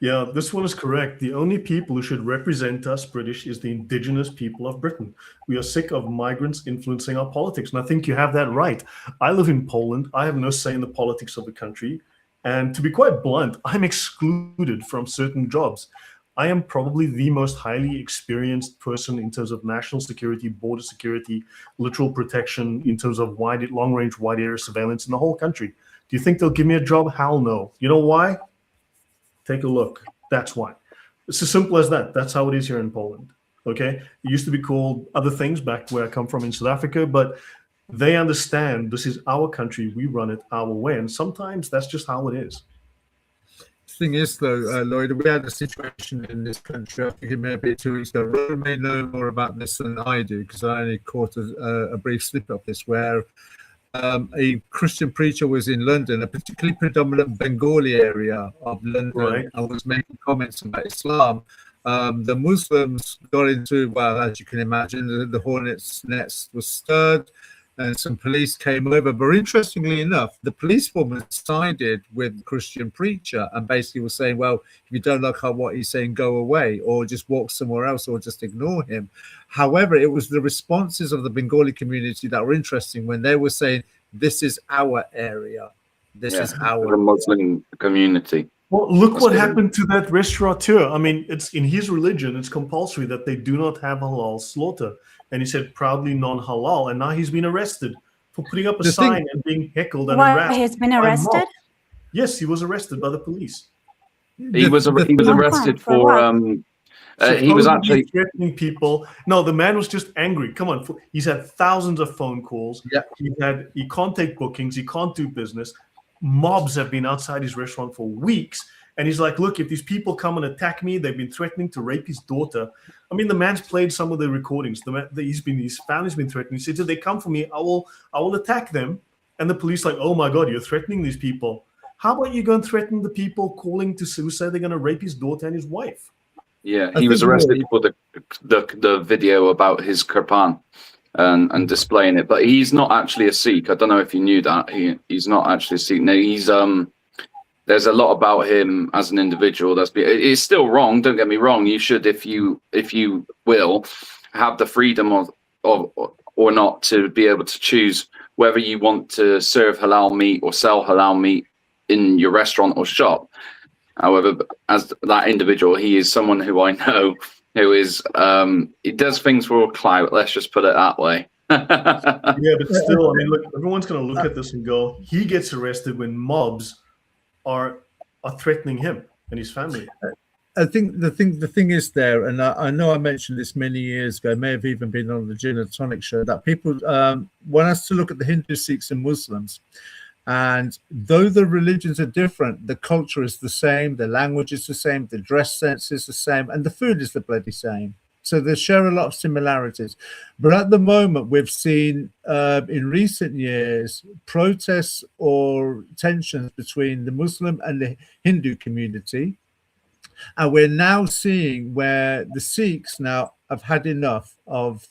Yeah, this one is correct. The only people who should represent us British is the indigenous people of Britain. We are sick of migrants influencing our politics. And I think you have that right. I live in Poland. I have no say in the politics of the country. And to be quite blunt, I'm excluded from certain jobs. I am probably the most highly experienced person in terms of national security, border security, literal protection, in terms of long-range, wide area surveillance in the whole country. Do you think they'll give me a job? Hell no. You know why? Take a look. That's why. It's as simple as that. That's how it is here in Poland. Okay? It used to be called other things back where I come from in South Africa, but they understand this is our country. We run it our way. And sometimes that's just how it is. The thing is, though, Lloyd, we had a situation in this country, I think it may be 2 weeks ago. Rowan may know more about this than I do, because I only caught a brief slip of this, where a Christian preacher was in London, a particularly predominant Bengali area of London, right, and was making comments about Islam. The Muslims got into, well, as you can imagine, the hornet's nest was stirred and some police came over. But interestingly enough, the police force sided with the Christian preacher and basically was saying, well, if you don't like what he's saying, go away or just walk somewhere else or just ignore him. However, it was the responses of the Bengali community that were interesting when they were saying, this is our area. This is our Muslim community. Well, look what happened to that restaurateur. I mean, it's in his religion, it's compulsory that they do not have halal slaughter. And he said proudly non-halal. And now he's been arrested for putting up a sign and being heckled and harassed. He's been arrested? Yes, he was arrested by the police. He was arrested for he was actually threatening people. No, the man was just angry. Come on, he's had thousands of phone calls. Yeah. He can't take bookings. He can't do business. Mobs have been outside his restaurant for weeks. And he's like, look, if these people come and attack me, they've been threatening to rape his daughter. I mean, the man's played some of the recordings. His family's been threatening. He said, if they come for me, I will attack them. And the police like, oh my God, you're threatening these people. How about you go and threaten the people calling to say they're going to rape his daughter and his wife? Yeah, he was arrested for the video about his kirpan and displaying it. But he's not actually a Sikh. I don't know if you knew that. He's not actually a Sikh. No, he's there's a lot about him as an individual it's still wrong. Don't get me wrong. You should, if you will, have the freedom of or not to be able to choose whether you want to serve halal meat or sell halal meat in your restaurant or shop. However, as that individual, he is someone who I know who is he does things for clout. Let's just put it that way. Yeah, but still, I mean, look, everyone's going to look at this and go, he gets arrested when mobs are threatening him and his family. I think the thing is there, and I know I mentioned this many years ago, may have even been on the Gin and Tonic show, that people want us to look at the Hindu, Sikhs and Muslims. And though the religions are different, the culture is the same, the language is the same, the dress sense is the same, and the food is the bloody same. So they share a lot of similarities. But at the moment, we've seen in recent years protests or tensions between the Muslim and the Hindu community. And we're now seeing where the Sikhs now have had enough of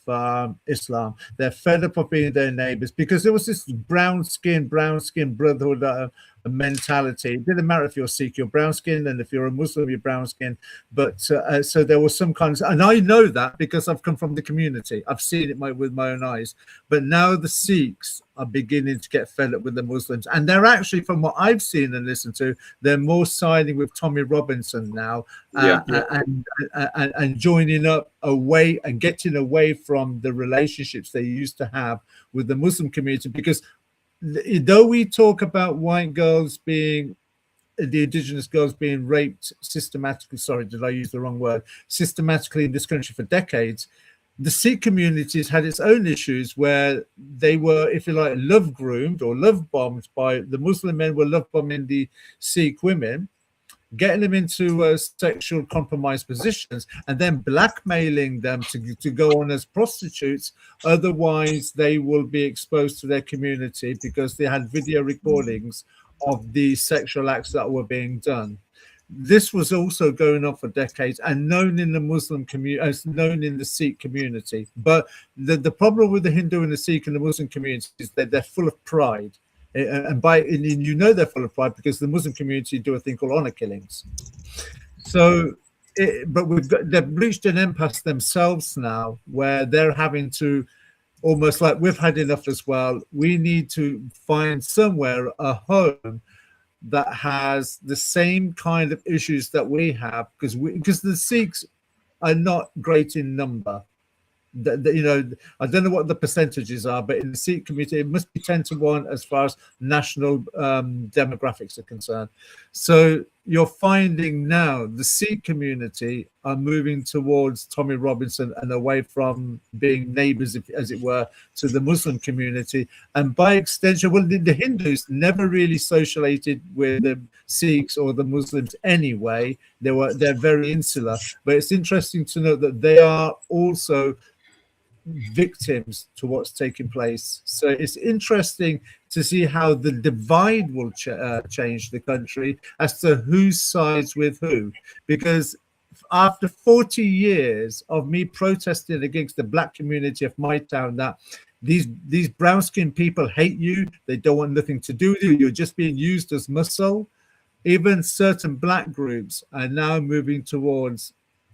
Islam. They're fed up of being their neighbors, because there was this brown skin brotherhood mentality. It didn't matter if you're Sikh, you're brown skinned, and if you're a Muslim, you're brown skinned. But so there was some kind of, and I know that because I've come from the community. I've seen it with my own eyes. But now the Sikhs are beginning to get fed up with the Muslims, and they're actually, from what I've seen and listened to, they're more siding with Tommy Robinson now, and joining up away and getting away from the relationships they used to have with the Muslim community. Because though we talk about white girls being, the indigenous girls being raped systematically, sorry, did I use the wrong word, systematically in this country for decades, the Sikh communities had its own issues where they were, if you like, love groomed or love bombed by the Muslim men, were love bombing the Sikh women, getting them into sexual compromised positions, and then blackmailing them to go on as prostitutes. Otherwise, they will be exposed to their community because they had video recordings of the sexual acts that were being done. This was also going on for decades and known in the Muslim community, as known in the Sikh community. But the problem with the Hindu and the Sikh and the Muslim community is that they're full of pride. And you know they're full of pride because the Muslim community do a thing called honor killings. So, but they've reached an impasse themselves now, where they're having to, almost like, we've had enough as well. We need to find somewhere a home that has the same kind of issues that we have, because the Sikhs are not great in number. You know, I don't know what the percentages are, but in the Sikh community, it must be 10-1 as far as national demographics are concerned. So you're finding now the Sikh community are moving towards Tommy Robinson and away from being neighbors, as it were, to the Muslim community. And by extension, well, the Hindus never really socialized with the Sikhs or the Muslims anyway. They're very insular. But it's interesting to note that they are also victims to what's taking place. So it's interesting to see how the divide will change the country as to who sides with who. Because after 40 years of me protesting against the black community of my town, that these brown-skinned people hate you, they don't want nothing to do with you, you're just being used as muscle. Even certain black groups are now moving towards,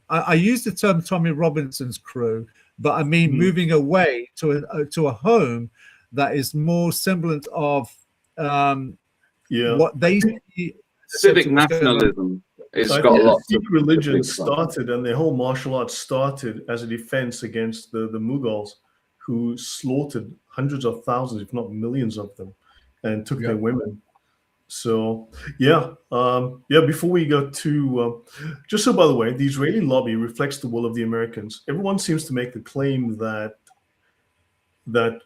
I use the term Tommy Robinson's crew, but I mean moving away to a home that is more semblant of what they see. Civic nationalism. It's I got think a lot. the Sikh religion started, and their whole martial arts started as a defense against the Mughals, who slaughtered hundreds of thousands, if not millions of them, and took their women. So before we go to just so, by the way, the Israeli lobby reflects the will of the Americans. Everyone seems to make the claim that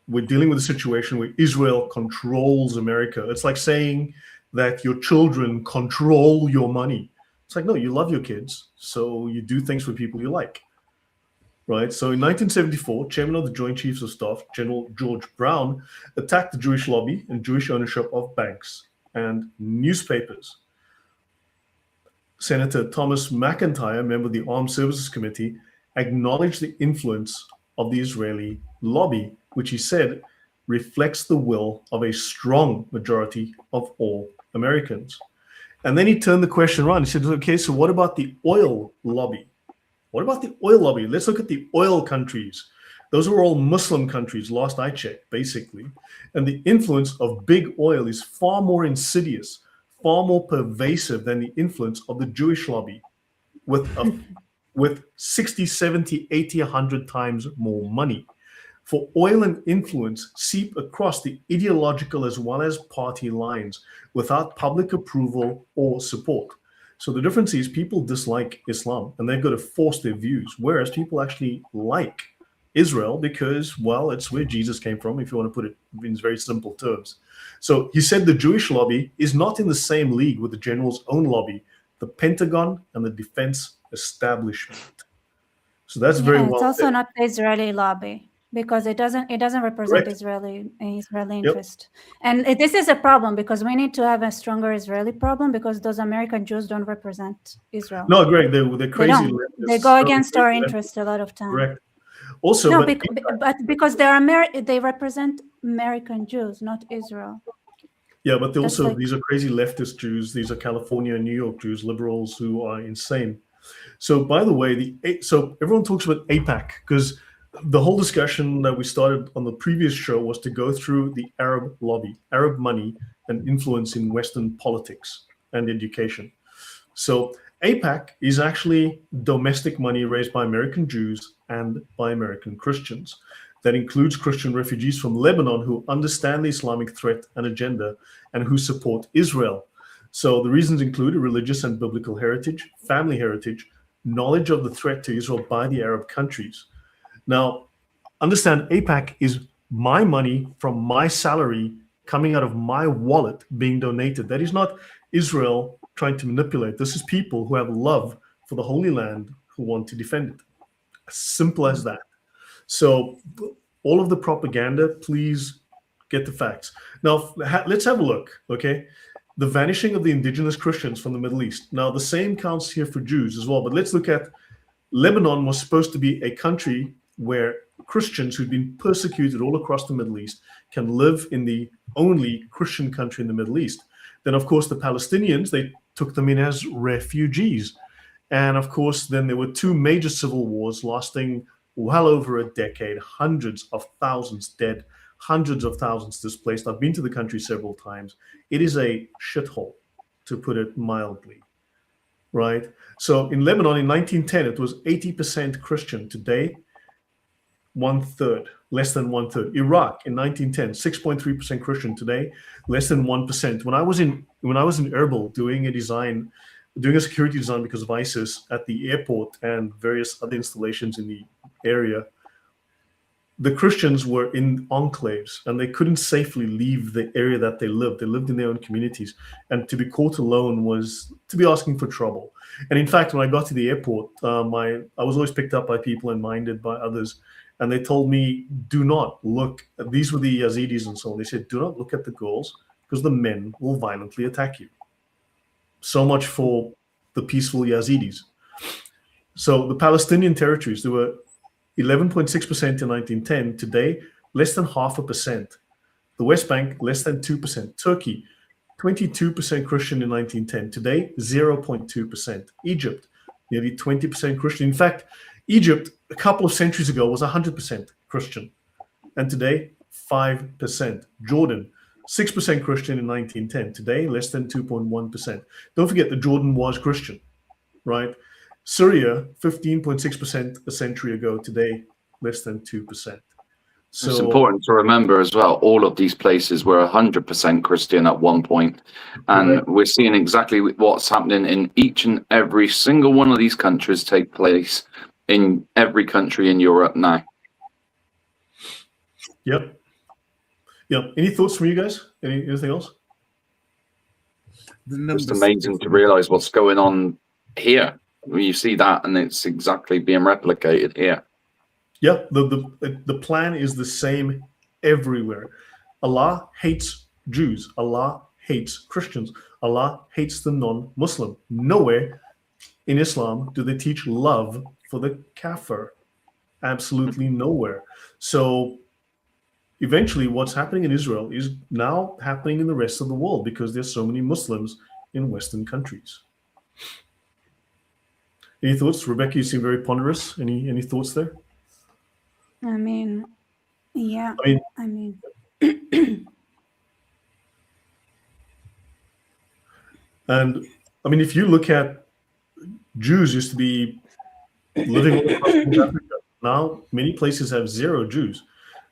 we're dealing with a situation where Israel controls America. It's like saying that your children control your money. It's like, no, you love your kids, so you do things for people you like, right? So in 1974, chairman of the Joint Chiefs of Staff, General George Brown, attacked the Jewish lobby and Jewish ownership of banks and newspapers. Senator Thomas McIntyre, member of the Armed Services Committee, acknowledged the influence of the Israeli lobby, which he said reflects the will of a strong majority of all Americans. And then he turned the question around. He said, okay, so what about the oil lobby? What about the oil lobby? Let's look at the oil countries. Those are all Muslim countries, last I checked, basically. And the influence of big oil is far more insidious, far more pervasive than the influence of the Jewish lobby, with 60, 70, 80, 100 times more money. For oil and influence seep across the ideological as well as party lines without public approval or support. So the difference is people dislike Islam and they've got to force their views, whereas people actually like Israel because, well, it's where Jesus came from, if you want to put it in very simple terms. So he said the Jewish lobby is not in the same league with the general's own lobby, the Pentagon and the defense establishment. So that's very well It's also said. not the Israeli lobby. because it doesn't represent Correct. Israeli Yep. interest. And this is a problem, because we need to have a stronger Israeli problem, because those American Jews don't represent Israel. No, Greg, they're They crazy. don't. leftists. They go No, against they're our crazy interests a lot of time. Correct. Also, No, but because they represent American Jews, not Israel. yeah, but they That's also like- these are crazy leftist Jews. These are California and New York Jews, liberals who are insane. So, by the way, so everyone talks about AIPAC because the whole discussion that we started on the previous show was to go through the Arab lobby, Arab money, and influence in Western politics and education. So, AIPAC is actually domestic money raised by American Jews and by American Christians. That includes Christian refugees from Lebanon who understand the Islamic threat and agenda and who support Israel. So the reasons include a religious and biblical heritage, family heritage, knowledge of the threat to Israel by the Arab countries. Now, understand AIPAC is my money from my salary coming out of my wallet being donated. That is not Israel trying to manipulate. This is people who have love for the Holy Land who want to defend it. As simple as that. So all of the propaganda, please get the facts. Now, let's have a look, okay? The vanishing of the indigenous Christians from the Middle East. Now, the same counts here for Jews as well, but let's look at Lebanon was supposed to be a country where Christians who'd been persecuted all across the Middle East can live in the only Christian country in the Middle East. Then, of course, the Palestinians, they took them in as refugees. And of course, then there were two major civil wars lasting well over a decade, hundreds of thousands dead, hundreds of thousands displaced. I've been to the country several times. It is a shithole, to put it mildly, right? So in Lebanon in 1910, it was 80% Christian. Today, 1/3, less than 1/3. Iraq in 1910, 6.3% Christian. Today, less than 1%. When I was in Erbil doing a security design because of ISIS at the airport and various other installations in the area, the Christians were in enclaves and they couldn't safely leave the area that they lived. They lived in their own communities. And to be caught alone was to be asking for trouble. And in fact, when I got to the airport, I was always picked up by people and minded by others. And they told me, do not look. These were the Yazidis and so on. They said, do not look at the girls because the men will violently attack you. So much for the peaceful Yazidis. So the Palestinian territories, there were 11.6% in 1910. Today, less than 0.5%. The West Bank, less than 2%. Turkey, 22% Christian in 1910. Today, 0.2%. Egypt, nearly 20% Christian. In fact, Egypt, a couple of centuries ago, was 100% Christian. And today, 5%. Jordan, 6% Christian in 1910. Today, less than 2.1%. Don't forget that Jordan was Christian, right? Syria, 15.6% a century ago. Today, less than 2%. So it's important to remember as well, all of these places were 100% Christian at one point. And we're seeing exactly what's happening in each and every single one of these countries take place in every country in Europe now. Yep. Any thoughts from you guys? Anything else? It's amazing to realize what's going on here. You see that, and it's exactly being replicated here. Yeah, the plan is the same everywhere. Allah hates Jews. Allah hates Christians. Allah hates the non-Muslim. Nowhere in Islam do they teach love for the kafir. Absolutely nowhere. So eventually what's happening in Israel is now happening in the rest of the world because there's so many Muslims in Western countries. Any thoughts? Rebecca, you seem very ponderous. Any thoughts there? I mean, yeah. I mean, and I mean, if you look at Jews used to be living all across Africa. Now, many places have zero Jews.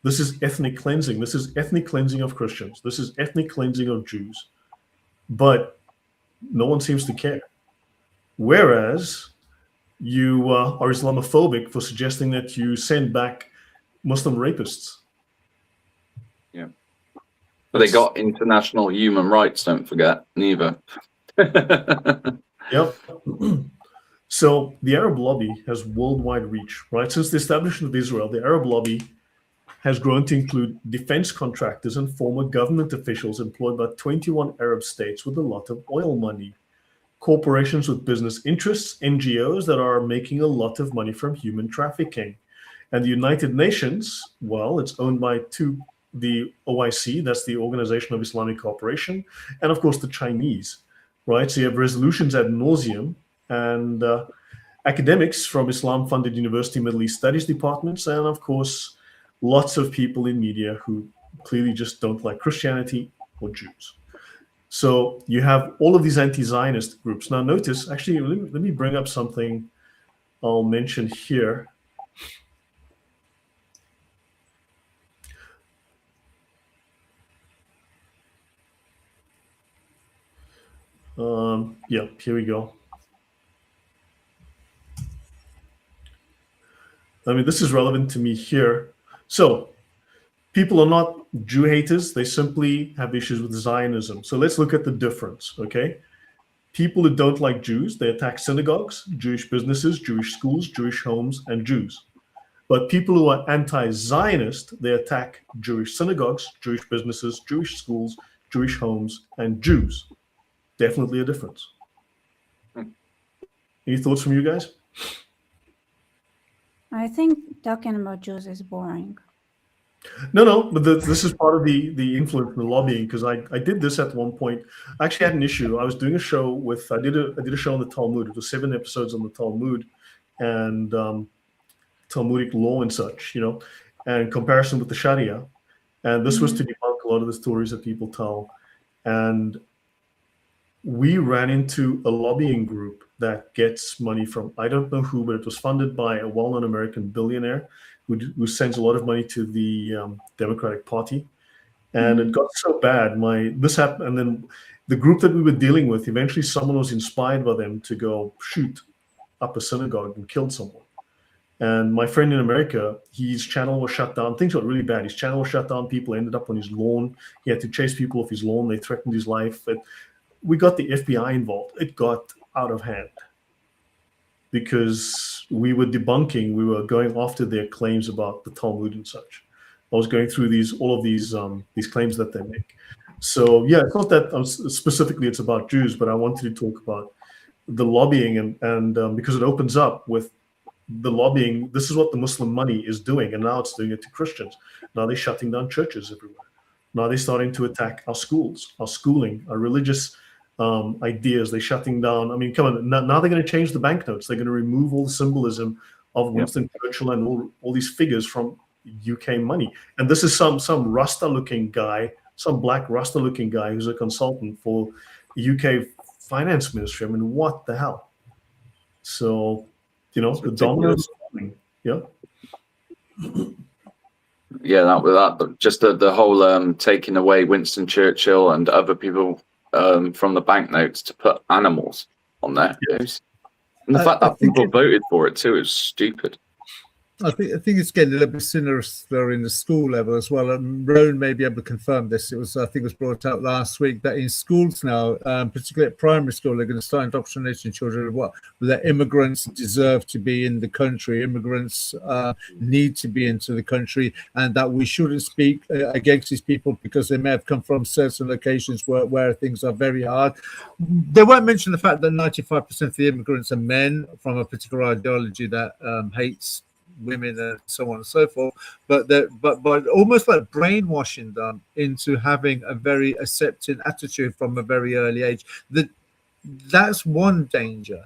This is ethnic cleansing. This is ethnic cleansing of Christians. This is ethnic cleansing of Jews. But no one seems to care. Whereas you are Islamophobic for suggesting that you send back Muslim rapists. Yeah. But they got international human rights, don't forget, neither. Yep. So the Arab lobby has worldwide reach, right? Since the establishment of Israel, the Arab lobby has grown to include defense contractors and former government officials employed by 21 Arab states with a lot of oil money, corporations with business interests, NGOs that are making a lot of money from human trafficking. And the United Nations, well, it's owned by the OIC, that's the Organization of Islamic Cooperation, and of course the Chinese, right? So you have resolutions ad nauseum, and academics from Islam-funded university Middle East studies departments, and of course, lots of people in media who clearly just don't like Christianity or Jews. So you have all of these anti-Zionist groups. Now notice, actually, let me bring up something I'll mention here. Yeah, here we go. I mean, this is relevant to me here. So people are not Jew haters. They simply have issues with Zionism. So let's look at the difference, okay? People who don't like Jews, they attack synagogues, Jewish businesses, Jewish schools, Jewish homes, and Jews. But people who are anti-Zionist, they attack Jewish synagogues, Jewish businesses, Jewish schools, Jewish homes, and Jews. Definitely a difference. Any thoughts from you guys? I think talking about Jews is boring. No, but this is part of the influence and the lobbying, because I did this at one point. I actually had an issue. I was doing a show with, I did a show on the Talmud. It was 7 episodes on the Talmud and Talmudic law and such, you know, and in comparison with the Sharia. And this was to debunk a lot of the stories that people tell. And we ran into a lobbying group that gets money from, I don't know who, but it was funded by a well-known American billionaire who sends a lot of money to the Democratic Party. And it got so bad, this happened, and then the group that we were dealing with, eventually someone was inspired by them to go shoot up a synagogue and killed someone. And my friend in America, his channel was shut down. Things got really bad. His channel was shut down. People ended up on his lawn. He had to chase people off his lawn. They threatened his life. We got the FBI involved. It got out of hand because we were going after their claims about the Talmud and such. I was going through all of these claims that they make. So yeah, it's not that specifically it's about Jews, but I wanted to talk about the lobbying and because it opens up with the lobbying. This is what the Muslim money is doing, and now it's doing it to Christians. Now they're shutting down churches everywhere. Now they're starting to attack our schools, our schooling, our religious ideas. They're shutting down. I mean, come on. Now they're going to change the banknotes. They're going to remove all the symbolism of Winston Churchill and all these figures from UK money. And this is some Rasta-looking guy, some black Rasta-looking guy who's a consultant for the UK finance ministry. I mean, what the hell? So, you know, the dominance. Yeah. Yeah, that just the whole taking away Winston Churchill and other people from the banknotes to put animals on there. Yes. And the fact that people voted for it too is stupid. I think it's getting a little bit sinister in the school level as well. Rowan may be able to confirm this. I think it was brought out last week that in schools now, particularly at primary school, they're going to start indoctrinating children that immigrants deserve to be in the country, immigrants need to be into the country, and that we shouldn't speak against these people because they may have come from certain locations where things are very hard. They won't mention the fact that 95% of the immigrants are men from a particular ideology that hates women and so on and so forth, but almost like brainwashing them into having a very accepting attitude from a very early age. That's one danger.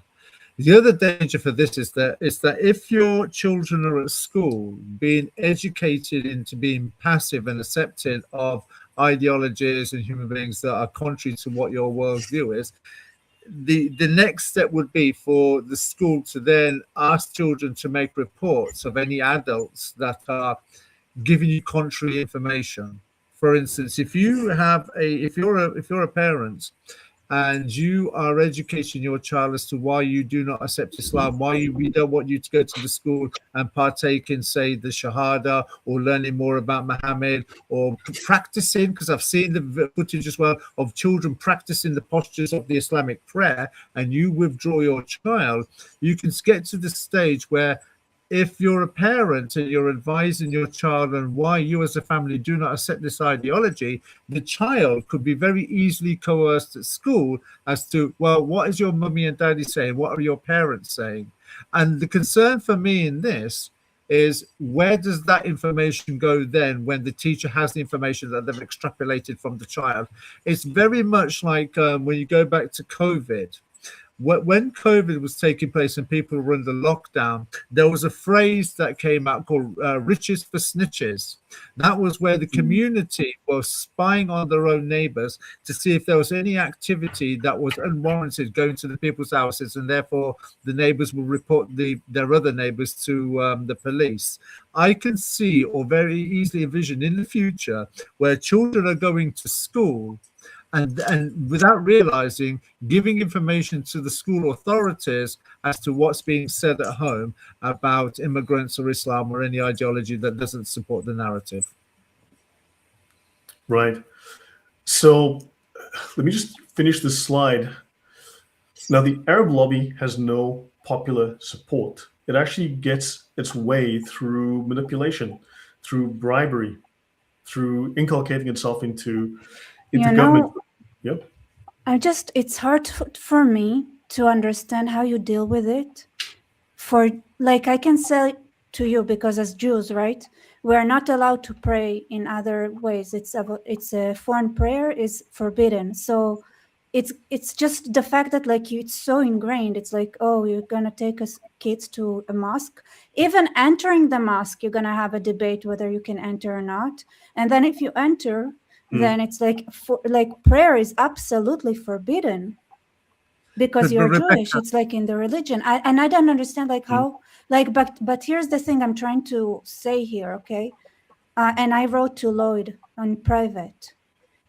The other danger for this is that if your children are at school being educated into being passive and accepting of ideologies and human beings that are contrary to what your worldview is, the next step would be for the school to then ask children to make reports of any adults that are giving you contrary information. For instance, if you're a parent and you are educating your child as to why you do not accept Islam, why we don't want you to go to the school and partake in, say, the Shahada, or learning more about Muhammad, or practicing, because I've seen the footage as well of children practicing the postures of the Islamic prayer, and you withdraw your child, you can get to the stage where if you're a parent and you're advising your child on why you as a family do not accept this ideology, the child could be very easily coerced at school as to, well, what is your mummy and daddy saying? What are your parents saying? And the concern for me in this is, where does that information go then when the teacher has the information that they've extrapolated from the child? It's very much like when you go back to COVID. When COVID was taking place and people were under lockdown, there was a phrase that came out called riches for snitches. That was where the community was spying on their own neighbors to see if there was any activity that was unwarranted going to the people's houses, and therefore the neighbors will report their other neighbors to the police. I can see, or very easily envision in the future, where children are going to school and without realizing, giving information to the school authorities as to what's being said at home about immigrants or Islam or any ideology that doesn't support the narrative. Right. So let me just finish this slide. Now, the Arab lobby has no popular support. It actually gets its way through manipulation, through bribery, through inculcating itself into government. Yep. It's hard for me to understand how you deal with it. For like, I can say to you, because as Jews, right, we are not allowed to pray in other ways. It's a foreign prayer is forbidden. So it's just the fact that like it's so ingrained. It's like, oh, you're gonna take us kids to a mosque. Even entering the mosque, you're gonna have a debate whether you can enter or not. And then if you enter, then it's like prayer is absolutely forbidden because you're Jewish. It's like in the religion. I don't understand like how but here's the thing I'm trying to say here, okay? And I wrote to Lloyd on private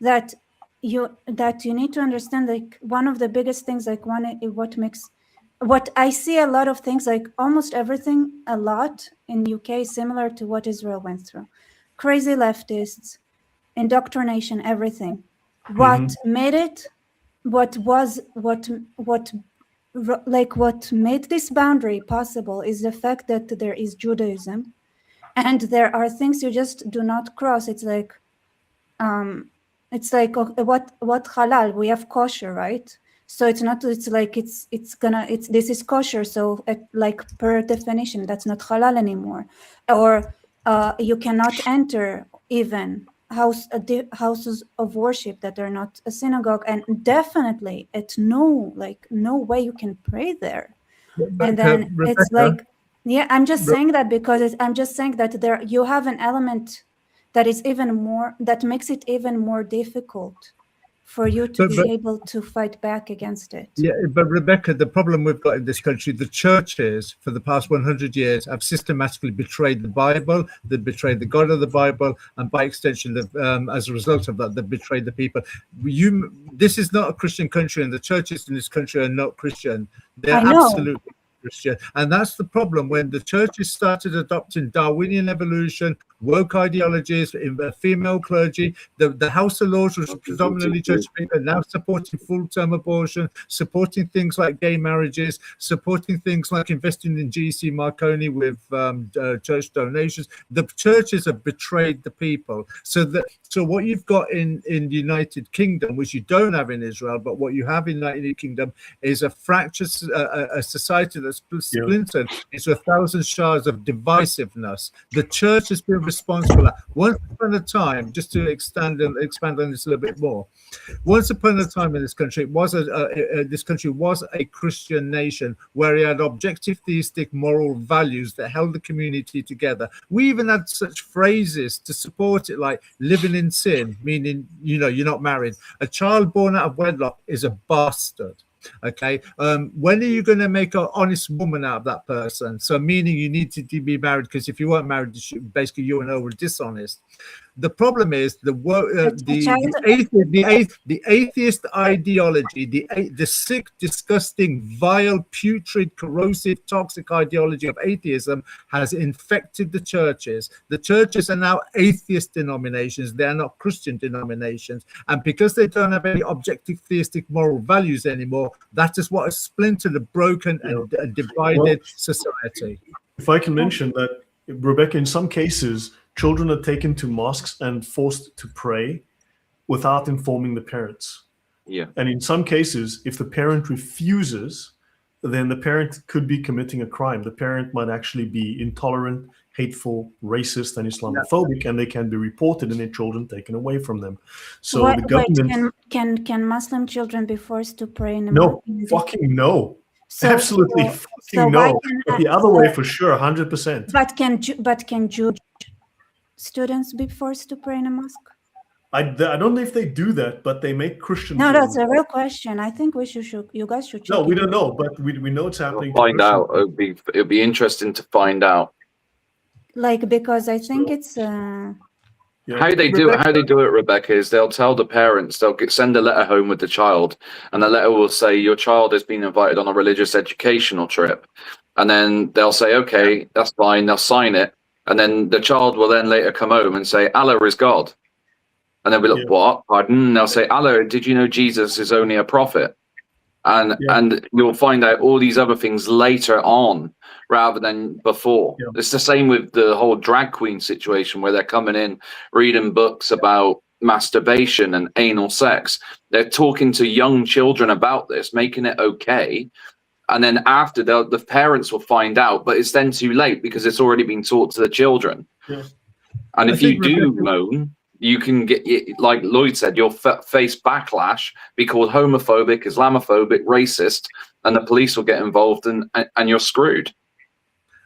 that you need to understand, like, one of the biggest things, like what I see a lot of things, like almost everything a lot in UK similar to what Israel went through. Crazy leftists, indoctrination, everything. What made it, what made this boundary possible is the fact that there is Judaism, and there are things you just do not cross. It's like what halal, we have kosher, right? So it's not, it's like this is kosher, so like per definition that's not halal anymore. Or you cannot enter even houses of worship that are not a synagogue, and definitely at no way you can pray there. And then Rebecca, it's like, yeah, I'm just saying that because I'm just saying that there you have an element that is even more, that makes it even more difficult for you to be able to fight back against it. Yeah, but Rebecca, the problem we've got in this country, the churches for the past 100 years have systematically betrayed the Bible, they've betrayed the God of the Bible, and by extension, as a result of that, they've betrayed the people. This is not a Christian country, and the churches in this country are not Christian. They're absolutely Christian. And that's the problem. When the churches started adopting Darwinian evolution, woke ideologies, female clergy, the House of Lords was predominantly church people, now supporting full-term abortion, supporting things like gay marriages, supporting things like investing in GC Marconi with church donations. The churches have betrayed the people. So what you've got in the United Kingdom, which you don't have in Israel, but what you have in the United Kingdom is a fractured a society that's splintered into 1,000 shards of divisiveness. The church has been responsible. Once upon a time, just to expand on this a little bit more, once upon a time in this country, this country was a Christian nation where it had objective theistic moral values that held the community together. We even had such phrases to support it, like living in sin, meaning, you're not married. A child born out of wedlock is a bastard. Okay, when are you going to make an honest woman out of that person? So meaning you need to be married, because if you weren't married, basically you and her were dishonest. The problem is the atheist ideology, the sick, disgusting, vile, putrid, corrosive, toxic ideology of atheism has infected the churches. The churches are now atheist denominations. They are not Christian denominations. And because they don't have any objective theistic moral values anymore, that is what has splintered a broken and divided society. If I can mention that, Rebecca, in some cases, children are taken to mosques and forced to pray without informing the parents. Yeah. And in some cases, if the parent refuses, then the parent could be committing a crime. The parent might actually be intolerant, hateful, racist, and Islamophobic, and they can be reported and their children taken away from them. So the government... Can Muslim children be forced to pray in the No, mosque? fucking no. Absolutely fucking no. But the other way for sure, 100%. But can Jewish students be forced to pray in a mosque? I don't know if they do that, but they make Christian. No, that's a real question. I think you guys should check. No, we don't know, but we know it's happening. We'll find out. It'll be interesting to find out. Like, because I think it's how they do it, Rebecca, is they'll tell the parents, they'll send a letter home with the child, and the letter will say your child has been invited on a religious educational trip, and then they'll say, okay, that's fine, they'll sign it, and then the child will then later come home and say Allah is God, and they'll be like, what? Pardon? And they'll say, Allah, did you know Jesus is only a prophet? And you'll find out all these other things later on rather than before. It's the same with the whole drag queen situation, where they're coming in reading books about masturbation and anal sex. They're talking to young children about this, making it okay, and then after the parents will find out, but it's then too late because it's already been taught to the children. And if you do moan, you can get, like Lloyd said, you'll face backlash, be called homophobic, Islamophobic, racist, and the police will get involved, and you're screwed.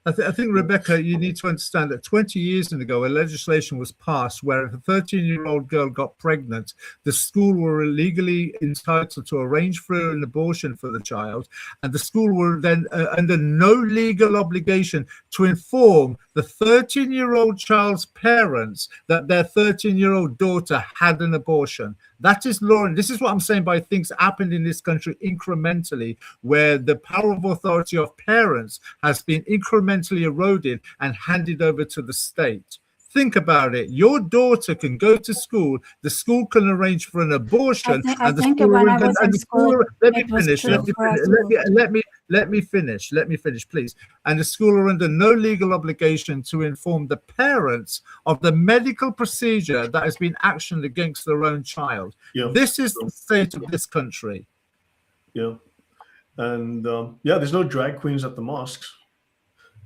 I think, Rebecca, you need to understand that 20 years ago, a legislation was passed where if a 13-year-old girl got pregnant, the school were legally entitled to arrange for an abortion for the child, and the school were then under no legal obligation to inform the 13-year-old child's parents that their 13-year-old daughter had an abortion. That is law. And this is what I'm saying by things happened in this country incrementally, where the power of authority of parents has been incrementally eroded and handed over to the state. Think about it. Your daughter can go to school. The school can arrange for an abortion. Let me finish, please. And the school are under no legal obligation to inform the parents of the medical procedure that has been actioned against their own child. This is the state of this country. And there's no drag queens at the mosques.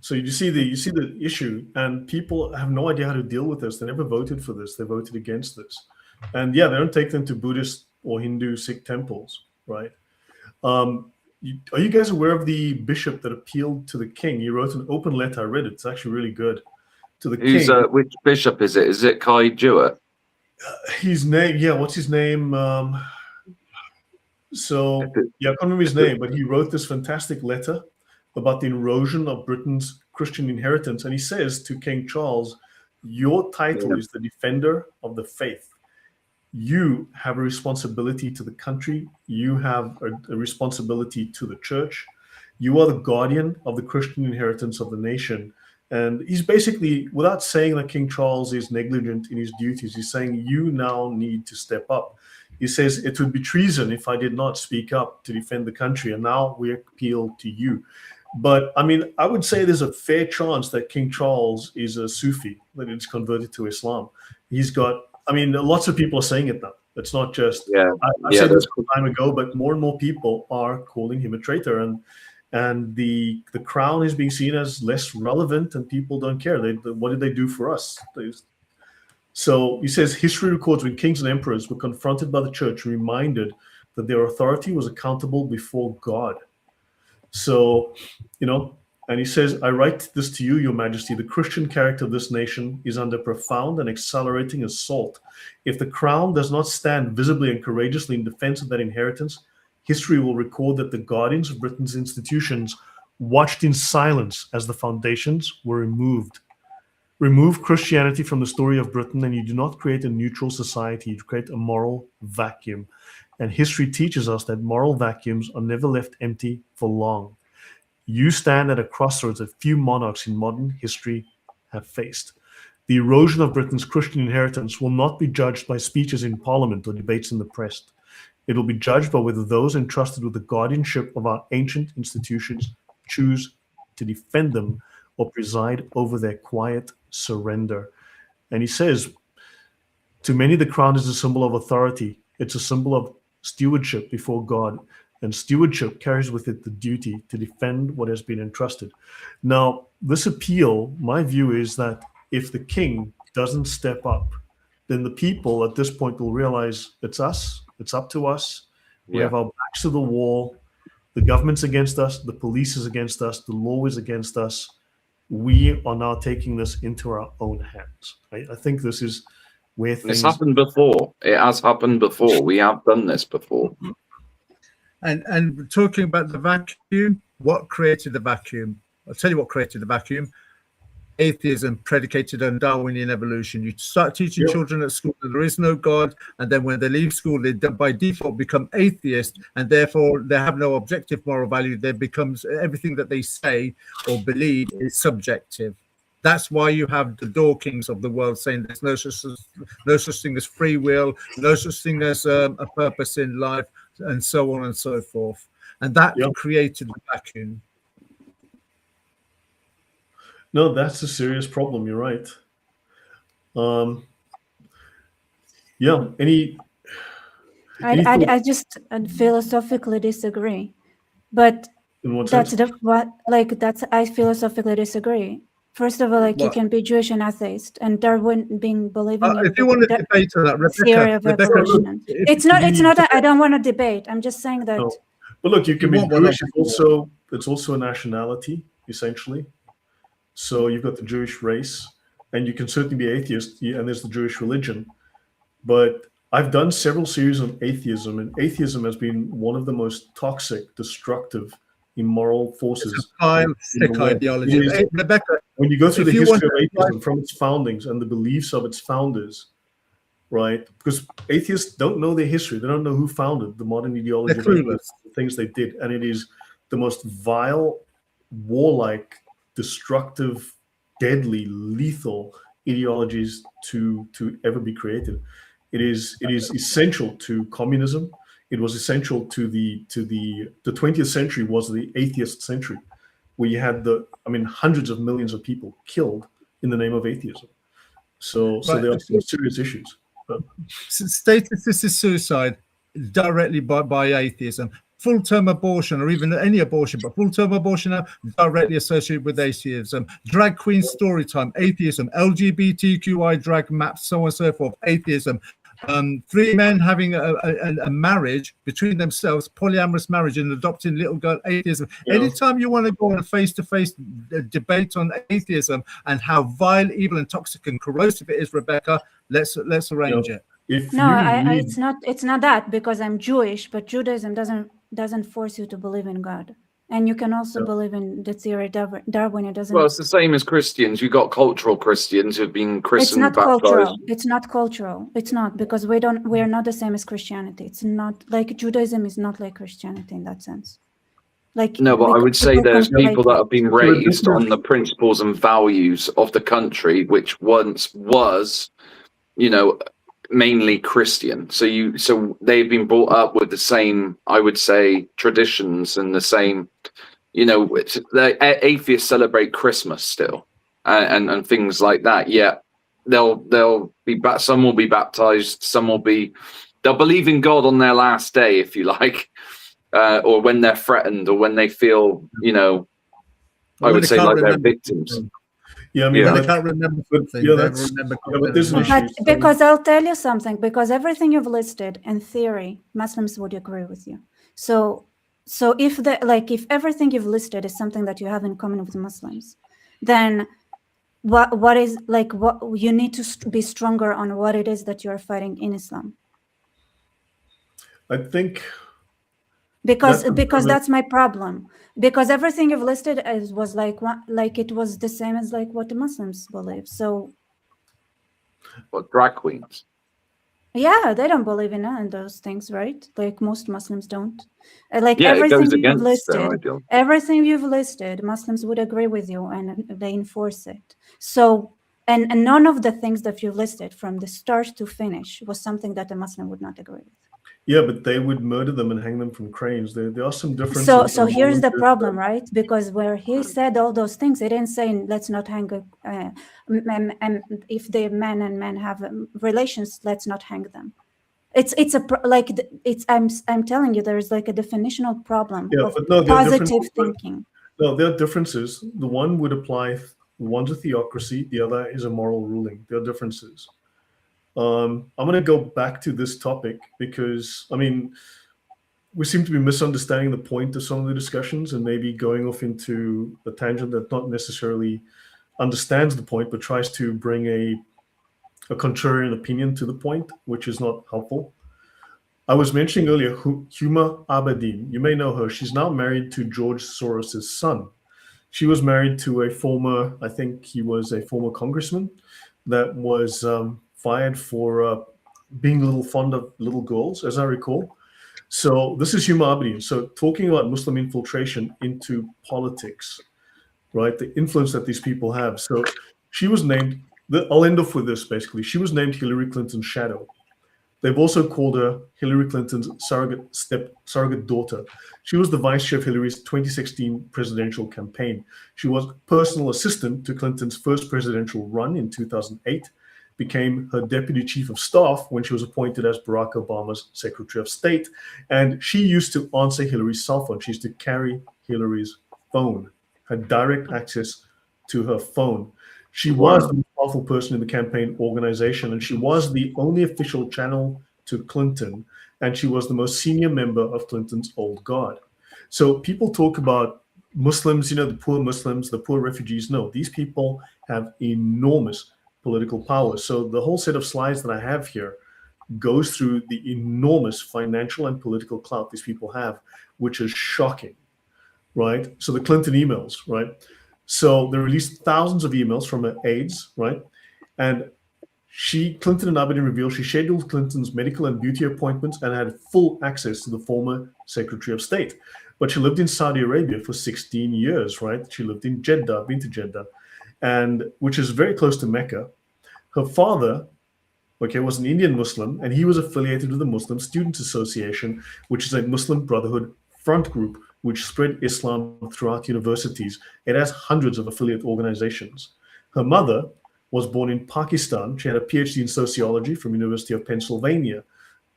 So you see the issue, and people have no idea how to deal with this. They never voted for this. They voted against this. And they don't take them to Buddhist or Hindu Sikh temples, right? Are you guys aware of the bishop that appealed to the king? He wrote an open letter. I read it. It's actually really good. To the king. Which bishop is it? Is it Kai Jewett? His name, what's his name? I can't remember his name, but he wrote this fantastic letter about the erosion of Britain's Christian inheritance. And he says to King Charles, your title is the defender of the faith. You have a responsibility to the country. You have a responsibility to the church. You are the guardian of the Christian inheritance of the nation. And he's basically, without saying that King Charles is negligent in his duties, he's saying you now need to step up. He says it would be treason if I did not speak up to defend the country. And now we appeal to you. But I mean, I would say there's a fair chance that King Charles is a Sufi, that he's converted to Islam. He's got, lots of people are saying it now. It's not just, I said this a time ago, but more and more people are calling him a traitor. And the crown is being seen as less relevant, and people don't care. What did they do for us? So he says, history records when kings and emperors were confronted by the church, reminded that their authority was accountable before God. So, and he says, I write this to you, your majesty, the Christian character of this nation is under profound and accelerating assault. If the crown does not stand visibly and courageously in defense of that inheritance, history will record that the guardians of Britain's institutions watched in silence as the foundations were removed. Remove Christianity from the story of Britain, and you do not create a neutral society, you create a moral vacuum. And history teaches us that moral vacuums are never left empty for long. You stand at a crossroads that few monarchs in modern history have faced. The erosion of Britain's Christian inheritance will not be judged by speeches in Parliament or debates in the press. It will be judged by whether those entrusted with the guardianship of our ancient institutions choose to defend them or preside over their quiet surrender. And he says, to many, the crown is a symbol of authority. It's a symbol of stewardship before God. And stewardship carries with it the duty to defend what has been entrusted. Now, this appeal, my view is that if the king doesn't step up, then the people at this point will realize it's us, it's up to us. We have our backs to the wall. The government's against us. The police is against us. The law is against us. We are now taking this into our own hands. I think this is where things... It's happened before. It has happened before. We have done this before. And talking about the vacuum, what created the vacuum? I'll tell you what created the vacuum. Atheism predicated on Darwinian evolution. You start teaching children at school that there is no God, and then when they leave school, they by default become atheist, and therefore they have no objective moral value. There becomes everything that they say or believe is subjective. That's why you have the Dawkings of the world saying there's no such thing as free will, no such thing as a purpose in life, and so on and so forth. And that created the vacuum. No, that's a serious problem. You're right. I just philosophically disagree, but I philosophically disagree. First of all, you can be Jewish and atheist, and Darwin believing in if you want to debate on that, theory of evolution. It's not. I don't want to debate. I'm just saying that. No. But look, you can be Jewish. It's also a nationality, essentially. So you've got the Jewish race, and you can certainly be atheist, and there's the Jewish religion. But I've done several series on atheism, and atheism has been one of the most toxic, destructive, immoral forces. It's a sick ideology. Rebecca, when you go through the history of atheism from its foundings and the beliefs of its founders, right? Because atheists don't know their history. They don't know who founded the modern ideology of atheism, the things they did. And it is the most vile, warlike, destructive, deadly, lethal ideologies to ever be created. It is essential to communism. It was essential to the 20th century was the atheist century, where you had hundreds of millions of people killed in the name of atheism. So there are some serious issues. State-assisted suicide directly by atheism. Full-term abortion, or even any abortion, but full-term abortion are directly associated with atheism. Drag queen story time, atheism. LGBTQI drag maps, so on and so forth, atheism. Three men having a marriage between themselves, polyamorous marriage, and adopting little girl, atheism. Anytime you want to go on a face-to-face debate on atheism and how vile, evil, and toxic and corrosive it is, Rebecca, let's arrange it. It's not that, because I'm Jewish, but Judaism doesn't force you to believe in God. And you can also believe in the theory of Darwin. It doesn't. Well, it's the same as Christians. You've got cultural Christians who've been christened. It's not cultural. It's not cultural. It's not, because we are not the same as Christianity. It's not like Judaism is not like Christianity in that sense. No, but I would say there's people that have been raised on the principles and values of the country, which once was, mainly Christian. So they've been brought up with the same, I would say, traditions and the same, the atheists celebrate Christmas still and things like that. Yeah, they'll be some will be baptized, they'll believe in God on their last day, if you like, or when they're threatened, or when they feel, I would say like they're victims. I can't remember something. Because I'll tell you something, because everything you've listed, in theory, Muslims would agree with you. So if everything you've listed is something that you have in common with Muslims, then what you need to be stronger on what it is that you're fighting in Islam. I think because that's my problem. Because everything you've listed was it was the same as what the Muslims believe. So, what, drag queens? Yeah, they don't believe in those things, right? Like most Muslims don't. Everything you've listed, Muslims would agree with you, and they enforce it. So, and none of the things that you've listed from the start to finish was something that a Muslim would not agree with. Yeah, but they would murder them and hang them from cranes. There are some differences. So here's the problem, right? Because where he said all those things, he didn't say let's not hang. If the man and man have relations, let's not hang them. I'm telling you, there is like a definitional problem of positive thinking. No, there are differences. The one would apply. One's a theocracy. The other is a moral ruling. There are differences. I'm going to go back to this topic because, I mean, we seem to be misunderstanding the point of some of the discussions and maybe going off into a tangent that not necessarily understands the point, but tries to bring a contrarian opinion to the point, which is not helpful. I was mentioning earlier Huma Abedin. You may know her. She's now married to George Soros' son. She was married to a former, I think he was a former congressman that was fired for being a little fond of little girls, as I recall. So this is Huma Abedin. So talking about Muslim infiltration into politics, right? The influence that these people have. So she was named, I'll end off with this basically. She was named Hillary Clinton's shadow. They've also called her Hillary Clinton's surrogate daughter. She was the vice chair of Hillary's 2016 presidential campaign. She was personal assistant to Clinton's first presidential run in 2008, became her deputy chief of staff when she was appointed as Barack Obama's Secretary of State. And she used to answer Hillary's cell phone. She used to carry Hillary's phone, had direct access to her phone. She was the most powerful person in the campaign organization, and she was the only official channel to Clinton, and she was the most senior member of Clinton's old guard. So people talk about Muslims, the poor Muslims, the poor refugees. No, these people have enormous political power. So the whole set of slides that I have here goes through the enormous financial and political clout these people have, which is shocking, right? So the Clinton emails, right? So they released thousands of emails from her aides, right? And Clinton and Abedin revealed she scheduled Clinton's medical and beauty appointments and had full access to the former Secretary of State. But she lived in Saudi Arabia for 16 years, right? She lived in Jeddah, been to Jeddah, and which is very close to Mecca. Her father, was an Indian Muslim, and he was affiliated with the Muslim Students Association, which is a Muslim Brotherhood front group which spread Islam throughout universities. It has hundreds of affiliate organizations. Her mother was born in Pakistan. She had a PhD in sociology from University of Pennsylvania,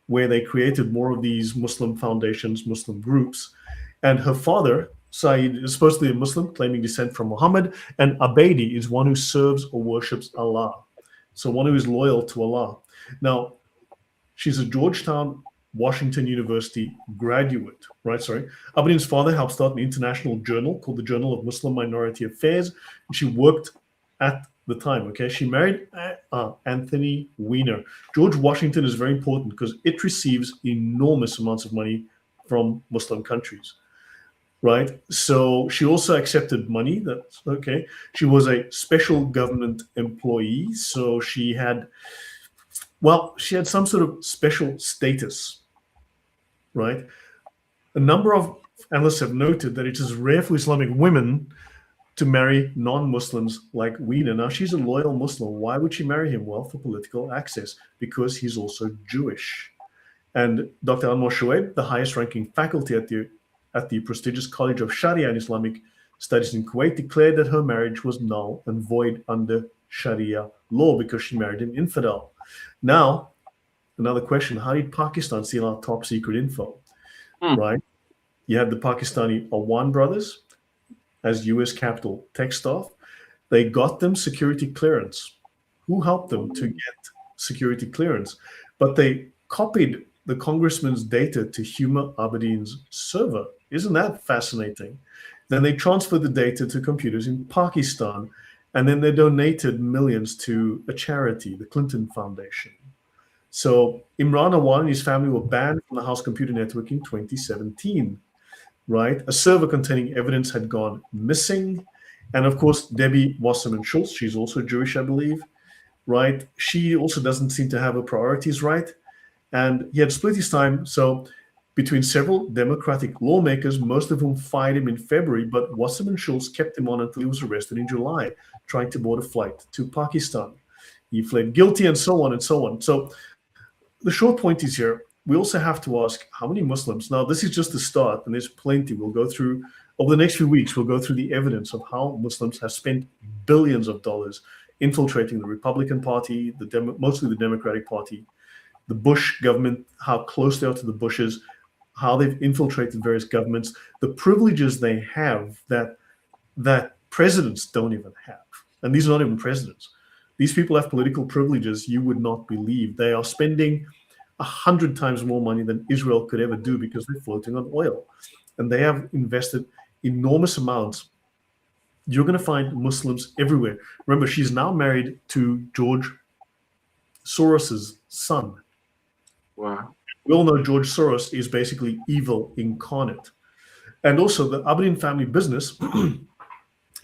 where they created more of these Muslim foundations, Muslim groups. And her father, Saeed, is supposedly a Muslim, claiming descent from Muhammad, and Abedi is one who serves or worships Allah. So one who is loyal to Allah. Now, she's a Georgetown Washington University graduate, right? Abedin's father helped start an international journal called the Journal of Muslim Minority Affairs. And she worked at the time, She married Anthony Weiner. George Washington is very important because it receives enormous amounts of money from Muslim countries, right? So she also accepted money. That's okay. She was a special government employee. So she had some sort of special status, right? A number of analysts have noted that it is rare for Islamic women to marry non-Muslims like Weiner. Now, she's a loyal Muslim. Why would she marry him? Well, for political access, because he's also Jewish. And Dr. Anwar Shoaib, the highest-ranking faculty at the prestigious College of Sharia and Islamic Studies in Kuwait, declared that her marriage was null and void under Sharia law because she married an infidel. Now, another question, how did Pakistan steal our top secret info, right? You had the Pakistani Awan brothers as US Capitol tech staff. They got them security clearance. Who helped them to get security clearance? But they copied the congressman's data to Huma Abedin's server. Isn't that fascinating? Then they transferred the data to computers in Pakistan, and then they donated millions to a charity, the Clinton Foundation. So Imran Awan and his family were banned from the House Computer Network in 2017, right? A server containing evidence had gone missing. And of course, Debbie Wasserman Schultz, she's also Jewish, I believe, right? She also doesn't seem to have her priorities right. And he had split his time. So between several Democratic lawmakers, most of whom fired him in February, but Wasserman Schultz kept him on until he was arrested in July, trying to board a flight to Pakistan. He fled guilty and so on and so on. So the short point is here, we also have to ask how many Muslims. Now, this is just the start, and there's plenty. We'll go through over the next few weeks. We'll go through the evidence of how Muslims have spent billions of dollars infiltrating the Republican Party, mostly the Democratic Party, the Bush government, how close they are to the Bushes, how they've infiltrated various governments, the privileges they have that presidents don't even have. And these are not even presidents. These people have political privileges you would not believe. They are spending 100 times more money than Israel could ever do because they're floating on oil. And they have invested enormous amounts. You're going to find Muslims everywhere. Remember, she's now married to George Soros's son. Wow. We all know George Soros is basically evil incarnate. And also the Abedin family business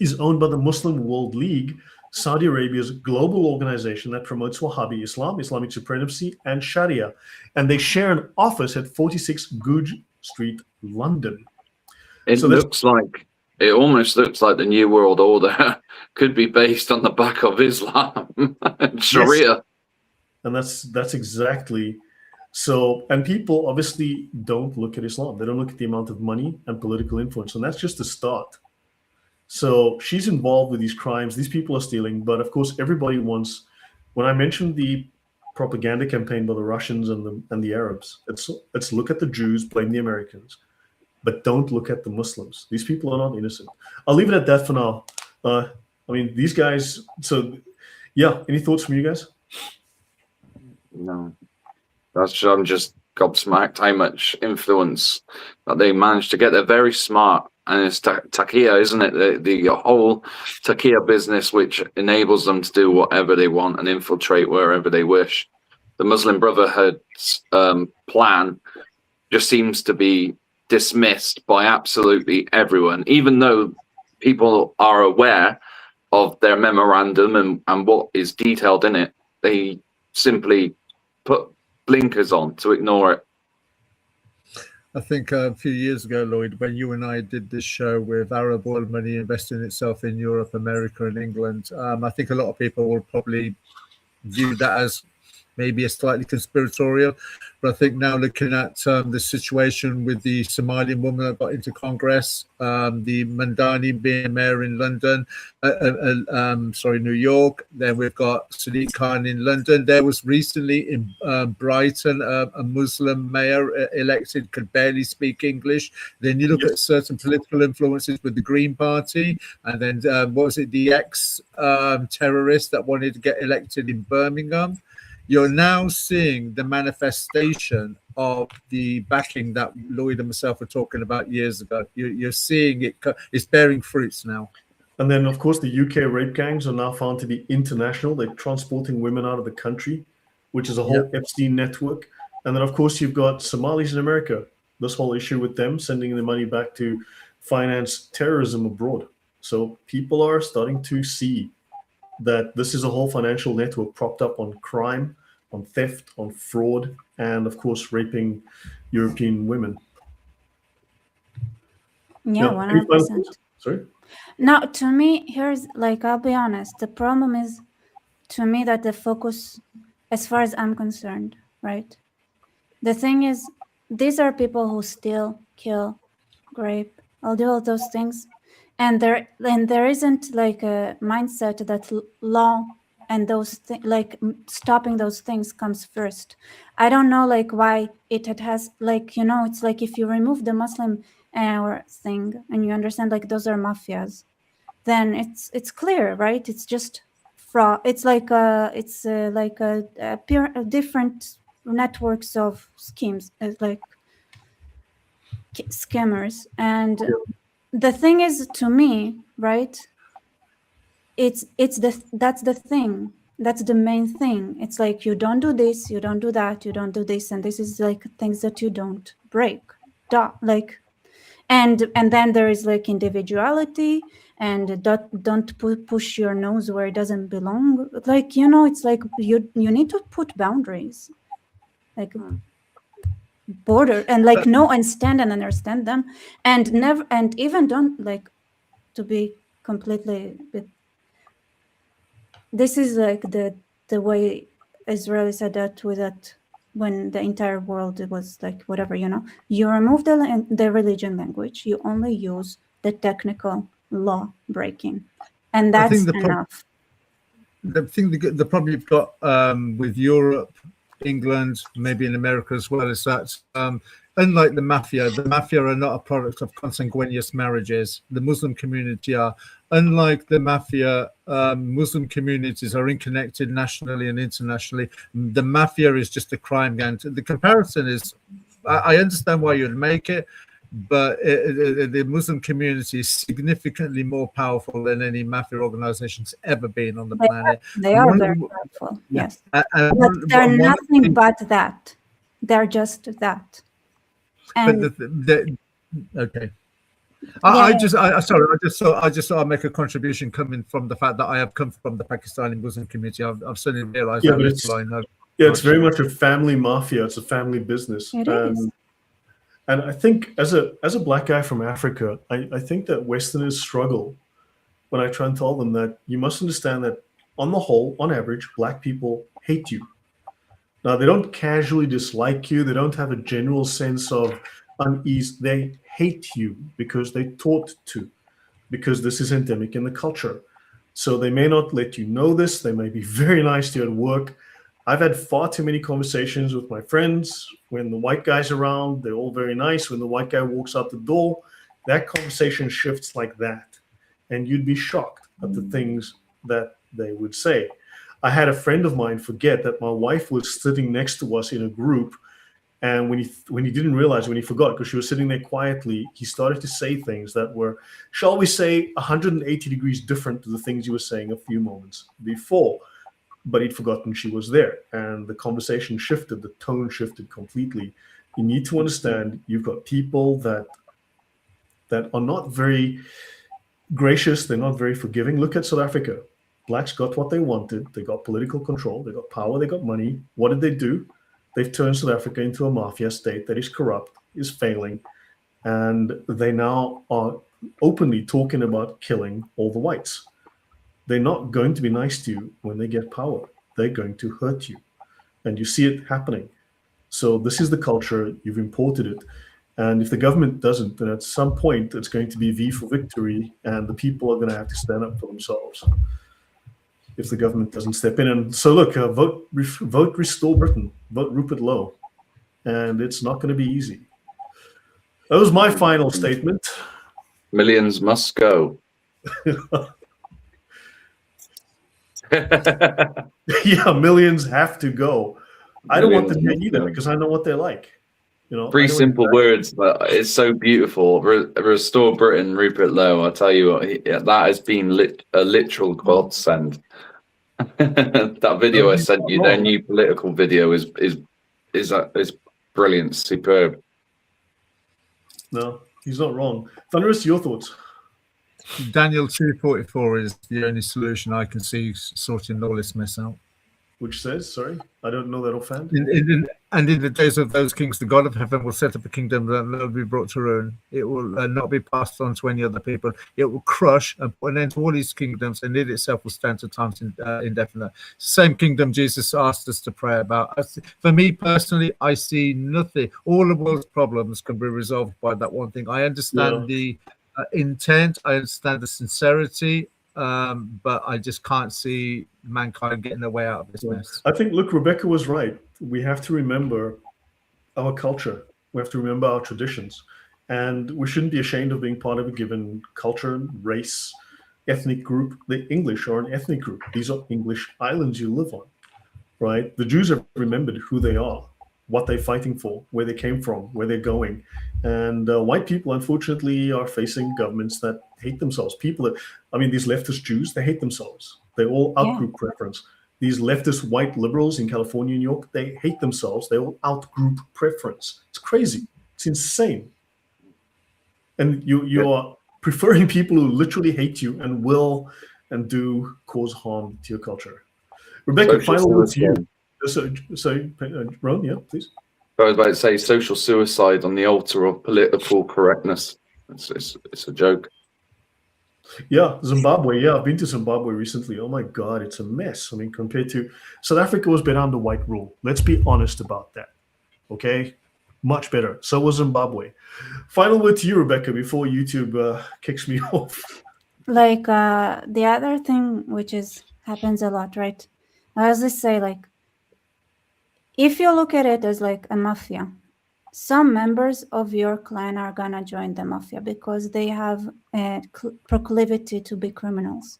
is owned by the Muslim World League, Saudi Arabia's global organization that promotes Wahhabi Islam, Islamic supremacy, and Sharia. And they share an office at 46 Guj Street, London. It almost looks like the New World Order could be based on the back of Islam and Sharia. Yes. And that's exactly so. And people obviously don't look at Islam. They don't look at the amount of money and political influence. And that's just the start. So she's involved with these crimes. These people are stealing. But of course, everybody wants, when I mentioned the propaganda campaign by the Russians and the Arabs, let's look at the Jews, blame the Americans, but don't look at the Muslims. These people are not innocent. I'll leave it at that for now. I mean, these guys, so yeah, any thoughts from you guys? No. I'm just gobsmacked how much influence that they managed to get. They're very smart. And it's Taqiyya, isn't it? The whole Taqiyya business, which enables them to do whatever they want and infiltrate wherever they wish. The Muslim Brotherhood's plan just seems to be dismissed by absolutely everyone, even though people are aware of their memorandum and what is detailed in it. They simply put blinkers on to ignore it. I think a few years ago, Lloyd, when you and I did this show with Arab oil money investing itself in Europe, America, and England, I think a lot of people will probably view that as maybe a slightly conspiratorial. But I think now looking at the situation with the Somalian woman that got into Congress, the Mandani being mayor in London, New York. Then we've got Sadiq Khan in London. There was recently in Brighton a Muslim mayor elected, could barely speak English. Then you look at certain political influences with the Green Party, and then what was it, the ex-terrorist that wanted to get elected in Birmingham. You're now seeing the manifestation of the backing that Lloyd and myself were talking about years ago. You're seeing it's bearing fruits now. And then, of course, the UK rape gangs are now found to be international. They're transporting women out of the country, which is a whole Epstein network. And then, of course, you've got Somalis in America. This whole issue with them sending the money back to finance terrorism abroad. So people are starting to see that this is a whole financial network propped up on crime, on theft, on fraud, and of course, raping European women. Yeah, 100%. Sorry? Now, to me, I'll be honest, the problem is, to me, that the focus, as far as I'm concerned, right? The thing is, these are people who steal, kill, rape, I'll do all those things. And there isn't like a mindset that law and those stopping those things comes first. I don't know why it has it's like if you remove the Muslim thing and you understand those are mafias, then it's clear, right? It's just fraud. It's different networks of schemes, like scammers. And the thing is, to me, right? That's the thing. That's the main thing. It's like you don't do this, you don't do that, you don't do this, and this is things that you don't break. And then there is individuality, and don't push your nose where it doesn't belong. It's like you need to put boundaries, border, and know and stand and understand them, and never, and even don't to be completely. This is the way Israelis adapt with that when the entire world was like whatever, you remove the religion language. You only use the technical law breaking, and I that's think enough. the problem you've got with Europe, England, maybe in America as well, is that unlike the mafia are not a product of consanguineous marriages. The Muslim community are. Unlike the mafia, Muslim communities are interconnected nationally and internationally. The mafia is just a crime gang. The comparison is, I understand why you'd make it, but the Muslim community is significantly more powerful than any mafia organization's ever been on the planet. They are very powerful, yes. But they're nothing but that. They're just that. And okay. I just thought I'd make a contribution coming from the fact that I have come from the Pakistani Muslim community. I've suddenly realized how little I know. Yeah, it's very much a family mafia. It's a family business. It is. And I think as a black guy from Africa, I think that Westerners struggle when I try and tell them that you must understand that on the whole, on average, black people hate you. Now, they don't casually dislike you. They don't have a general sense of unease. They hate you because they taught to, because this is endemic in the culture. So they may not let you know this. They may be very nice to you at work. I've had far too many conversations with my friends. When the white guy's around, they're all very nice. When the white guy walks out the door, that conversation shifts like that. And you'd be shocked at the things that they would say. I had a friend of mine forget that my wife was sitting next to us in a group. And when he didn't realize, when he forgot, because she was sitting there quietly, he started to say things that were, shall we say, 180 degrees different to the things he was saying a few moments before. But he'd forgotten she was there. And the conversation shifted, the tone shifted completely. You need to understand you've got people that are not very gracious, they're not very forgiving. Look at South Africa. Blacks got what they wanted. They got political control, they got power, they got money. What did they do? They've turned South Africa into a mafia state that is corrupt, is failing, and they now are openly talking about killing all the whites. They're not going to be nice to you when they get power. They're going to hurt you. And you see it happening. So this is the culture, you've imported it. And if the government doesn't, then at some point it's going to be V for victory, and the people are going to have to stand up for themselves if the government doesn't step in. And so look, vote Restore Britain, vote Rupert Lowe, and it's not going to be easy. That was my final statement. Millions must go. Yeah, millions have to go. I don't want them here either, because I know what they're like. Three simple words, but it's so beautiful. Restore Britain, Rupert Lowe. I tell you what, that has been a literal godsend. That video I sent you, their new political video, is brilliant, superb. No, he's not wrong. Thunderous, your thoughts? Daniel 2:44 is the only solution I can see sorting all this mess out. Which says, sorry, I don't know that offhand. And in the days of those kings, the God of heaven will set up a kingdom that will be brought to ruin. It will not be passed on to any other people. It will crush and put an end to all these kingdoms, and it itself will stand to times indefinite. Same kingdom Jesus asked us to pray about. For me personally, I see nothing. All the world's problems can be resolved by that one thing. I understand the intent. I understand the sincerity. But I just can't see mankind getting their way out of this mess. I think, look, Rebecca was right. We have to remember our culture. We have to remember our traditions. And we shouldn't be ashamed of being part of a given culture, race, ethnic group. The English are an ethnic group. These are English islands you live on, right? The Jews have remembered who they are, what they're fighting for, where they came from, where they're going. And white people, unfortunately, are facing governments that hate themselves. These leftist Jews, they hate themselves. They all out-group preference. These leftist white liberals in California, New York, they hate themselves. They all out-group preference. It's crazy. It's insane. And you are preferring people who literally hate you and will and do cause harm to your culture. Rebecca, final words to you. So, Ron, yeah, please. I was about to say social suicide on the altar of political correctness. It's a joke. Yeah, Zimbabwe. Yeah, I've been to Zimbabwe recently. Oh my God, it's a mess. I mean, compared to South Africa was better under white rule. Let's be honest about that. Okay, much better. So was Zimbabwe. Final word to you, Rebecca, before YouTube kicks me off. Like the other thing, which is happens a lot, right? I always say, like, if you look at it as like a mafia, some members of your clan are gonna join the mafia because they have a proclivity to be criminals.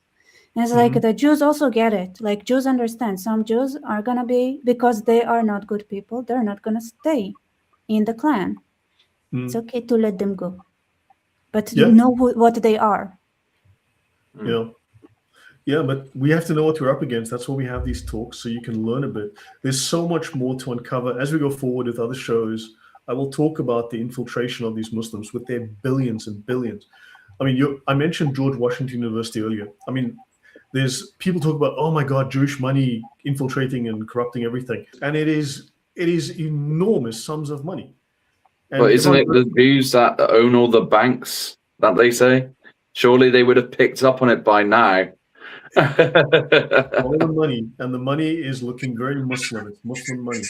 And it's like the Jews also get it. Like Jews understand. Some Jews are gonna be, because they are not good people, they're not gonna stay in the clan. It's okay to let them go, but know what they are. Yeah, but we have to know what we're up against. That's why we have these talks, so you can learn a bit. There's so much more to uncover as we go forward with other shows. I will talk about the infiltration of these Muslims with their billions and billions. I mean, I mentioned George Washington University earlier. I mean, there's people talk about, oh my God, Jewish money infiltrating and corrupting everything, and it is enormous sums of money. And but isn't it the Jews that own all the banks that they say? Surely they would have picked up on it by now. All the money, and the money is looking very Muslim. It's Muslim money.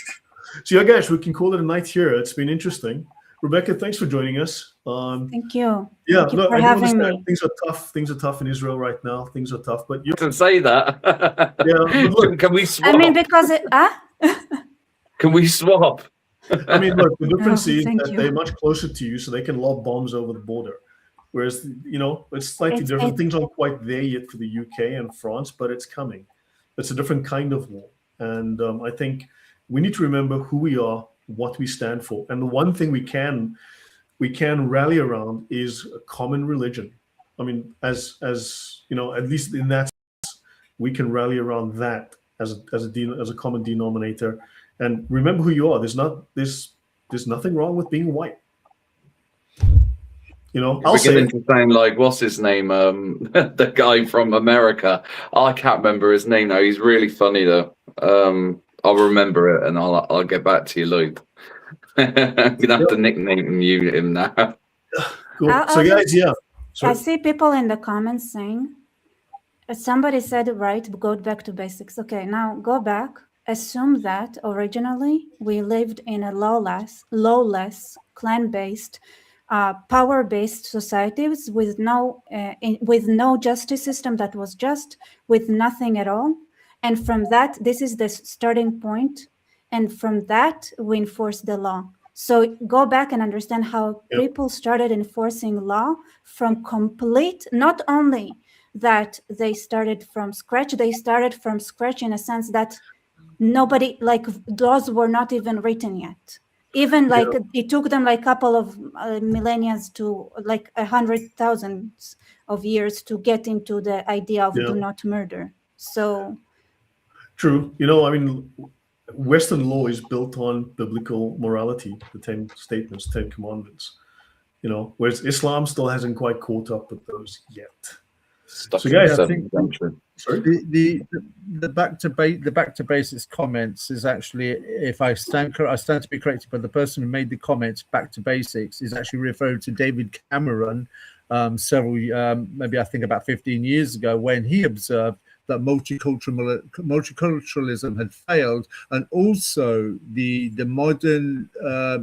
So yeah, guys, we can call it a night here. It's been interesting. Rebecca, thanks for joining us. Thank you. Yeah, Thank you look, for I having understand me. things are tough. Things are tough in Israel right now. Things are tough, but you To say that. Yeah, but look, can we swap? I mean, because Can we swap? I mean, look, the difference is thank that you. they're much closer to you, so they can lob bombs over the border. Whereas, it's slightly different. Things aren't quite there yet for the UK and France, but it's coming. It's a different kind of war. And I think we need to remember who we are, what we stand for. And the one thing we can rally around is a common religion. I mean, as at least in that sense, we can rally around that as a common denominator. And remember who you are. There's nothing wrong with being white. I'll say to sound like, what's his name? The guy from America. I can't remember his name now. He's really funny though. I'll remember it and I'll get back to you, Lloyd. I'm gonna have to nickname him now. Cool. So guys, yeah. I see people in the comments saying, somebody said, right, go back to basics. Okay, now go back. Assume that originally we lived in a lawless, clan-based, power-based societies with no justice system that was just, with nothing at all. And from that, this is the starting point. And from that, we enforce the law. So go back and understand how people started enforcing law from complete, not only that they started from scratch, they started from scratch in a sense that nobody, like, those were not even written yet. Even like it took them like a couple of millennia to like 100,000 of years to get into the idea of do not murder. So true. I mean, Western law is built on biblical morality, the 10 statements, 10 commandments. Whereas Islam still hasn't quite caught up with those yet. So guys, I think the back to basics comments is actually, if I stand to be corrected, but the person who made the comments back to basics is actually referring to David Cameron maybe I think about 15 years ago, when he observed that multiculturalism had failed, and also the modern,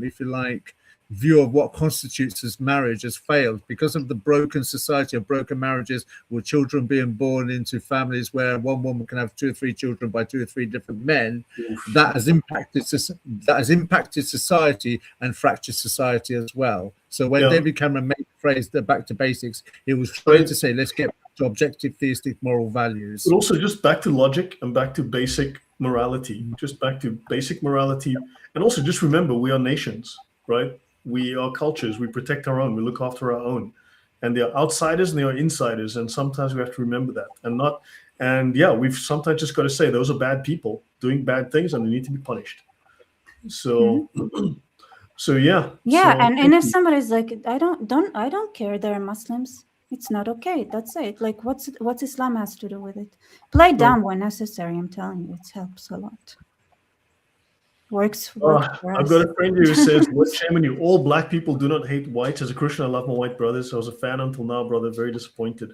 if you like, view of what constitutes as marriage has failed because of the broken society of broken marriages, with children being born into families where one woman can have 2 or 3 children by 2 or 3 different men. That has impacted society and fractured society as well. So when David Cameron made the phrase the back to basics, he was trying to say, let's get to objective theistic moral values. But also just back to logic and back to basic morality, and also just remember, we are nations, right? We are cultures. We protect our own. We look after our own. And they are outsiders and they are insiders. And sometimes we have to remember that. We've sometimes just got to say those are bad people doing bad things and they need to be punished. So, Yeah, and if somebody's like, I don't care, they're Muslims, it's not okay. That's it. Like, what's Islam has to do with it? Play dumb when necessary. I'm telling you, it helps a lot. Works for us. I've got a friend who says, what shame on you? All black people do not hate whites. As a Christian, I love my white brothers. I was a fan until now, brother. Very disappointed.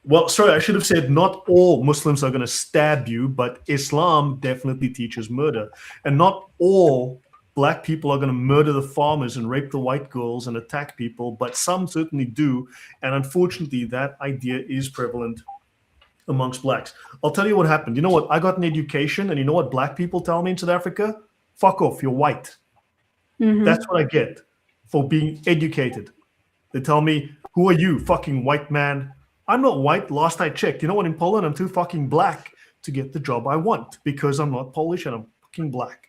Well, sorry, I should have said not all Muslims are going to stab you, but Islam definitely teaches murder. And not all black people are going to murder the farmers and rape the white girls and attack people, but some certainly do. And unfortunately, that idea is prevalent amongst blacks. I'll tell you what happened. You know what? I got an education, and you know what black people tell me in South Africa? Fuck off, you're white. That's what I get for being educated. They tell me, who are you, fucking white man? I'm not white. Last I checked. You know what? In Poland, I'm too fucking black to get the job I want because I'm not Polish and I'm fucking black.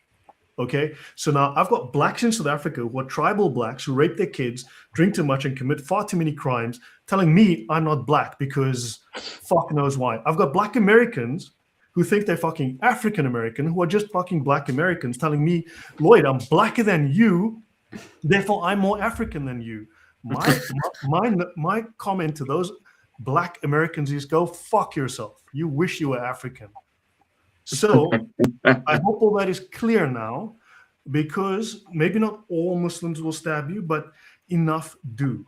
Okay? So now I've got blacks in South Africa who are tribal blacks who rape their kids, drink too much, and commit far too many crimes, telling me I'm not black because fuck knows why. I've got black Americans who think they're fucking African American, who are just fucking black Americans, telling me, Lloyd, I'm blacker than you, therefore I'm more African than you. My comment to those black Americans is go fuck yourself. You wish you were African. So I hope all that is clear now, because maybe not all Muslims will stab you, but enough do.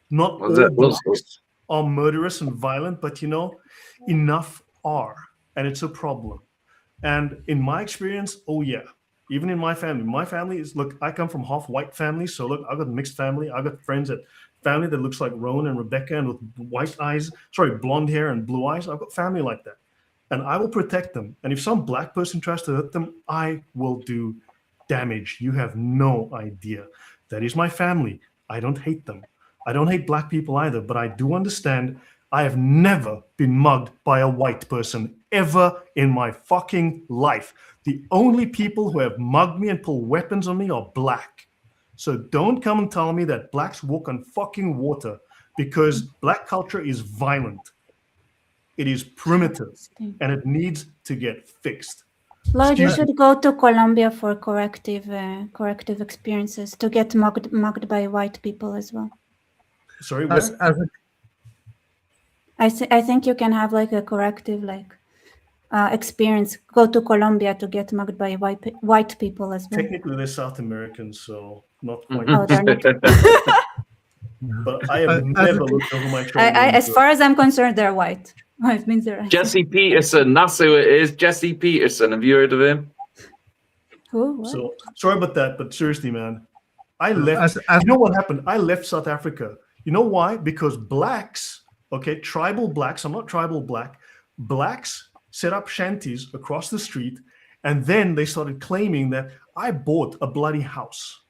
Not all blacks are murderous and violent, but enough are, and it's a problem. And in my experience, oh yeah, even in my family is, look, I come from half white family, so look, I've got a mixed family. I've got friends that family that looks like Rowan and Rebecca and with blonde hair and blue eyes. I've got family like that. And I will protect them. And if some black person tries to hurt them, I will do damage. You have no idea. That is my family. I don't hate them. I don't hate black people either, but I do understand I have never been mugged by a white person ever in my fucking life. The only people who have mugged me and pulled weapons on me are black. So don't come and tell me that blacks walk on fucking water, because black culture is violent. It is primitive, and it needs to get fixed. Lloyd, you should go to Colombia for corrective experiences, to get mugged by white people as well. Sorry, I think you can have like a corrective experience. Go to Colombia to get mugged by white people as well. Technically, they're South Americans, so not quite. Oh, they're not. But I have never looked over my shoulder. As far as I'm concerned, they're white. It means they're Jesse Peterson, that's who it is. Jesse Peterson, have you heard of him? Who? What? So sorry about that, but seriously, man, I left. You know what happened? I left South Africa. You know why? Because blacks, tribal blacks, I'm not tribal black, blacks set up shanties across the street, and then they started claiming that I bought a bloody house,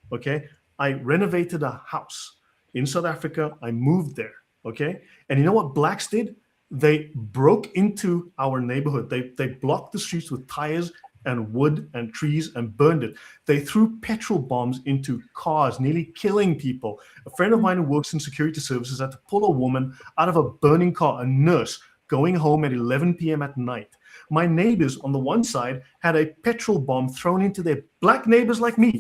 I renovated a house in South Africa, I moved there, And you know what blacks did? They broke into our neighborhood. They blocked the streets with tires and wood and trees and burned it. They threw petrol bombs into cars, nearly killing people. A friend of mine who works in security services had to pull a woman out of a burning car, a nurse, going home at 11 p.m. at night. My neighbors on the one side had a petrol bomb thrown into their black neighbors like me,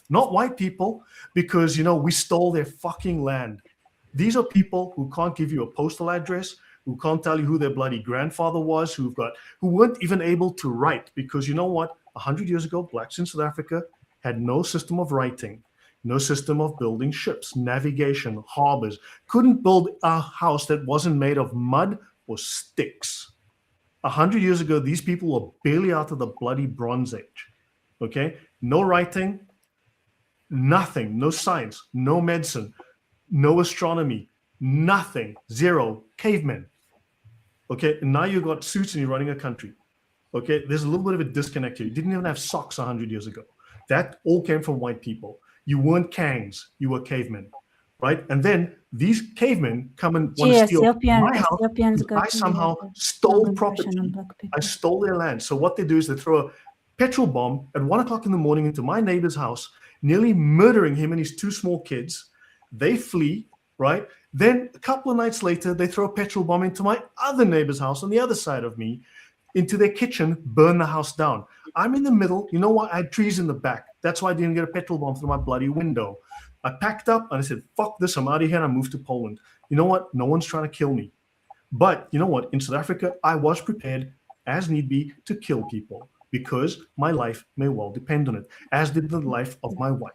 not white people, because, we stole their fucking land. These are people who can't give you a postal address, who can't tell you who their bloody grandfather was, who weren't even able to write, because you know what? 100 years ago, blacks in South Africa had no system of writing, no system of building ships, navigation, harbors, couldn't build a house that wasn't made of mud or sticks. 100 years ago, these people were barely out of the bloody Bronze Age, No writing, nothing, no science, no medicine, no astronomy, nothing, zero, cavemen. And now you've got suits and you're running a country. There's a little bit of a disconnect here. You didn't even have socks 100 years ago. That all came from white people. You weren't Kangs, you were cavemen, right? And then these cavemen come and want to steal my house. I somehow stole property. I stole their land. So what they do is they throw a petrol bomb at 1 o'clock in the morning into my neighbor's house, nearly murdering him and his two small kids. They flee, right? Then a couple of nights later, they throw a petrol bomb into my other neighbor's house on the other side of me, into their kitchen, burn the house down. I'm in the middle. You know what? I had trees in the back. That's why I didn't get a petrol bomb through my bloody window. I packed up and I said, fuck this, I'm out of here, and I moved to Poland. You know what? No one's trying to kill me. But you know what? In South Africa, I was prepared, as need be, to kill people, because my life may well depend on it, as did the life of my wife.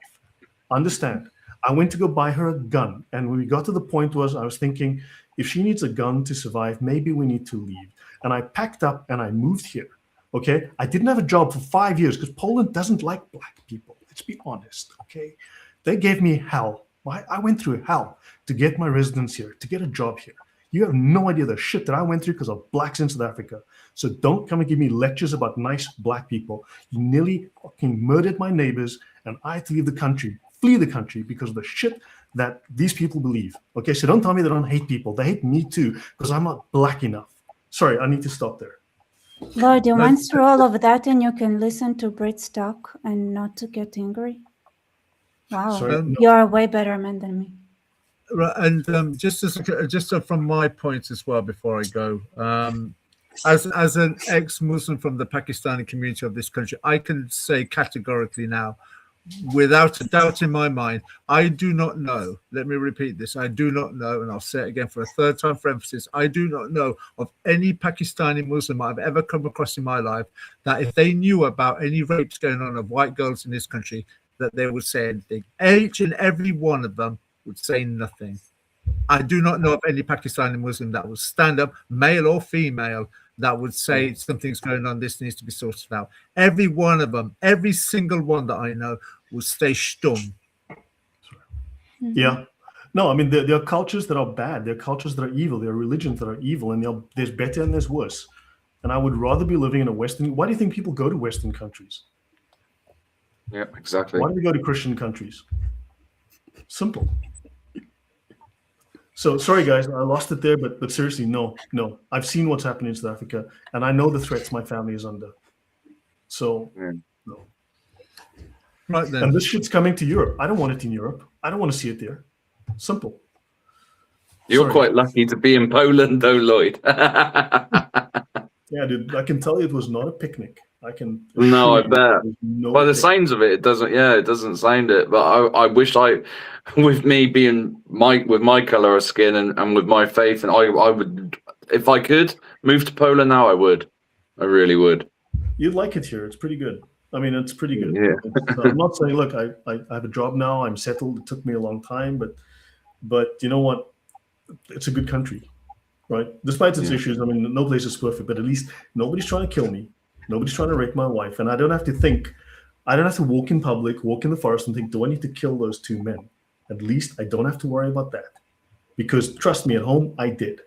Understand? I went to go buy her a gun, and when we got to the point was I was thinking, if she needs a gun to survive, maybe we need to leave. And I packed up and I moved here. Okay, I didn't have a job for 5 years because Poland doesn't like black people. Let's be honest. Okay, they gave me hell. I went through hell to get my residence here, to get a job here. You have no idea the shit that I went through because of blacks in South Africa. So don't come and give me lectures about nice black people. You nearly fucking murdered my neighbors, and I had to leave the country, flee the country because of the shit that these people believe. Okay, so don't tell me they don't hate people. They hate me too because I'm not black enough. Sorry, I need to stop there. Lord, you went through all of that and you can listen to Brits talk and not to get angry? Wow, Sorry, you are a way better man than me. Right, and just from my point as well, before I go, as an ex-Muslim from the Pakistani community of this country, I can say categorically now, without a doubt in my mind, I do not know. Let me repeat this: I do not know, and I'll say it again for a third time for emphasis. I do not know of any Pakistani Muslim I've ever come across in my life that, if they knew about any rapes going on of white girls in this country, that they would say anything. Each and every one of them would say nothing. I do not know of any Pakistani Muslim that would stand up, male or female, that would say something's going on, this needs to be sorted out. Every one of them, every single one that I know, will stay stum. Yeah. No, I mean, there are cultures that are bad. There are cultures that are evil. There are religions that are evil, and there's better and there's worse. And I would rather be living in a Western... Why do you think people go to Western countries? Yeah, exactly. Why do we go to Christian countries? Simple. So sorry, guys, I lost it there, but seriously, no. I've seen what's happening in South Africa, and I know the threats my family is under. So, no. Right then. And this shit's coming to Europe. I don't want it in Europe. I don't want to see it there. Simple. You're Sorry. quite lucky to be in Poland, though, Lloyd. Yeah, dude, I can tell you it was not a picnic. I can. No, I assure you bet. it was no By the picnic. signs of it, it doesn't. Yeah, it doesn't sound it. But I wish with me being with my color of skin and with my faith, and I would, if I could move to Poland now, I would. I really would. You'd like it here. It's pretty good. I mean, it's pretty good. Yeah. I'm not saying, look, I have a job now. I'm settled. It took me a long time, but you know what? It's a good country, right? Despite its issues, I mean, no place is perfect, but at least nobody's trying to kill me. Nobody's trying to rape my wife, and I don't have to think. I don't have to walk in public, walk in the forest, and think, do I need to kill those two men? At least I don't have to worry about that, because trust me, at home I did,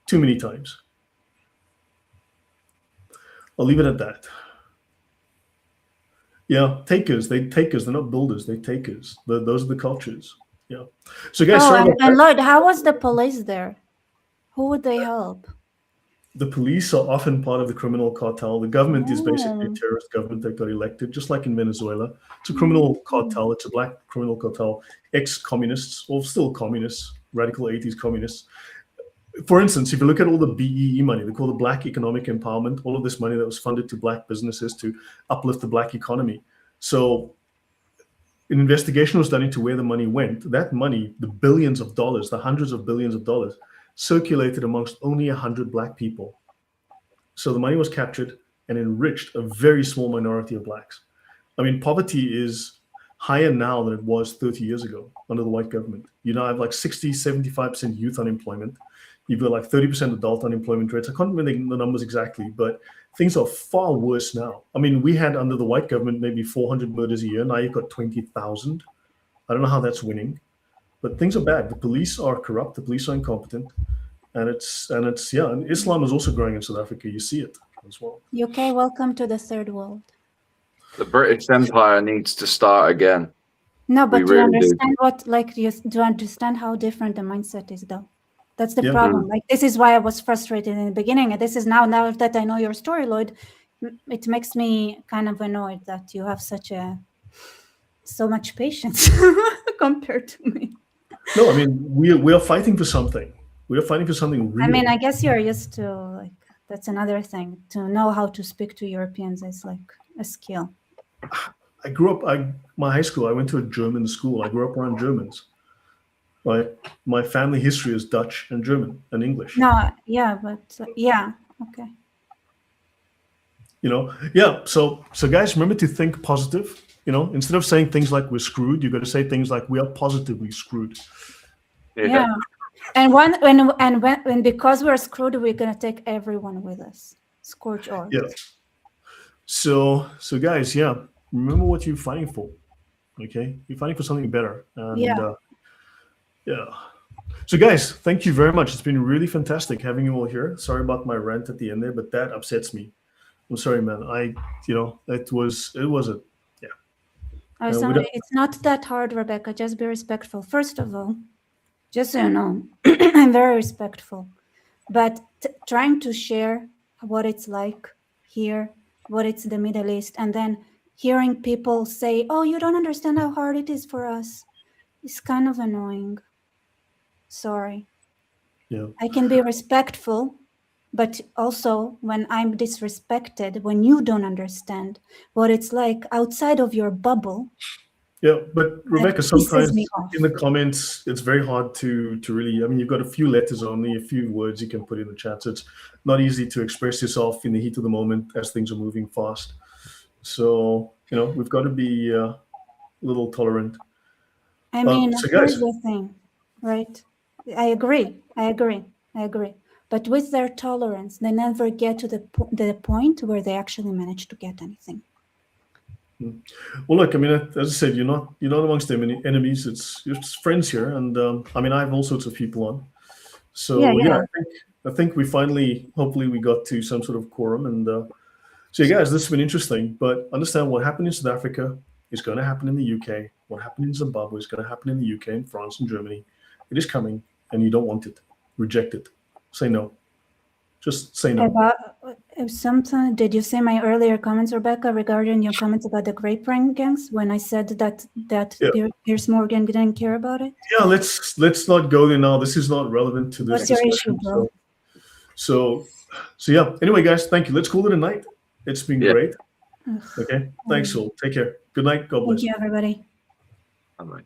too many times. I'll leave it at that. Yeah, takers. They takers. They're not builders. They takers. Those are the cultures. Yeah. So guys, sorry about that. And Lloyd, how was the police there? Who would they help? The police are often part of the criminal cartel. The government is basically a terrorist government that got elected, just like in Venezuela. It's a criminal cartel. It's a black criminal cartel. Ex-communists, or still communists, radical 80s communists. For instance, if you look at all the BEE money, they call the Black Economic Empowerment, all of this money that was funded to black businesses to uplift the black economy. So an investigation was done into where the money went. That money, the billions of dollars, the hundreds of billions of dollars, circulated amongst only 100 black people. So the money was captured and enriched a very small minority of blacks. I mean, poverty is higher now than it was 30 years ago under the white government. You know, I have like 60, 75% youth unemployment. You've got like 30% adult unemployment rates. I can't remember the numbers exactly, but things are far worse now. I mean, we had under the white government maybe 400 murders a year. Now you've got 20,000. I don't know how that's winning, but things are bad. The police are corrupt. The police are incompetent, and it's yeah. And Islam is also growing in South Africa. You see it as well. UK, welcome to the third world. The British Empire needs to start again. No, but We do you really do. understand do you understand how different the mindset is, though? That's the problem. Like, this is why I was frustrated in the beginning, and this is now that I know your story, Lloyd, it makes me kind of annoyed that you have so much patience compared to me. No, I mean, we are fighting for something. We are fighting for something real. I mean, I guess you're used to, like, that's another thing. To know how to speak to Europeans is like a skill. I grew up, my high school, I went to a German school. I grew up around Germans. Right? My family history is Dutch and German and English. No, yeah, but yeah, okay. You know, yeah. So guys, remember to think positive. You know, instead of saying things like we're screwed, you got to say things like we are positively screwed. Yeah. when because we're screwed, we're gonna take everyone with us. Scorch earth. Yeah. So guys, yeah, remember what you're fighting for. Okay, you're fighting for something better, and Yeah. yeah. So guys, thank you very much. It's been really fantastic having you all here. Sorry about my rant at the end there, but that upsets me. I'm sorry, man. It was a yeah. Oh, it's not that hard, Rebecca. Just be respectful. First of all, just so you know, I'm very respectful. But trying to share what it's like here, what it's the Middle East, and then hearing people say, "Oh, you don't understand how hard it is for us," is kind of annoying. Sorry. Yeah. I can be respectful, but also when I'm disrespected, when you don't understand what it's like outside of your bubble. Yeah, but Rebecca, sometimes me off. in the comments, it's very hard to really. I mean, you've got a few letters only, a few words you can put in the chat, so it's not easy to express yourself in the heat of the moment as things are moving fast. So we've got to be a little tolerant. I mean, so here's guys, the thing, right? I agree. But with their tolerance, they never get to the point where they actually manage to get anything. Well, look, I mean, as I said, you're not amongst them enemies. It's just friends here, and I mean, I have all sorts of people on. So yeah, I think we finally, hopefully, we got to some sort of quorum, and so yeah, guys, this has been interesting. But understand what happened in South Africa is going to happen in the UK. What happened in Zimbabwe is going to happen in the UK, and France, and Germany. It is coming, and you don't want it. Reject it. Say no. Just say no. Did you say my earlier comments, Rebecca, regarding your comments about the grape rankings when I said that Piers Morgan didn't care about it? Yeah, let's not go there now. This is not relevant to this discussion. What's your issue, bro? So yeah. Anyway, guys, thank you. Let's call it a night. It's been great. Okay. Thanks all. Take care. Good night. God bless. Thank you, everybody. Bye-bye.